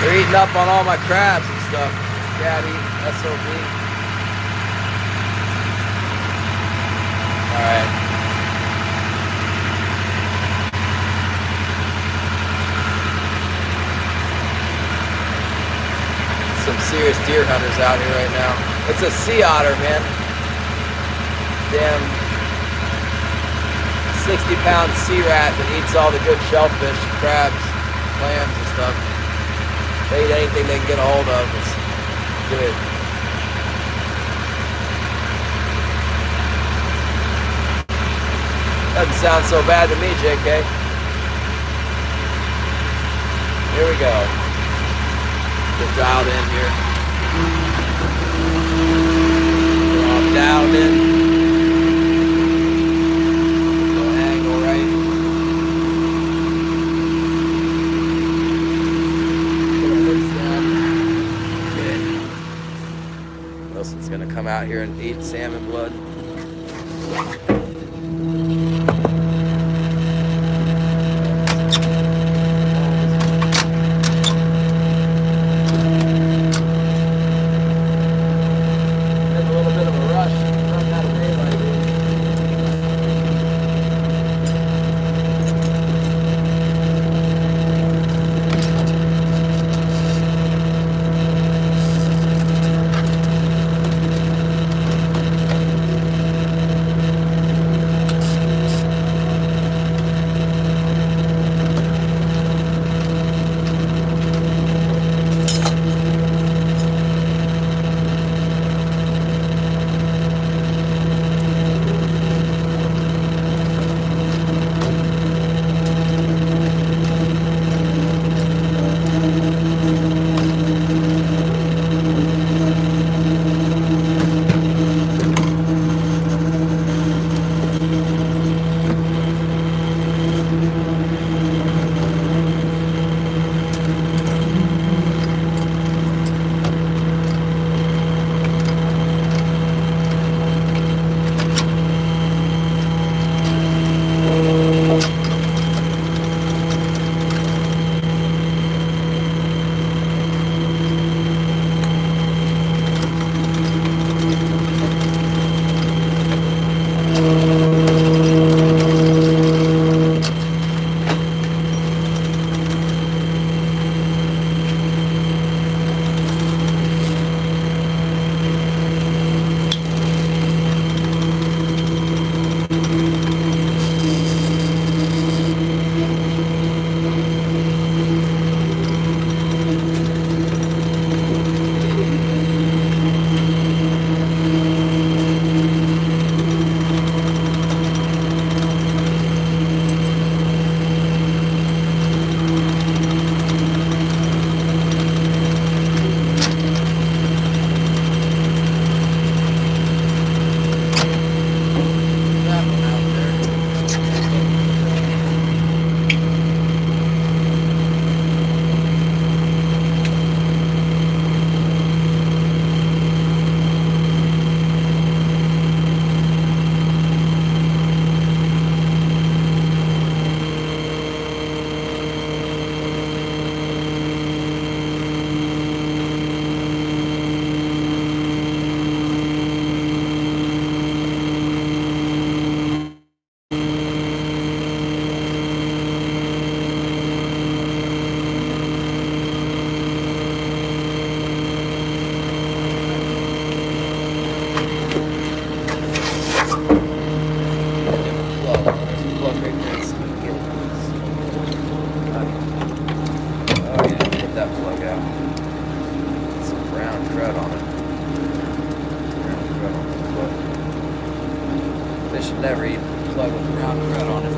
They're eating up on all my crabs and stuff. Daddy, SOB. Alright. Some serious deer hunters out here right now. It's a sea otter, man. Damn 60-pound sea rat that eats all the good shellfish, crabs, clams and stuff. They eat anything they can get a hold of. It's good. Doesn't sound so bad to me, JK. Here we go. Get dialed in here. All dialed in. Go angle right. Okay. Wilson's gonna come out here and eat salmon blood. that reef plug with the round thread on it.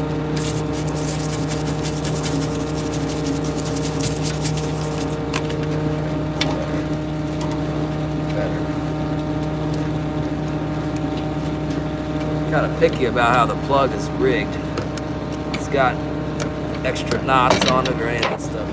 Better. Kind of picky about how the plug is rigged. It's got extra knots on it or any of that stuff.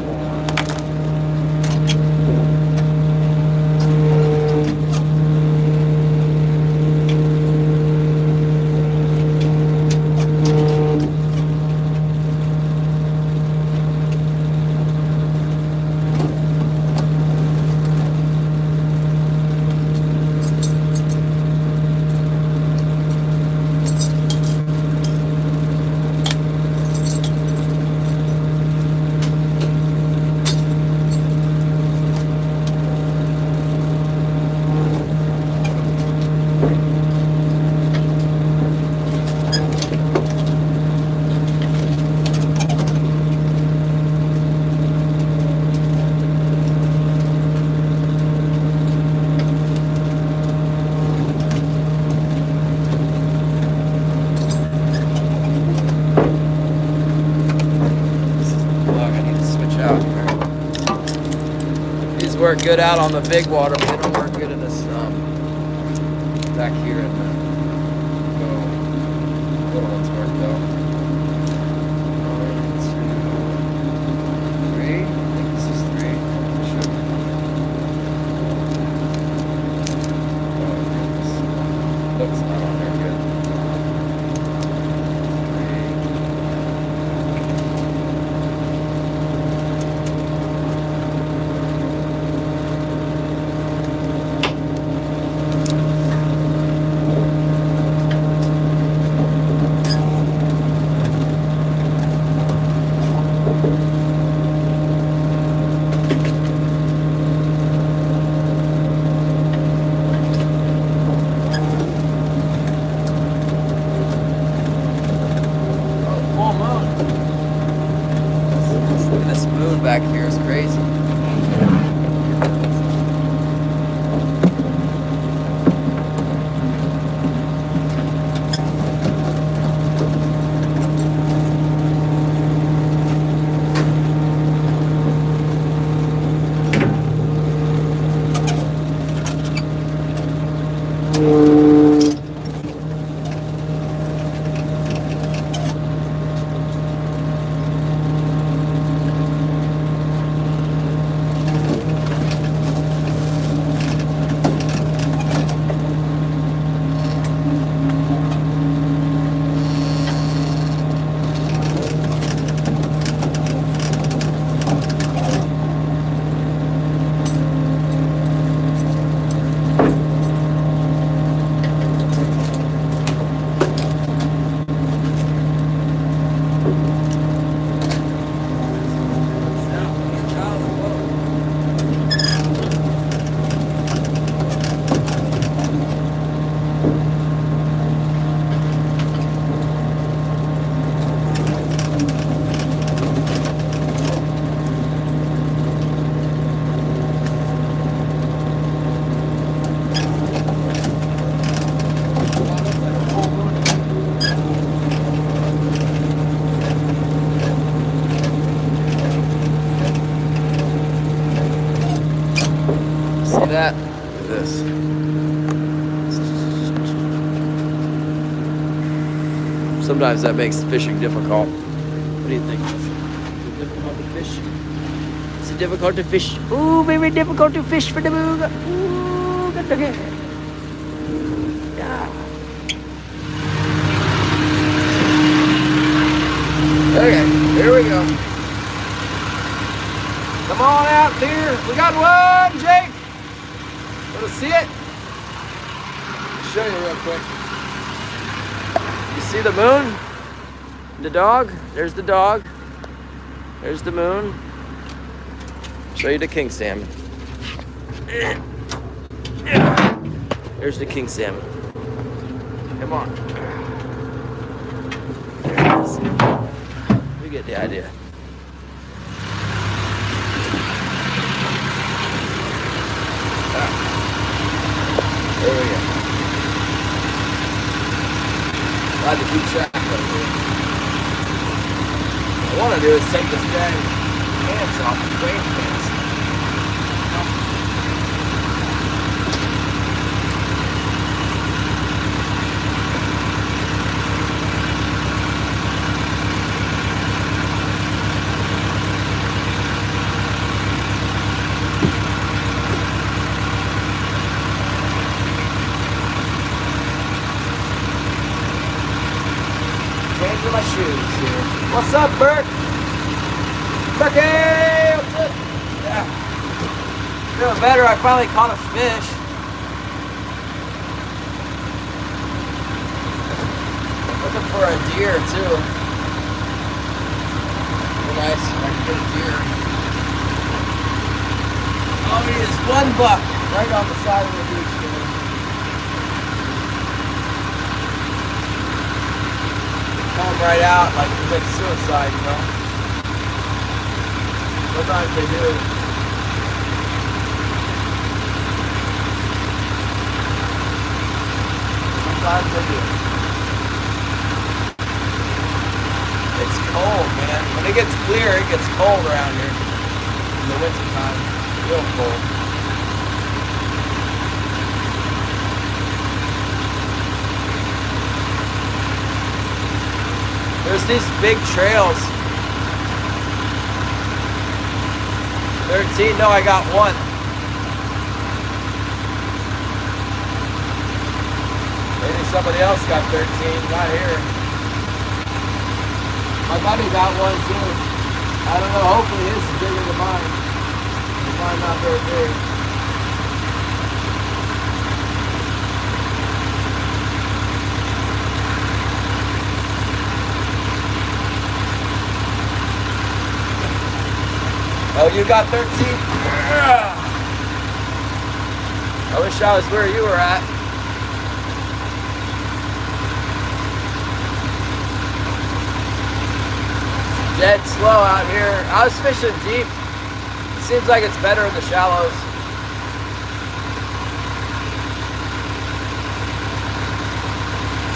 Work good out on the big water, but they don't work good in this back here in the little ones work though. 1, 2, 3. I think this is 3. Sure. Oh goodness. Looks not on there good. 3. This moon back here is crazy. That with this. Sometimes that makes fishing difficult. What do you think? Is it difficult to fish? Is it difficult to fish? Ooh, very difficult to fish for the booga. Ooh, good looking. Yeah. Okay, here we go. Come on out here. We got one, Jake. Want to see it? I'll show you real quick. You see the moon? The dog? There's the dog. There's the moon. Show you the king salmon. There's the king salmon. Come on. You get the idea. There we go. I had to keep track of it. What I want to do is take this dang pants off, the rain pants. Changing my shoes here. What's up, Bert? Berkey! What's up? Yeah. Feeling better. I finally caught a fish. Looking for a deer, too. Be nice if I can get a deer. All we need is one buck right on the side of the beach here. Come right out like commit suicide, you know. Sometimes they do. Sometimes they do. It's cold, man. When it gets clear, it gets cold around here. In the winter time, real cold. There's these big trails. 13, no, I got one. Maybe somebody else got 13, not here. My buddy got one too. I don't know, hopefully his is bigger than mine. Mine not very big. Oh, you got 13? I wish I was where you were at. Dead slow out here. I was fishing deep. It seems like it's better in the shallows.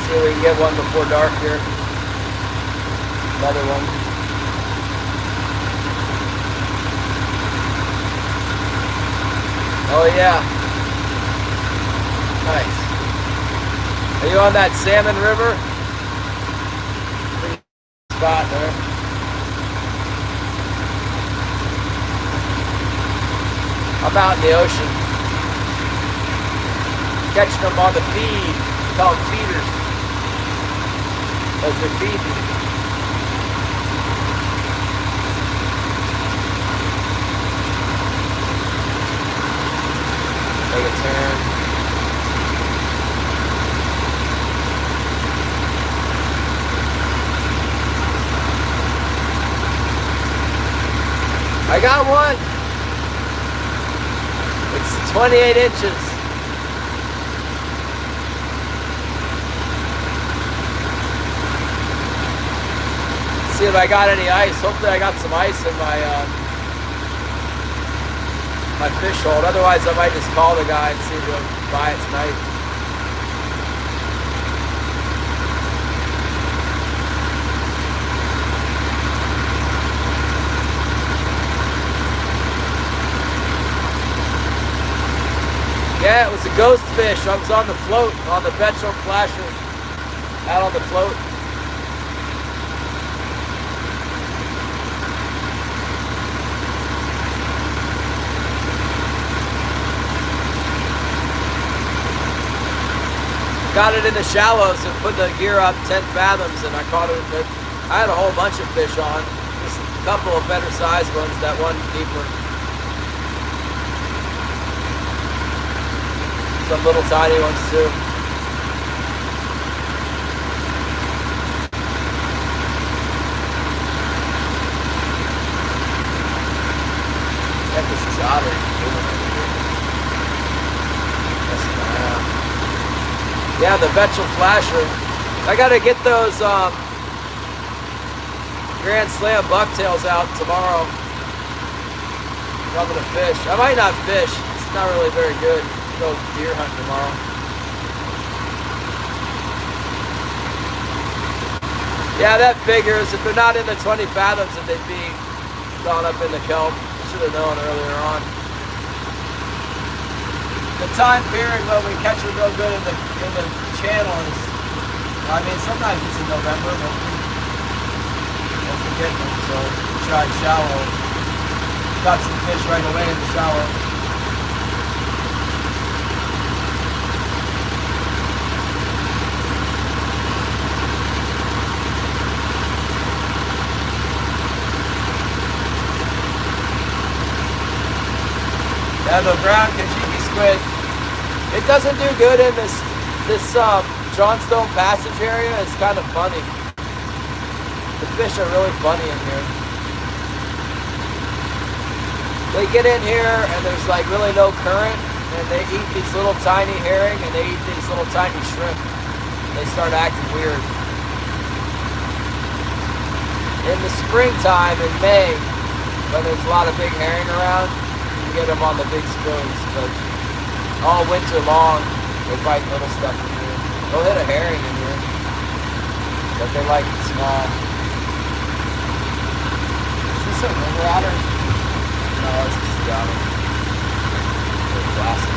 See if we can get one before dark here. Another one. Oh yeah. Nice. Are you on that Salmon River? Pretty spot there. I'm out in the ocean. Catching them on the feed. We call them feeders. Those are feeding. Take a turn. I got one. It's 28 inches. See if I got any ice. Hopefully I got some ice in my fish hold. Otherwise I might just call the guy and see if he'll buy it tonight. Yeah, it was a ghost fish. I was on the float, on the petrol flasher, out on the float. Got it in the shallows and put the gear up 10 fathoms and I caught it. I had a whole bunch of fish on. Just a couple of better sized ones, that one keeper. Some little tiny ones too. Heck, this is otter. Yeah, the Vetchel flasher. I gotta get those Grand Slam bucktails out tomorrow. I'm gonna fish. I might not fish. It's not really very good. Go deer hunt tomorrow. Yeah, that figures. If they're not in the 20 fathoms, that they'd be gone up in the kelp. Should have known earlier on. The time period when we catch them real good in the channel is, I mean, sometimes it's in November, but we're getting them, so we tried shallow. Got some fish right away in the shallow. Yeah, the brown Kajiki squid, it doesn't do good in this Johnstone Passage area. It's kind of funny. The fish are really funny in here. They get in here and there's like really no current, and they eat these little tiny herring and they eat these little tiny shrimp. They start acting weird. In the springtime, in May, when there's a lot of big herring around, get them on the big spoons, but all winter long they bite little stuff in here. They'll hit a herring in here, but they like it small. Is this a river otter? No, it's a sea otter. They're classic.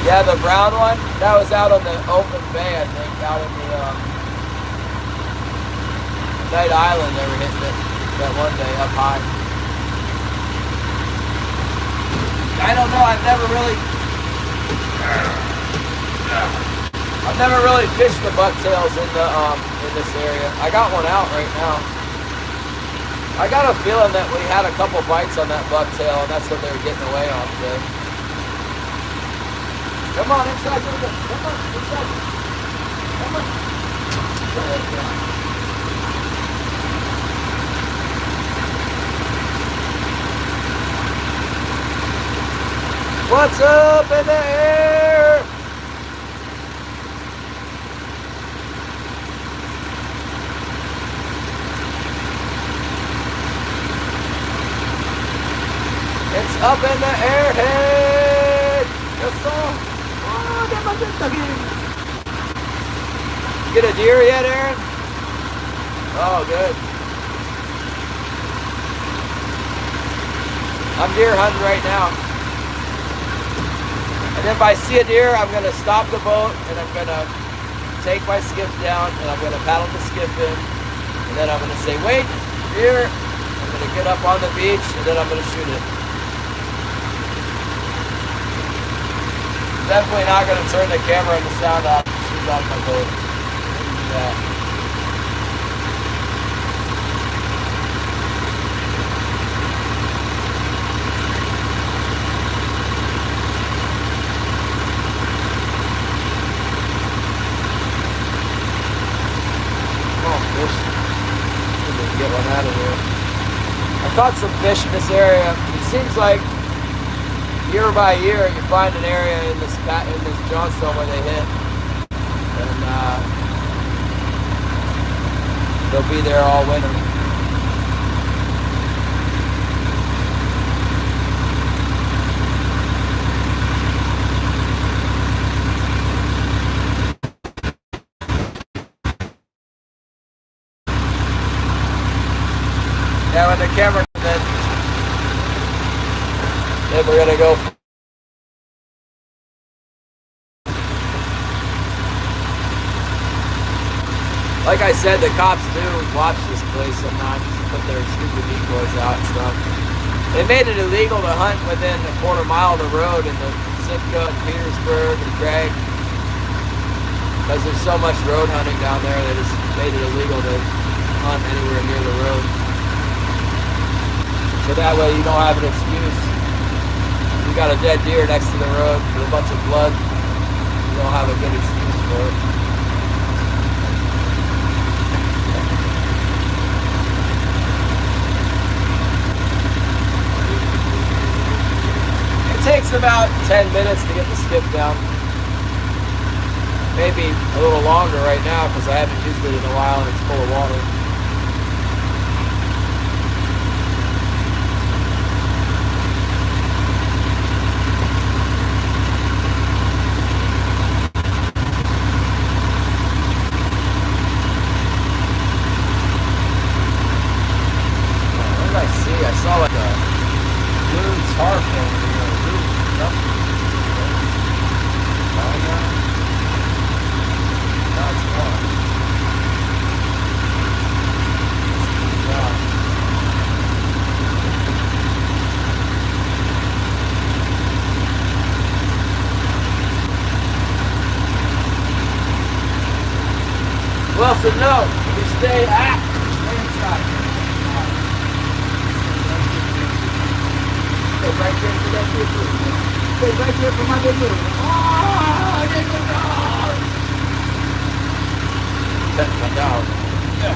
Yeah, the brown one, that was out on the open bay, I think, out in the Night Island. They were hitting it that one day up high. I don't know, I've never really fished the bucktails in this area. I got one out right now. I got a feeling that we had a couple bites on that bucktail and that's what they were getting away on today. Come on, inside, come on, inside. Come on. There you go. What's up in the air? It's up in the airhead. Yes, sir. Get a deer yet, Aaron? Oh, good. I'm deer hunting right now. And if I see a deer, I'm going to stop the boat and I'm going to take my skiff down and I'm going to paddle the skiff in. And then I'm going to say, wait, deer. I'm going to get up on the beach and then I'm going to shoot it. Definitely not going to turn the camera and the sound off and shoot off my boat. Do that. Get one out of here. I caught some fish in this area. It seems like year by year you find an area in this Johnstone where they hit, and they'll be there all winter. Yeah, when the camera comes in, then we're gonna go. Like I said, the cops do watch this place sometimes, put their stupid decoys out and stuff. They made it illegal to hunt within a quarter mile of the road in the Sitka, Petersburg, and Craig. Because there's so much road hunting down there, they just made it illegal to hunt anywhere near the road. So that way you don't have an excuse. You got a dead deer next to the road with a bunch of blood, you don't have a good excuse for it. It takes about 10 minutes to get the skiff down. Maybe a little longer right now because I haven't used it in a while and it's full of water. see. I saw like a blue tarp over here, a roof or something. Oh, yeah. No, it's gone. Wilson, no. You stay inside. Stay right there for that big move. Stay right there for my big move. Oh, I didn't go down. That's my dog. Yeah.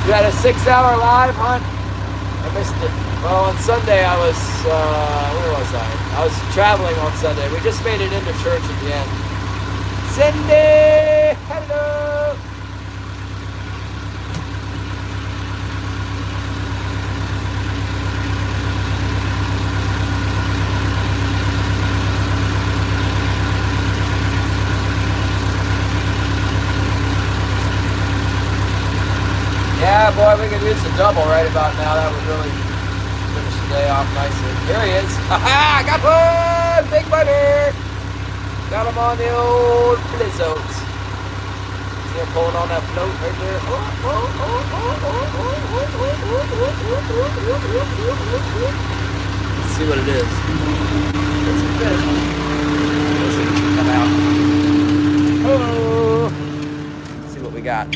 You had a 6-hour live hunt? I missed it. Well, on Sunday I was, where was I? I was traveling on Sunday. We just made it into church at the end. Cindy! Hello! Yeah, boy, we could use a double right about now. That would really finish the day off nicely. Here he is. Ha-ha! Got one! Big butter! Got him on the old blizzards. See him pulling on that float right there. Let's see what it is. It's a fish. Let's see if it can come out. Oh! Let's see what we got.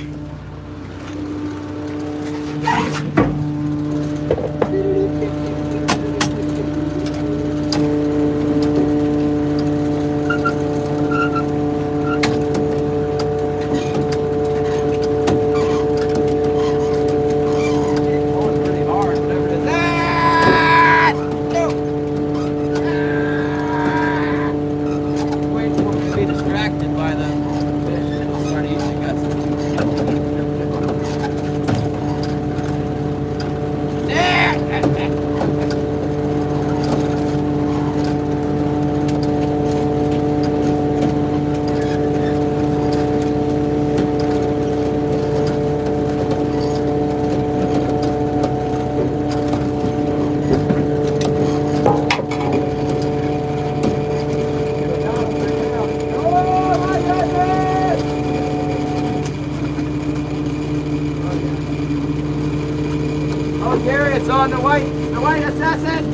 Gary, it's on the white assassin.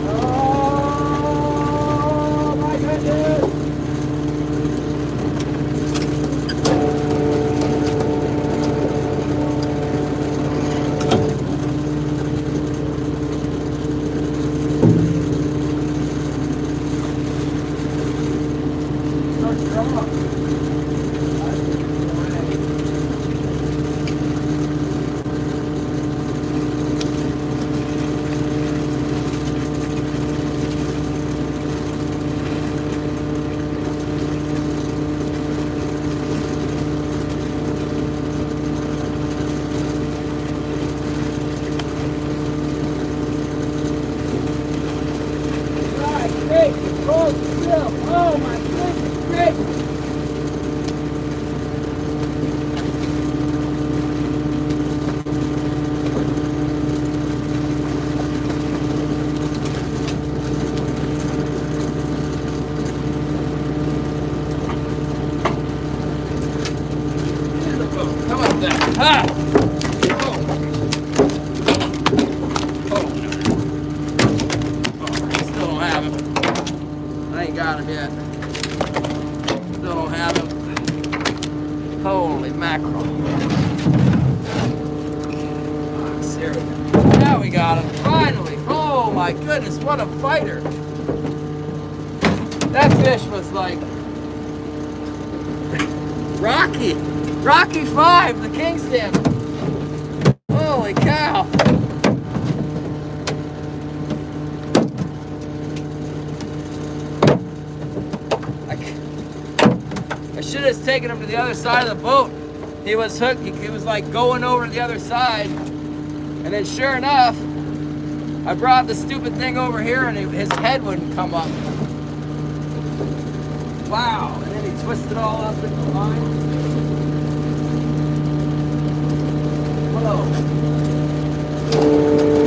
Oh my goodness. So strong. Oh my goodness, great! Come on there. Ha! Got him yet. Still don't have him. Holy mackerel. Oh, seriously. Now we got him. Finally. Oh my goodness, what a fighter. That fish was like Rocky. Rocky 5, the king salmon. Holy cow. I should have taken him to the other side of the boat. He was hooked. He was like going over to the other side. And then sure enough, I brought the stupid thing over here and his head wouldn't come up. Wow, and then he twists it all up in the line. Whoa.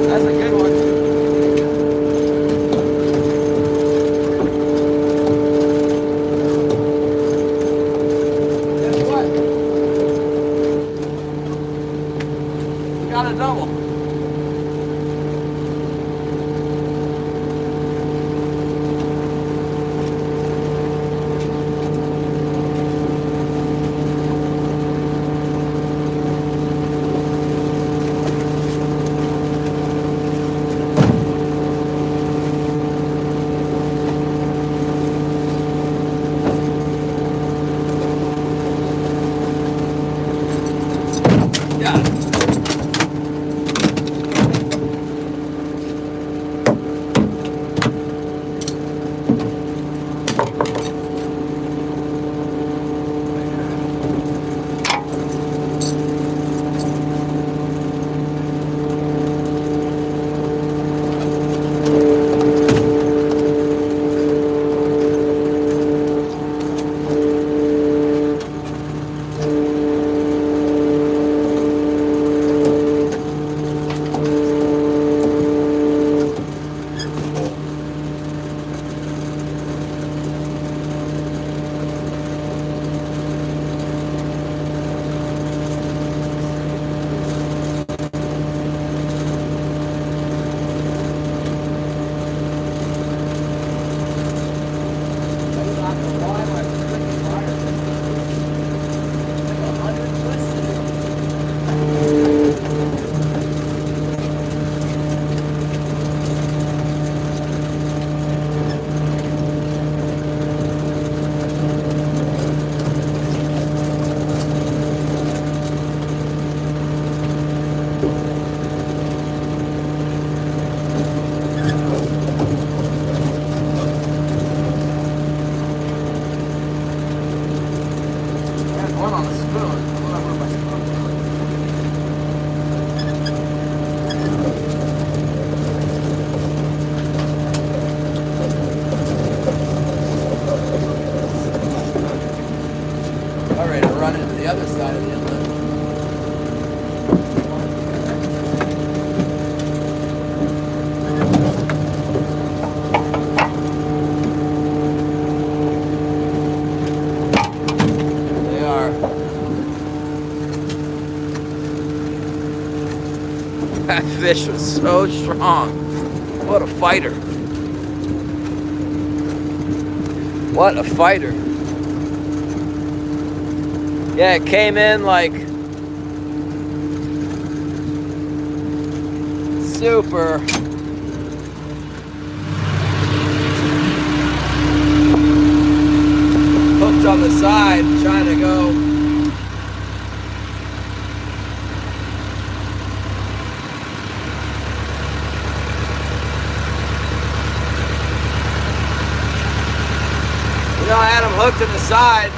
That's a good one. Guess what? We got a double. One on the spoon. I don't know where my spoon is. All right, I'll run into the other side of the inlet. That fish was so strong. What a fighter. What a fighter. Yeah, it came in like super. Hooked on the side, trying to go. I had him hooked in the side.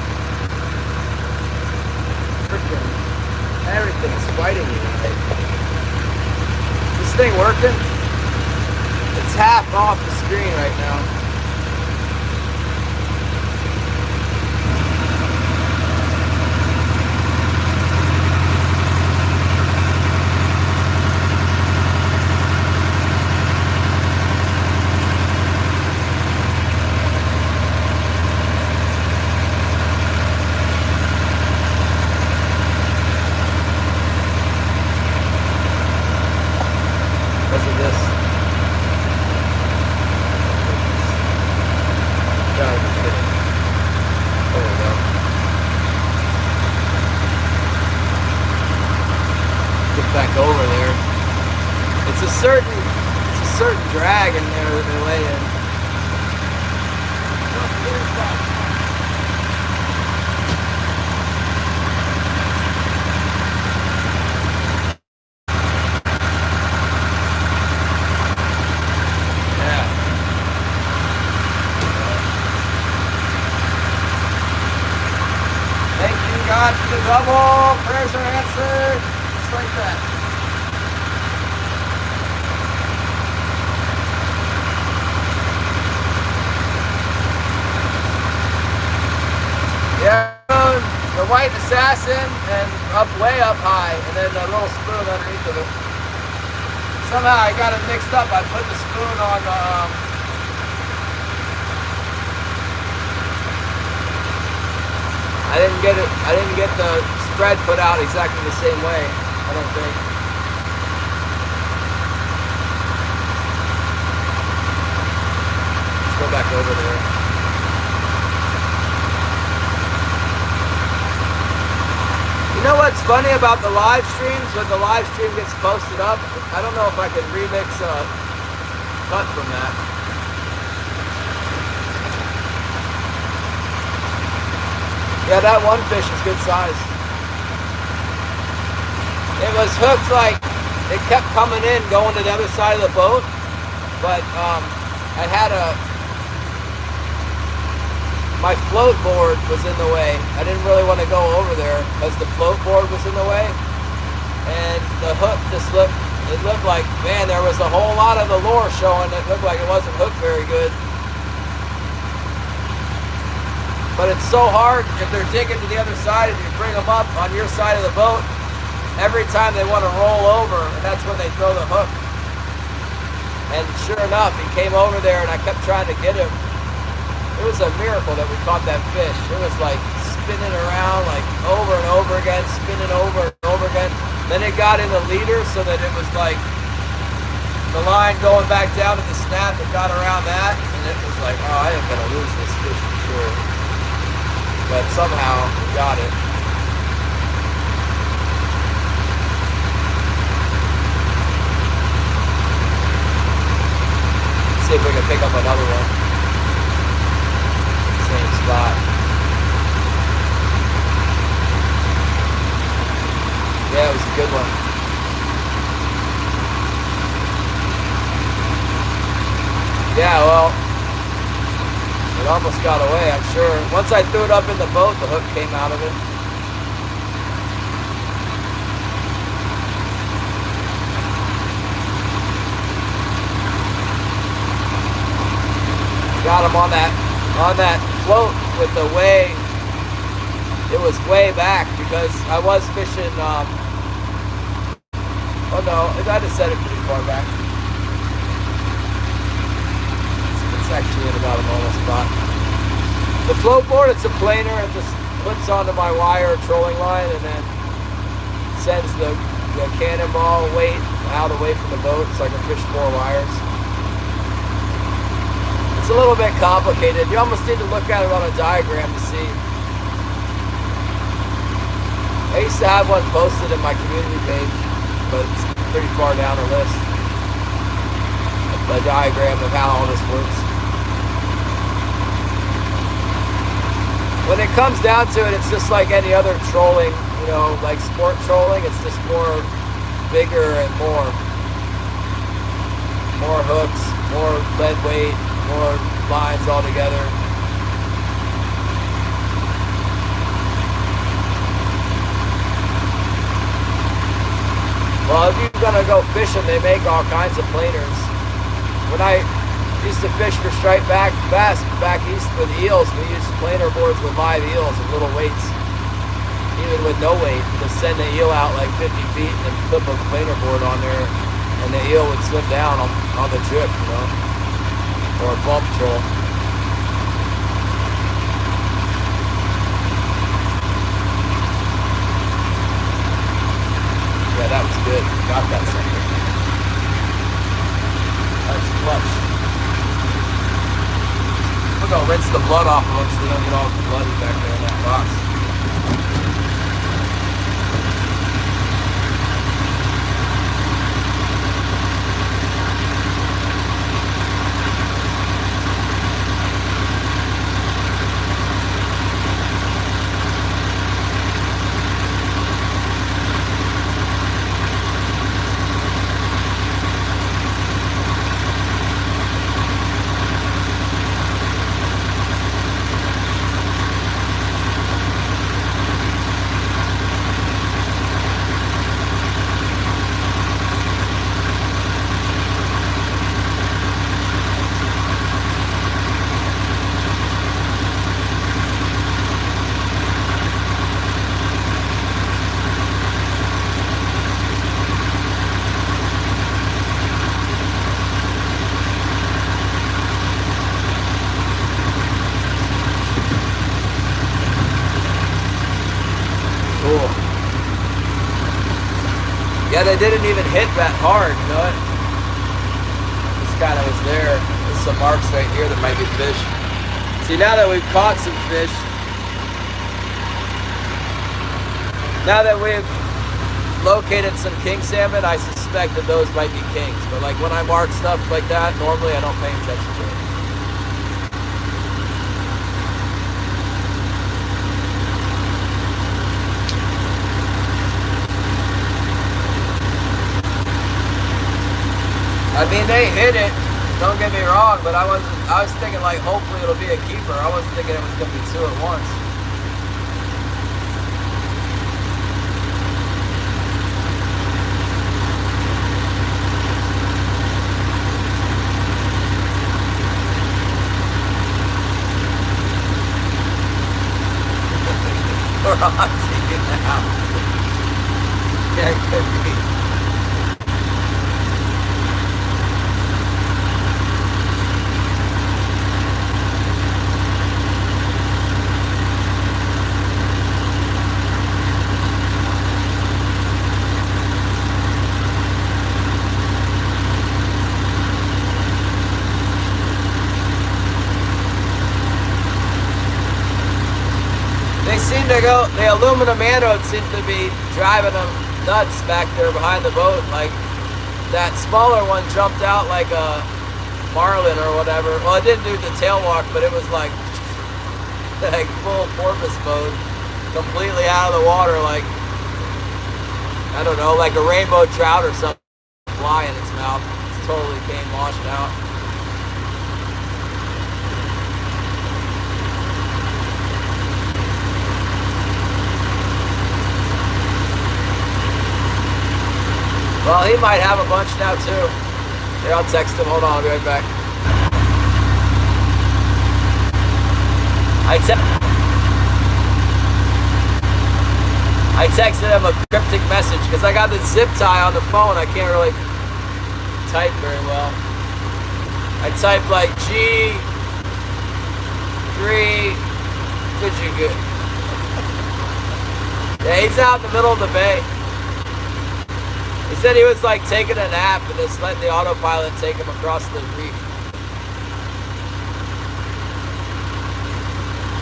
Freaking everything is fighting me tonight. Is this thing working? It's half off the screen right now. Because of this. Gotta be kidding. There we go. Get back over there. It's a certain drag in there that they lay in. God for the double. Prayers are answered. Just like that. white assassin and way up high, and then a little spoon underneath of it. Somehow I got it mixed up. I put the spoon on the I didn't get the spread put out exactly the same way, I don't think. Let's go back over there. You know what's funny about the live streams? When the live stream gets posted up, I don't know if I can remix a cut from that. Yeah, that one fish is good size. It was hooked like, it kept coming in, going to the other side of the boat, but I had my float board was in the way. I didn't really want to go over there because the float board was in the way, and the hook just looked, it looked like, man, there was a whole lot of the lure showing. It looked like it wasn't hooked very good. But it's so hard if they're digging to the other side and you bring them up on your side of the boat, every time they want to roll over, and that's when they throw the hook. And sure enough, he came over there and I kept trying to get him. It was a miracle that we caught that fish. It was like spinning around like over and over again, spinning over and over again. Then it got in the leader so that it was like the line going back down to the snap. It got around that, and it was like, oh, I am going to lose this fish for sure. But somehow we got it. Let's see if we can pick up another one. Same spot. Yeah, it was a good one. Yeah, well, it almost got away, I'm sure. Once I threw it up in the boat, the hook came out of it. Got him on that float with the way, it was way back because I was fishing, oh no, I just set it pretty far back. Actually in about a normal spot. The float board, it's a planer. It just clips onto my wire trolling line and then sends the cannonball weight out away from the boat so I can fish 4 wires. It's a little bit complicated. You almost need to look at it on a diagram to see. I used to have one posted in my community page, but it's pretty far down the list. A diagram of how all this works. When it comes down to it, it's just like any other trolling, you know, like sport trolling. It's just more bigger and more hooks, more lead weight, more lines all together. Well, if you're gonna go fishing, they make all kinds of planers. When I used to fish for striped bass back east with eels, we used planer boards with live eels and little weights, even with no weight. Just send the eel out like 50 feet and then flip a planer board on there, and the eel would slip down on the drift, you know, or a bump troll. Yeah, that was good. Got that something. That's clutch. I'm gonna rinse the blood off of them so they don't get all bloody back there in that box. Yeah, they didn't even hit that hard, you know it? Just kind of was there. There's some marks right here that might be fish. See, now that we've caught some fish, now that we've located some king salmon, I suspect that those might be kings. But like when I mark stuff like that, normally I don't pay attention to it. I mean, they hit it, don't get me wrong, but I was thinking like hopefully it'll be a keeper. I wasn't thinking it was gonna be two at once. We're on TV now. Yeah, it could be. They seem to go, the aluminum anode seems to be driving them nuts back there behind the boat. Like that smaller one jumped out like a marlin or whatever. Well, it didn't do the tail walk, but it was like full porpoise mode, completely out of the water, like, I don't know, like a rainbow trout or something, fly in its mouth. It totally came washing out. Well, he might have a bunch now too. Here, I'll text him. Hold on, I'll be right back. I texted him a cryptic message because I got the zip tie on the phone. I can't really type very well. I typed like G3 Fidget. Yeah, he's out in the middle of the bay. He said he was like taking a nap and just letting the autopilot take him across the reef.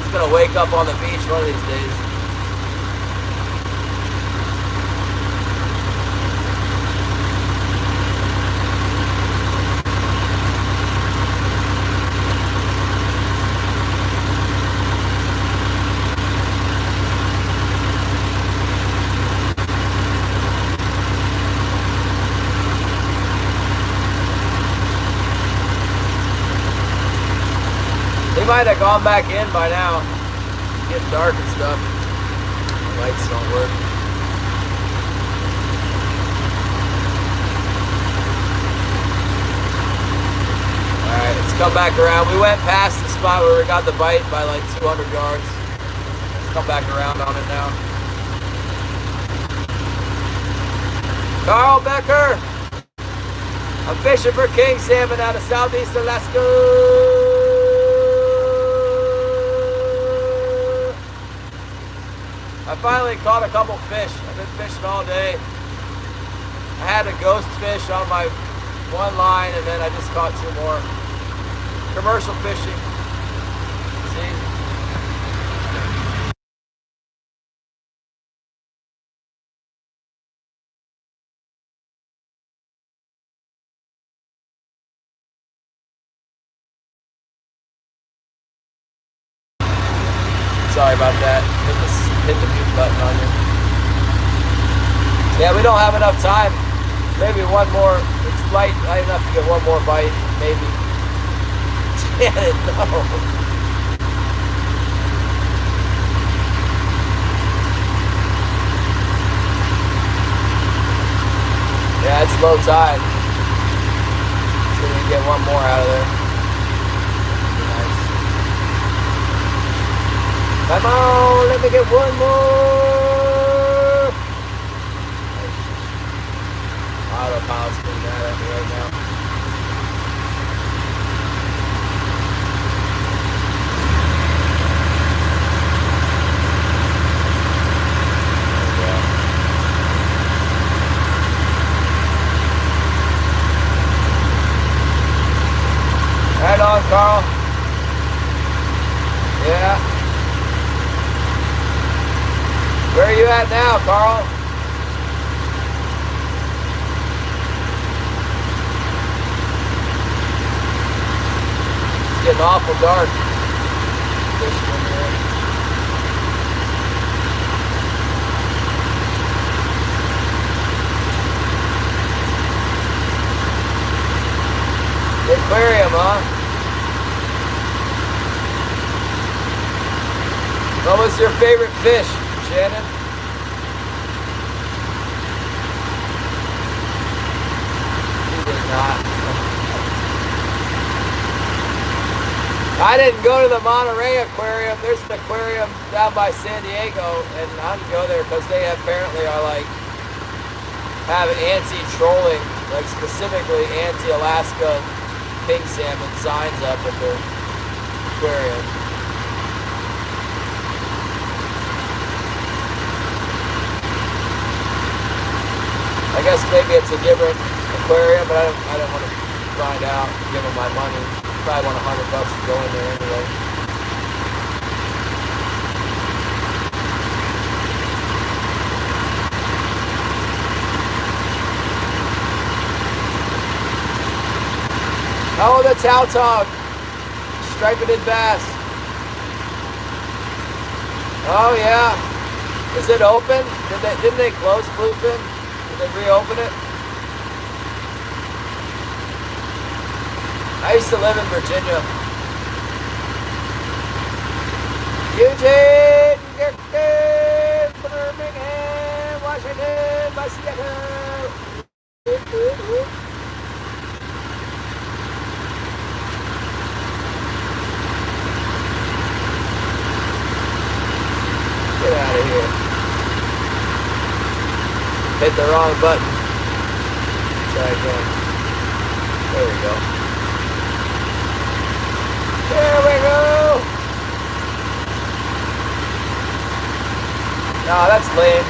He's gonna wake up on the beach one of these days. He might have gone back in by now. It's getting dark and stuff. The lights don't work. Alright, let's come back around. We went past the spot where we got the bite by like 200 yards. Let's come back around on it now. Carl Becker! I'm fishing for king salmon out of Southeast Alaska. I finally caught a couple fish. I've been fishing all day. I had a ghost fish on my one line and then I just caught two more. Commercial fishing. See? Sorry about that. Hit the mute button on you. Yeah, we don't have enough time. Maybe one more. It's light enough to get one more bite. Maybe. Janet, no. Yeah, it's low tide. So we can get one more out of there. Come on, let me get one more. Autopilot's getting mad at me right now. at now, Carl? It's getting awful dark. Fishing in here. The aquarium, huh? What was your favorite fish, Shannon? You did not. I didn't go to the Monterey Aquarium. There's an aquarium down by San Diego, and I didn't go there because they apparently are like have anti-trolling, like specifically anti-Alaska king salmon signs up at the aquarium. I guess maybe it's a different aquarium, but I don't want to find out, give them my money. Probably want $100 to go in there anyway. Oh, the tautog, striped bass. Oh yeah, is it open? Didn't they close Bluefin? Did they reopen it? I used to live in Virginia. Eugene, Birmingham, Washington, by Seattle. Get out of here. Hit the wrong button. Try again. There we go. There we go. Nah, that's lame.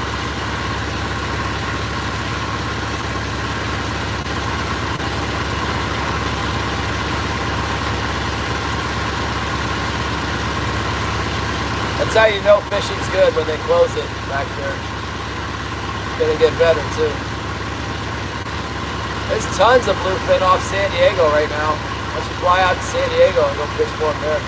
That's how you know fishing's good, when they close it back there. It's gonna get better too. There's tons of bluefin off San Diego right now. Why don't you fly out to San Diego and go fish for them there?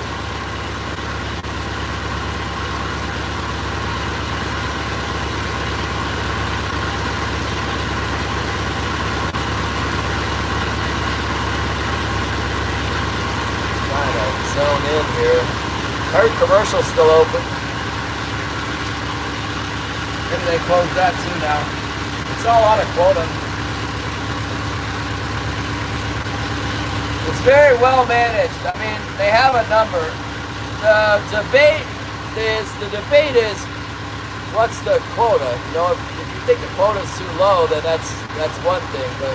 Trying to zone in here. I heard commercial's still open. Maybe they closed that too now. It's all out of quota. It's very well managed. I mean, they have a number. The debate is what's the quota? You know, if you think the quota is too low, then that's one thing. But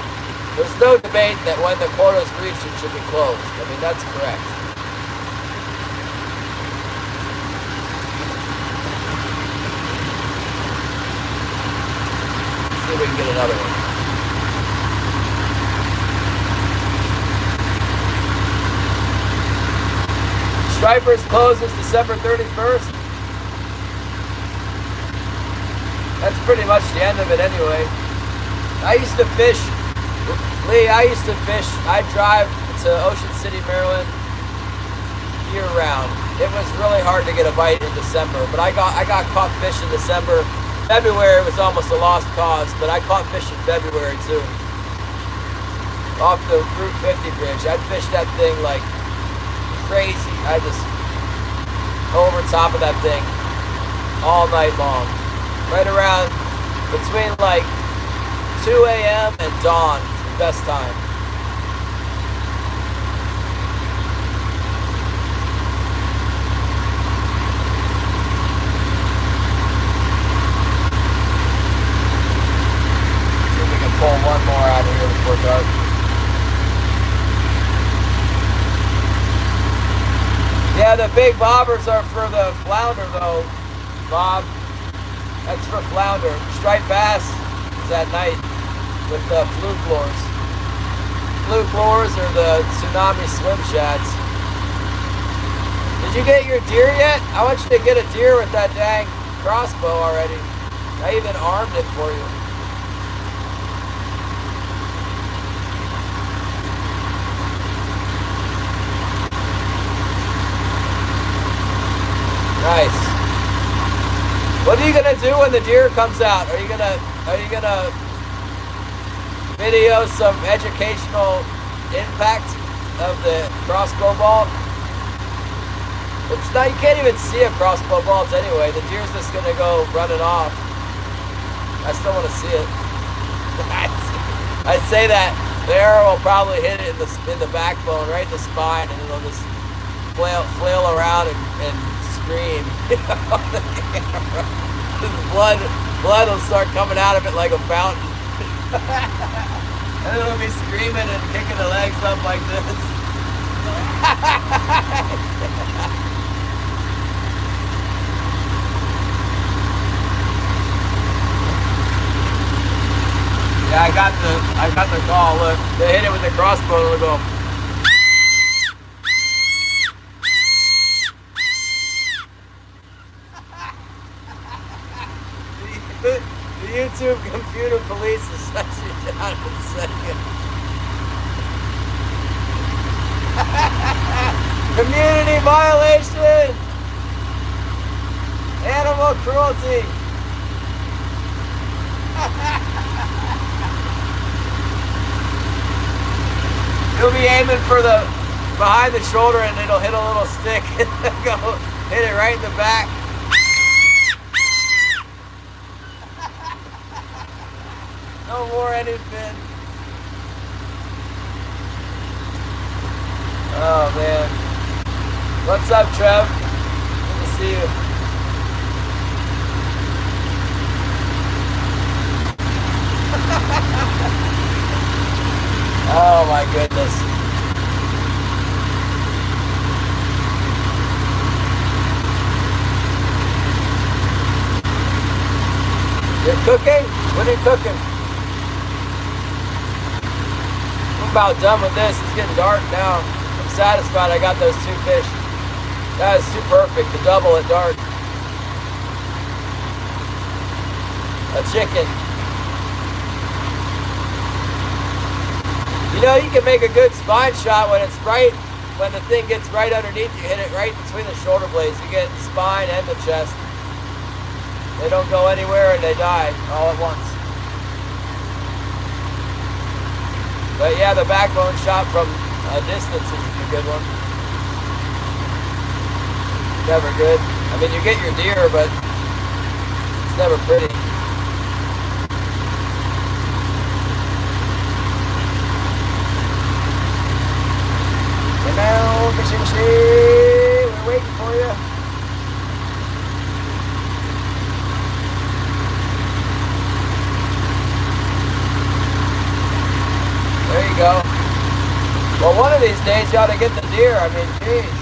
there's no debate that when the quota is reached, it should be closed. I mean, that's correct. See if we can get another one. Stripers closes December 31st. That's pretty much the end of it anyway. I used to fish, Lee, I drive to Ocean City, Maryland year round. It was really hard to get a bite in December, but I got caught fish in December. February was almost a lost cause, but I caught fish in February too. Off the Route 50 bridge. I'd fish that thing like crazy. I just over top of that thing all night long. Right around between like 2 a.m. and dawn, the best time. See if we can pull one more out of here before dark. Yeah, the big bobbers are for the flounder though, Bob. That's for flounder. Striped bass is at night with the fluke lures. Fluke lures are the tsunami swim shads. Did you get your deer yet? I want you to get a deer with that dang crossbow already. I even armed it for you. Nice. What are you gonna do when the deer comes out? Are you gonna video some educational impact of the crossbow bolt? It's not, you can't even see a crossbow bolt anyway. The deer's just gonna go running off. I still want to see it. I say that the arrow will probably hit it in the backbone, right in the spine, and it'll just flail around and scream. On the camera. Blood will start coming out of it like a fountain. And it'll be screaming and kicking the legs up like this. Yeah, I got the call. Look, they hit it with the crossbow and it'll go. The YouTube computer police is shut you down in a second. Community violation! Animal cruelty! You'll be aiming for the behind the shoulder and it'll hit a little stick and go hit it right in the back. No more anything. Oh man. What's up, Trev? Good to see you. Oh my goodness. You're cooking? What are you cooking? I'm about done with this. It's getting dark now. I'm satisfied I got those 2 fish. That is too perfect, the double at dark. A chicken. You know, you can make a good spine shot when it's right, when the thing gets right underneath you, hit it right between the shoulder blades. You get the spine and the chest. They don't go anywhere and they die all at once. But yeah, the backbone shot from a distance is a good one. Never good. I mean, you get your deer, but it's never pretty. Now, fishy, we're waiting for you. There you go. Well, one of these days you ought to get the deer. I mean, geez.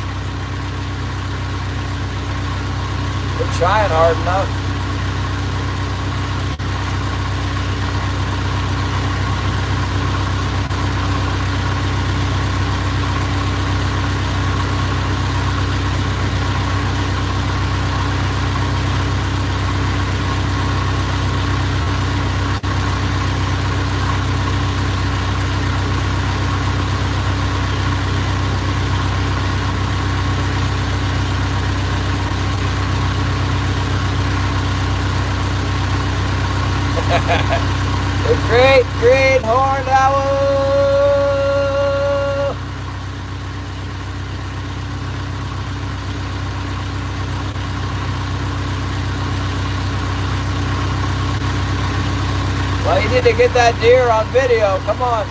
We're trying hard enough. The great horned owl. Well, you need to get that deer on video. Come on.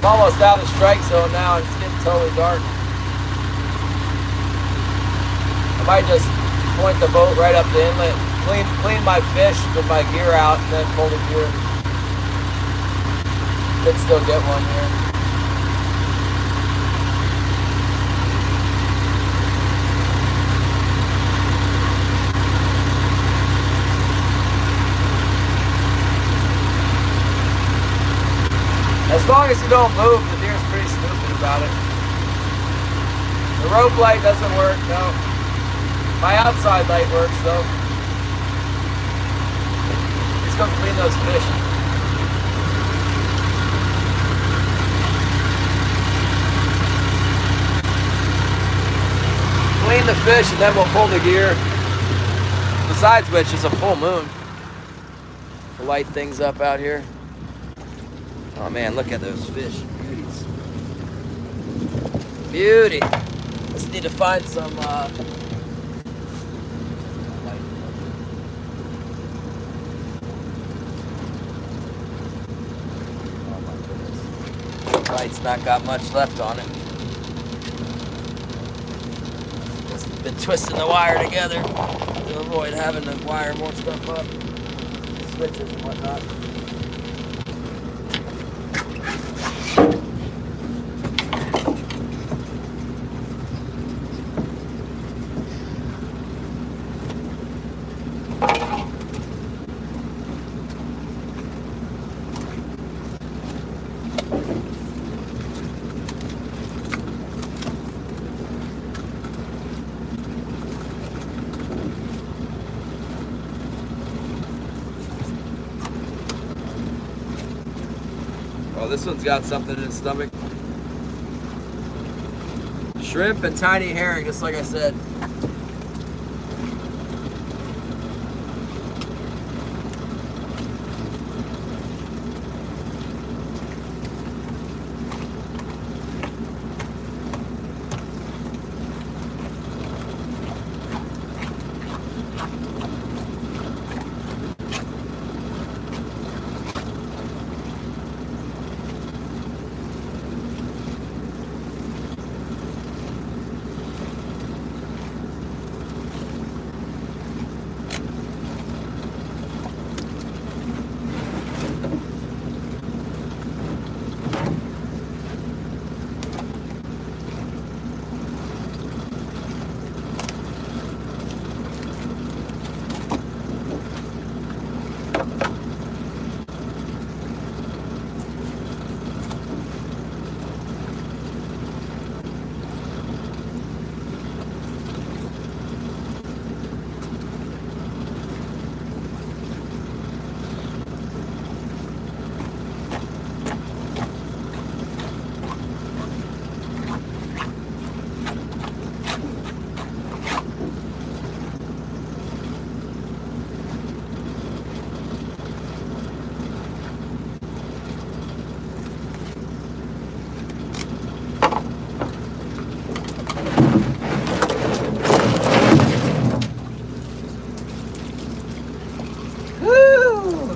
I'm almost out of strike zone now. It's getting totally dark. I might just point the boat right up the inlet, clean my fish with my gear out, and then pull the gear. Could still get one here. As As long as you don't move, the deer's pretty stupid about it. The rope light doesn't work, no. My outside light works though. Let's go clean those fish. Clean the fish and then we'll pull the gear. Besides which, it's a full moon to light things up out here. Oh man, look at those fish. Beauties. Beauty. Let's need to find some light. Oh my goodness. Light's not got much left on it. Just been twisting the wire together to avoid having to wire more stuff up. Switches and whatnot. Oh, this one's got something in its stomach. Shrimp and tiny herring, just like I said.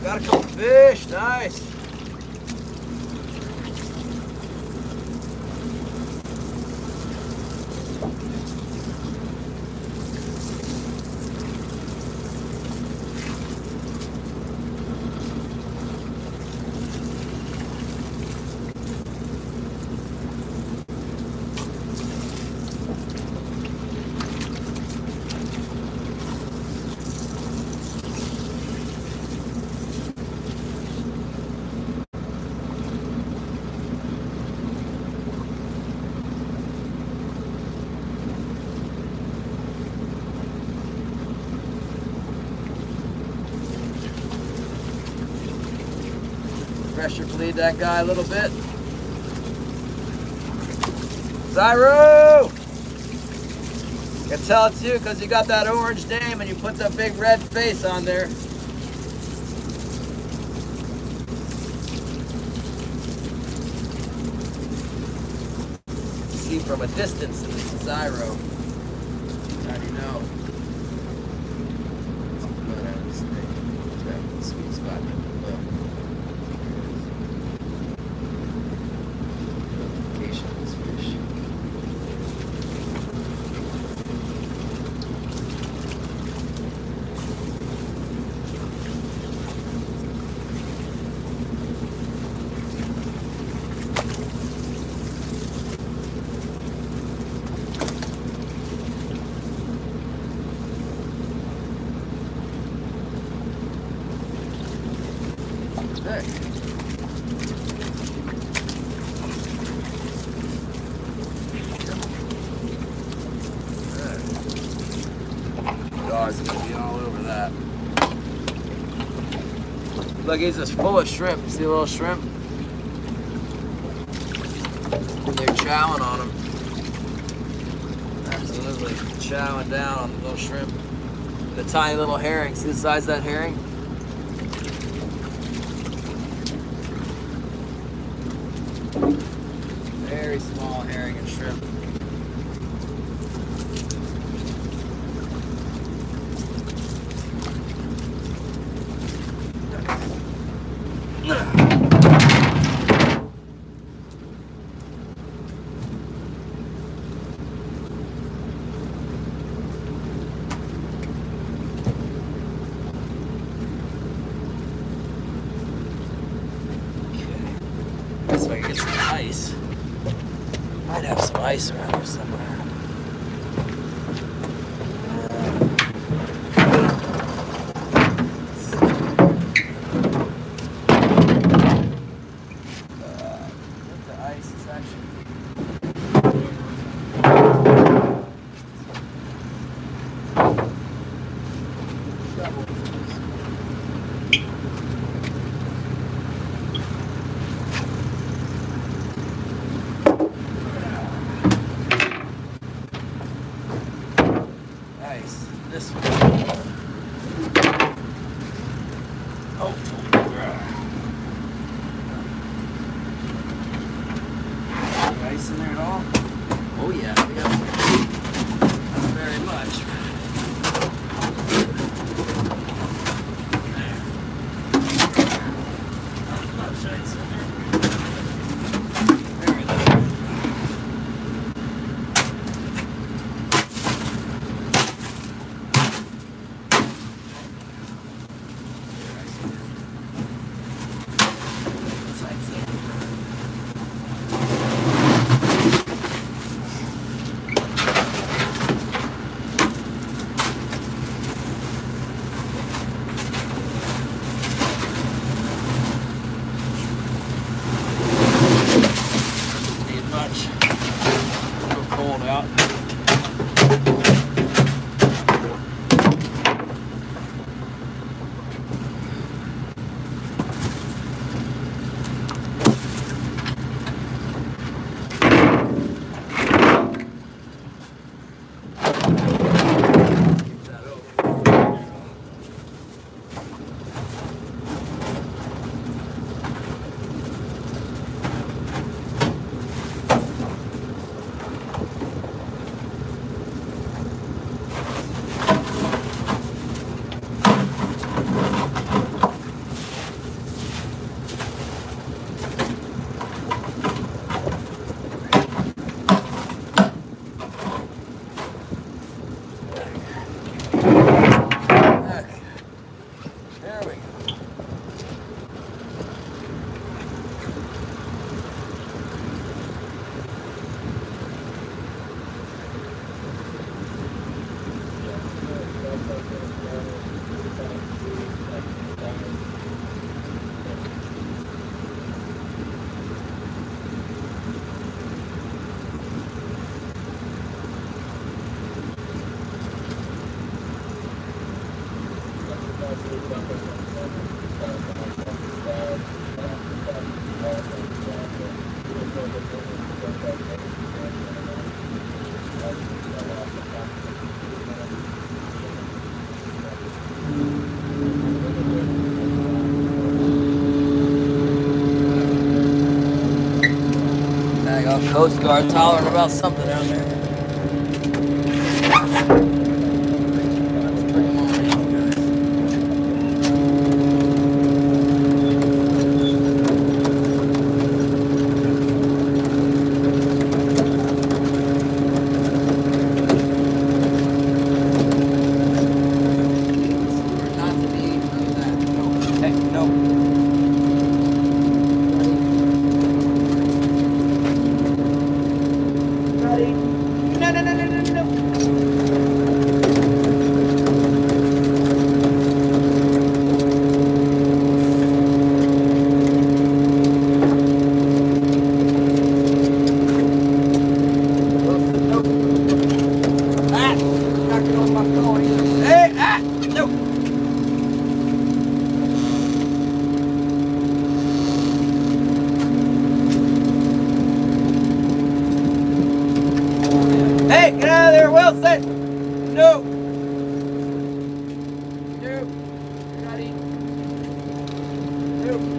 Got a couple fish, nice. Pressure bleed that guy a little bit. Zyro! I can tell it's you because you got that orange name and you put that big red face on there. See from a distance that it's a Zyro. How do you know? Sweet spot. Look, he's just full of shrimp. See a little shrimp? They're chowing on him. Absolutely chowing down on the little shrimp. The tiny little herring. See the size of that herring? Very small herring and shrimp. So I can get some ice. Might have some ice around here somewhere. The ice is actually this one. Hopefully. Any ice in there at all? Oh yeah, we got not very much. Not much ice in there. Very little. Out. Coast Guard tolerant about something down there. No. Wilson! No! No. You're not eating. No.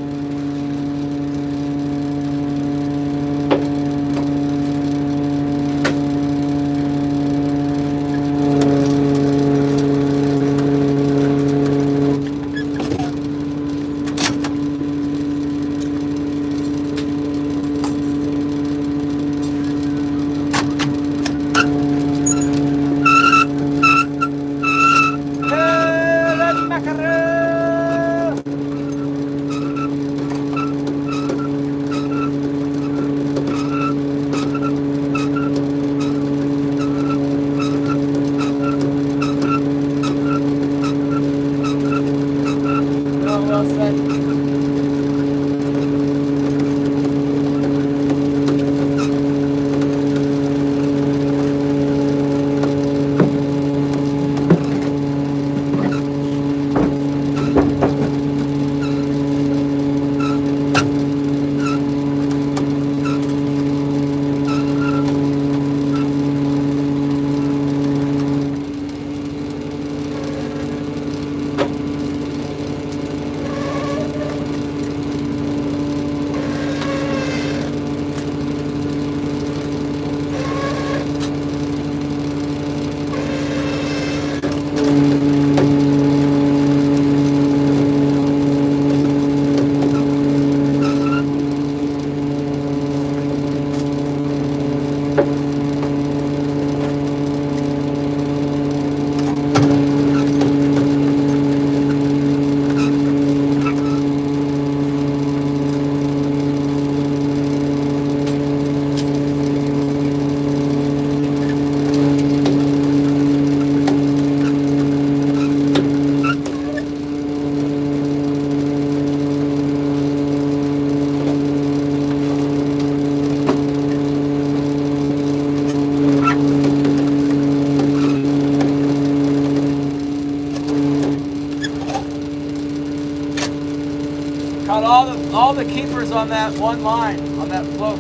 Caught all the keepers on that one line, on that float,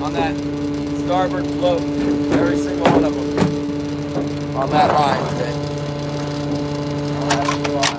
on that starboard float. Every single one of them on that line today. Oh, that's the line.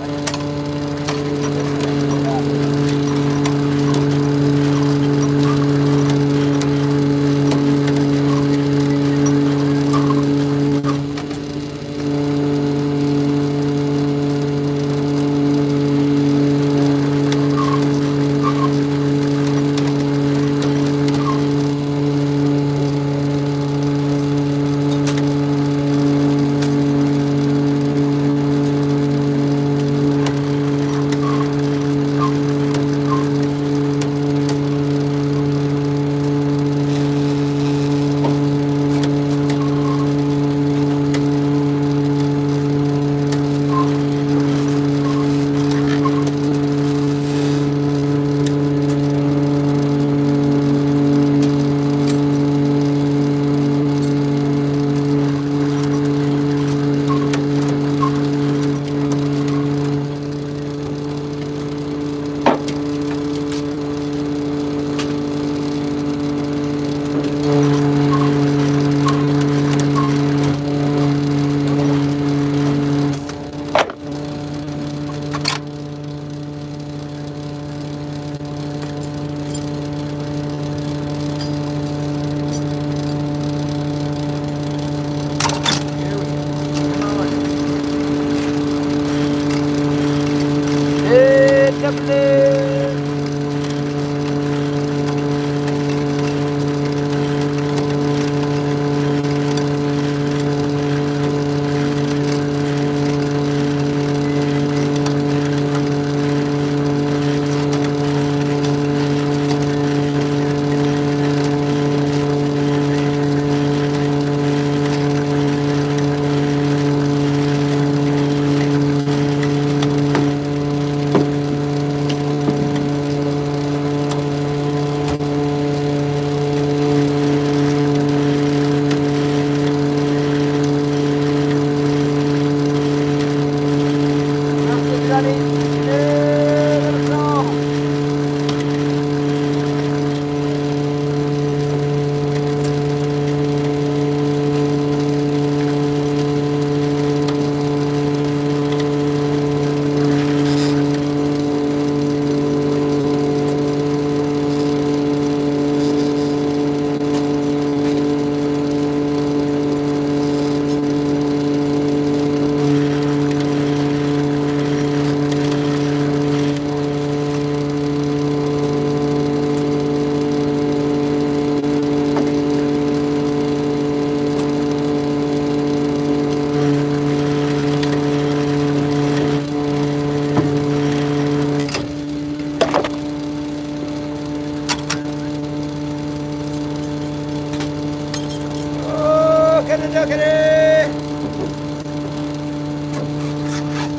Rockety!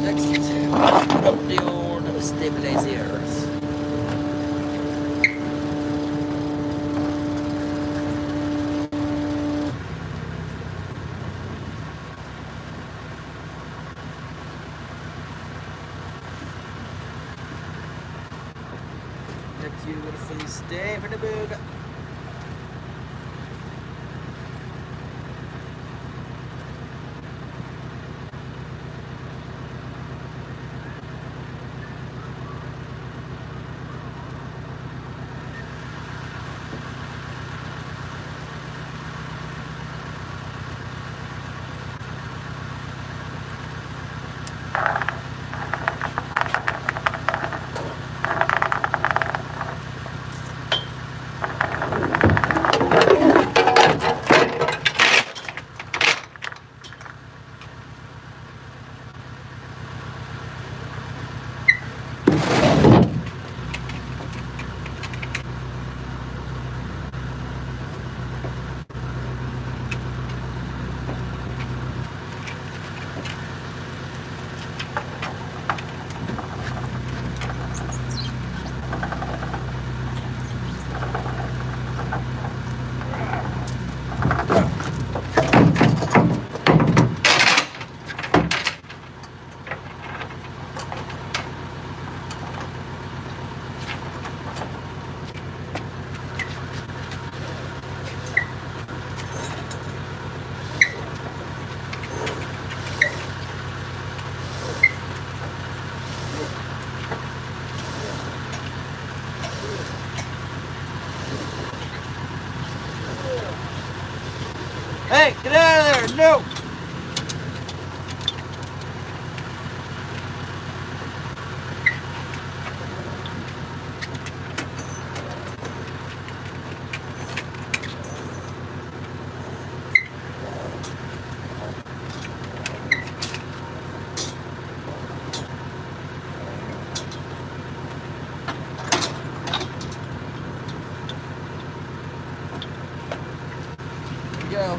Next, let's put up the old stabilizers. Next, you will see stay for the booga. Hey, get out of there! No! Go.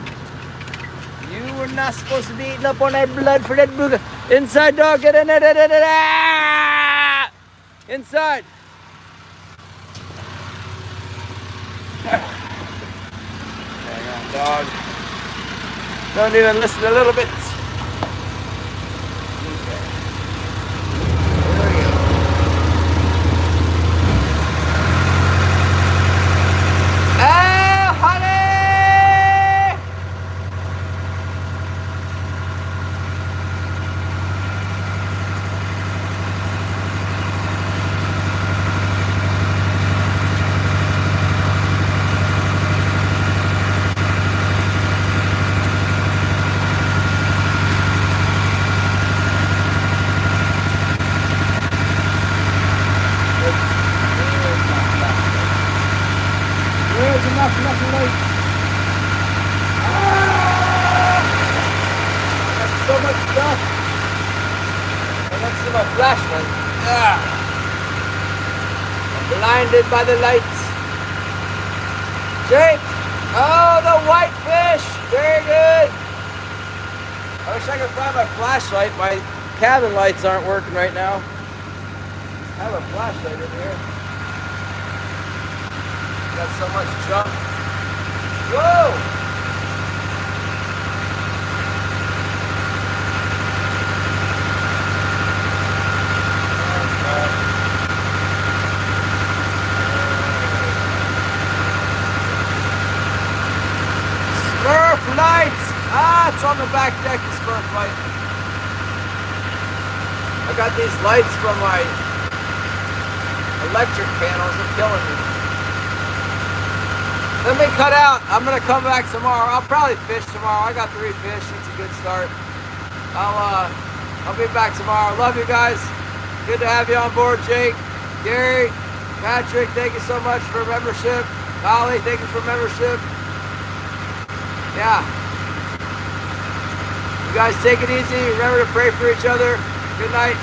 You were not supposed to be eating up on that blood for that booger. Inside, dog, get in there. Inside. Hang on, dog. Don't even listen a little bit. Nothing like. That's so much stuff. And let's see my flashlight. I'm blinded by the lights. Jake! Oh, the whitefish! Very good. I wish I could find my flashlight. My cabin lights aren't working right now. I have a flashlight in here. Got so much junk. Whoa! Smurf lights! Ah, it's on the back deck, the Smurf light. I got these lights from my electric panels. They're killing me. Let me cut out. I'm gonna come back tomorrow. I'll probably fish tomorrow. I got 3 fish. It's a good start. I'll be back tomorrow. Love you guys. Good to have you on board, Jake, Gary, Patrick. Thank you so much for membership. Holly, thank you for membership. Yeah. You guys take it easy. Remember to pray for each other. Good night.